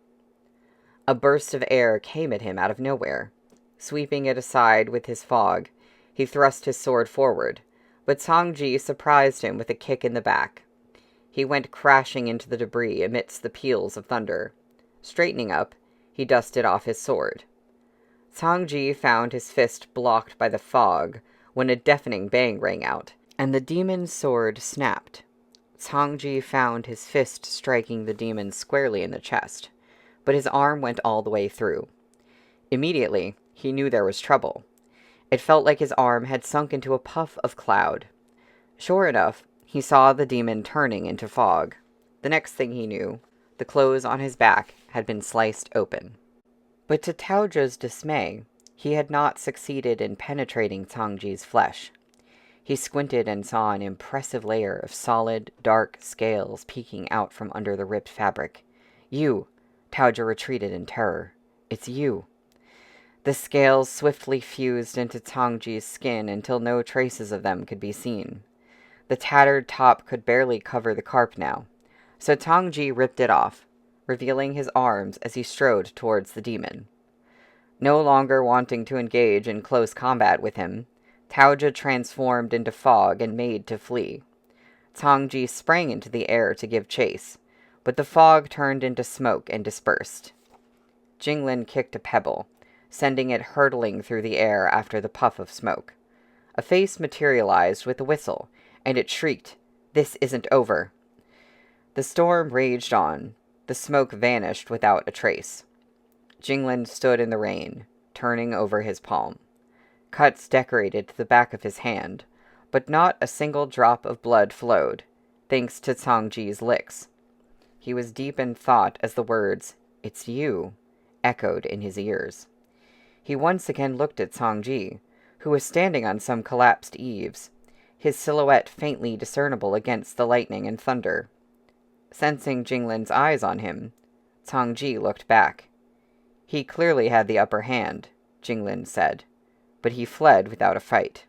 A burst of air came at him out of nowhere. Sweeping it aside with his fog, he thrust his sword forward, but Tang Ji surprised him with a kick in the back. He went crashing into the debris amidst the peals of thunder. Straightening up, he dusted off his sword. Tang Ji found his fist blocked by the fog when a deafening bang rang out, and the demon's sword snapped. Tang Ji found his fist striking the demon squarely in the chest, but his arm went all the way through. Immediately, he knew there was trouble. It felt like his arm had sunk into a puff of cloud. Sure enough, he saw the demon turning into fog. The next thing he knew, the clothes on his back had been sliced open. But to Tao Jiu's dismay, he had not succeeded in penetrating Tang Ji's flesh. He squinted and saw an impressive layer of solid, dark scales peeking out from under the ripped fabric. You! Tauja retreated in terror. It's you! The scales swiftly fused into Tang Ji's skin until no traces of them could be seen. The tattered top could barely cover the carp now, so Tang Ji ripped it off, revealing his arms as he strode towards the demon. No longer wanting to engage in close combat with him, Tauja transformed into fog and made to flee. Tang Ji sprang into the air to give chase, but the fog turned into smoke and dispersed. Jinglin kicked a pebble, sending it hurtling through the air after the puff of smoke. A face materialized with a whistle, and it shrieked, "This isn't over." The storm raged on. The smoke vanished without a trace. Jinglin stood in the rain, turning over his palm. Cuts decorated the back of his hand, but not a single drop of blood flowed, thanks to Tang Ji's licks. He was deep in thought as the words, "It's you," echoed in his ears. He once again looked at Tang Ji, who was standing on some collapsed eaves, his silhouette faintly discernible against the lightning and thunder. Sensing Jinglin's eyes on him, Tang Ji looked back. He clearly had the upper hand, Jinglin said, but he fled without a fight.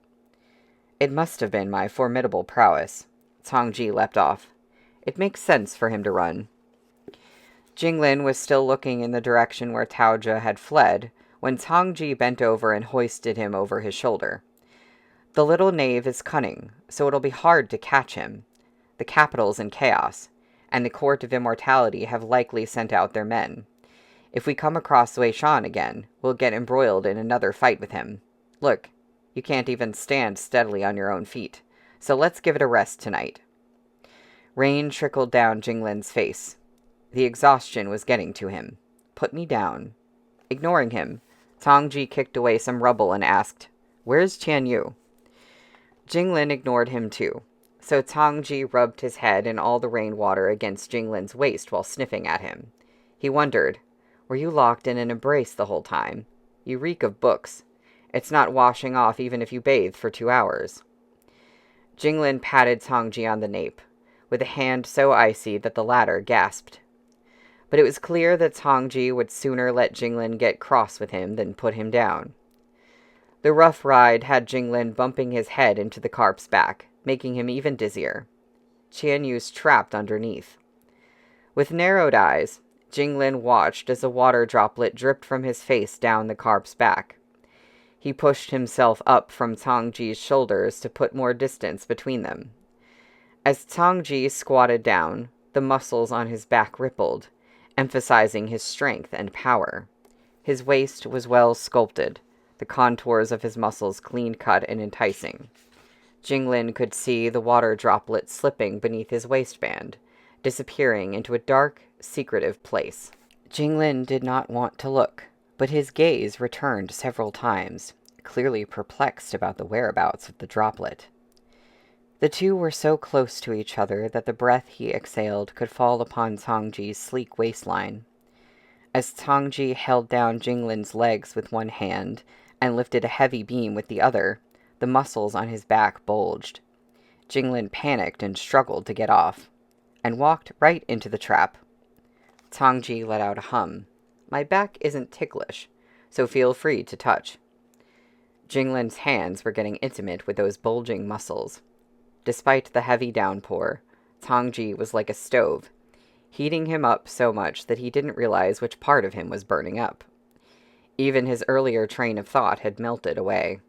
It must have been my formidable prowess. Tang Ji leapt off. It makes sense for him to run. Jinglin was still looking in the direction where Tauja had fled when Tang Ji bent over and hoisted him over his shoulder. The little knave is cunning, so it'll be hard to catch him. The capital's in chaos, and the Court of Immortality have likely sent out their men. If we come across Wei Shan again, we'll get embroiled in another fight with him. Look, you can't even stand steadily on your own feet, so let's give it a rest tonight. Rain trickled down Jinglin's face. The exhaustion was getting to him. Put me down. Ignoring him, Tang Ji kicked away some rubble and asked, "Where's Tian Yu?" Jinglin ignored him too, so Tang Ji rubbed his head in all the rainwater against Jinglin's waist while sniffing at him. He wondered, "Were you locked in an embrace the whole time? You reek of books. It's not washing off even if you bathe for 2 hours." Jinglin patted Tang Ji on the nape, with a hand so icy that the latter gasped. But it was clear that Tang Ji would sooner let Jinglin get cross with him than put him down. The rough ride had Jinglin bumping his head into the carp's back, making him even dizzier. Tian Yu's trapped underneath. With narrowed eyes, Jinglin watched as a water droplet dripped from his face down the carp's back. He pushed himself up from Tang Ji's shoulders to put more distance between them. As Tang Ji squatted down, the muscles on his back rippled, emphasizing his strength and power. His waist was well sculpted, the contours of his muscles clean-cut and enticing. Jinglin could see the water droplet slipping beneath his waistband, disappearing into a dark, secretive place. Jinglin did not want to look, but his gaze returned several times, clearly perplexed about the whereabouts of the droplet. The two were so close to each other that the breath he exhaled could fall upon Tang Ji's sleek waistline. As Tang Ji held down Jinglin's legs with one hand and lifted a heavy beam with the other, the muscles on his back bulged. Jinglin panicked and struggled to get off, and walked right into the trap. Tang Ji let out a hum. "My back isn't ticklish, so feel free to touch." Jinglin's hands were getting intimate with those bulging muscles. Despite the heavy downpour, Tang Ji was like a stove, heating him up so much that he didn't realize which part of him was burning up. Even his earlier train of thought had melted away.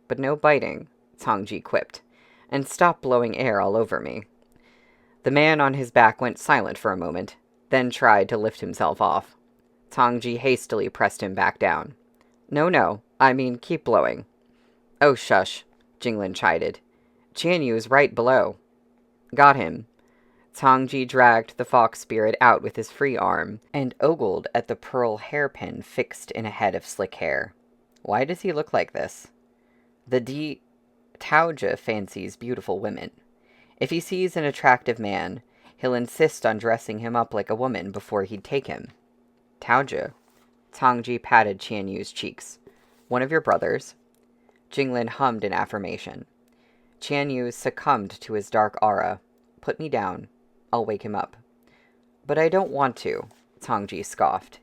"But no biting," Tang Ji quipped, "and stop blowing air all over me." The man on his back went silent for a moment, then tried to lift himself off. Tang Ji hastily pressed him back down. No, I mean keep blowing." "Oh, shush," Jinglin chided. "Tian Yu's right below." "Got him." Tang Ji dragged the fox spirit out with his free arm, and ogled at the pearl hairpin fixed in a head of slick hair. Why does he look like this? Tauja fancies beautiful women. If he sees an attractive man, he'll insist on dressing him up like a woman before he'd take him. "Tauja." Tang Ji patted Tian Yu's cheeks. "One of your brothers?" Jinglin hummed in affirmation. Qian Yu succumbed to his dark aura. Put me down. I'll wake him up. But I don't want to, Tang Ji scoffed.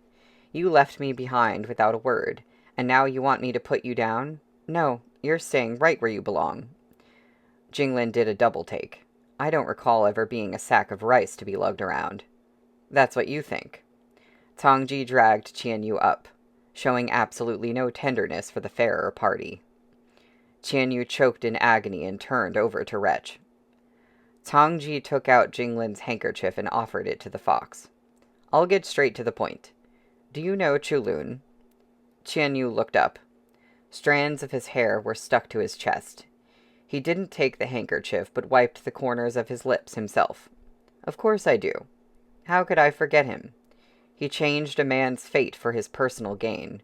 You left me behind without a word, and now you want me to put you down? No, you're staying right where you belong. Jinglin did a double take. I don't recall ever being a sack of rice to be lugged around. That's what you think. Tang Ji dragged Qian Yu up, showing absolutely no tenderness for the fairer party. Qian Yu choked in agony and turned over to retch. Tang Ji took out Jinglin's handkerchief and offered it to the fox. I'll get straight to the point. Do you know Chulun? Qian Yu looked up. Strands of his hair were stuck to his chest. He didn't take the handkerchief, but wiped the corners of his lips himself. Of course I do. How could I forget him? He changed a man's fate for his personal gain.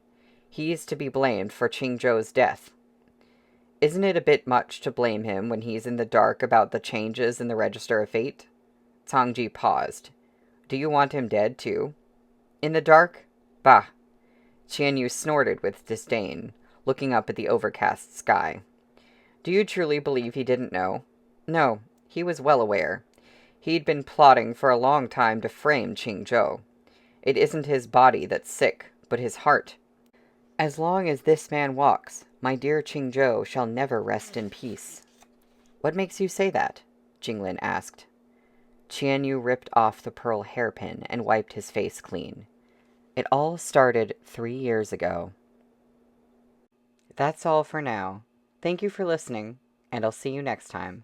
He's to be blamed for Qingzhou's death. Isn't it a bit much to blame him when he's in the dark about the changes in the Register of Fate? Tang Ji paused. Do you want him dead, too? In the dark? Bah! Qian Yu snorted with disdain, looking up at the overcast sky. Do you truly believe he didn't know? No, he was well aware. He'd been plotting for a long time to frame Qingzhou. It isn't his body that's sick, but his heart. As long as this man walks, my dear Qingzhou shall never rest in peace. What makes you say that? Jinglin asked. Qian Yu ripped off the pearl hairpin and wiped his face clean. It all started 3 years ago. That's all for now. Thank you for listening, and I'll see you next time.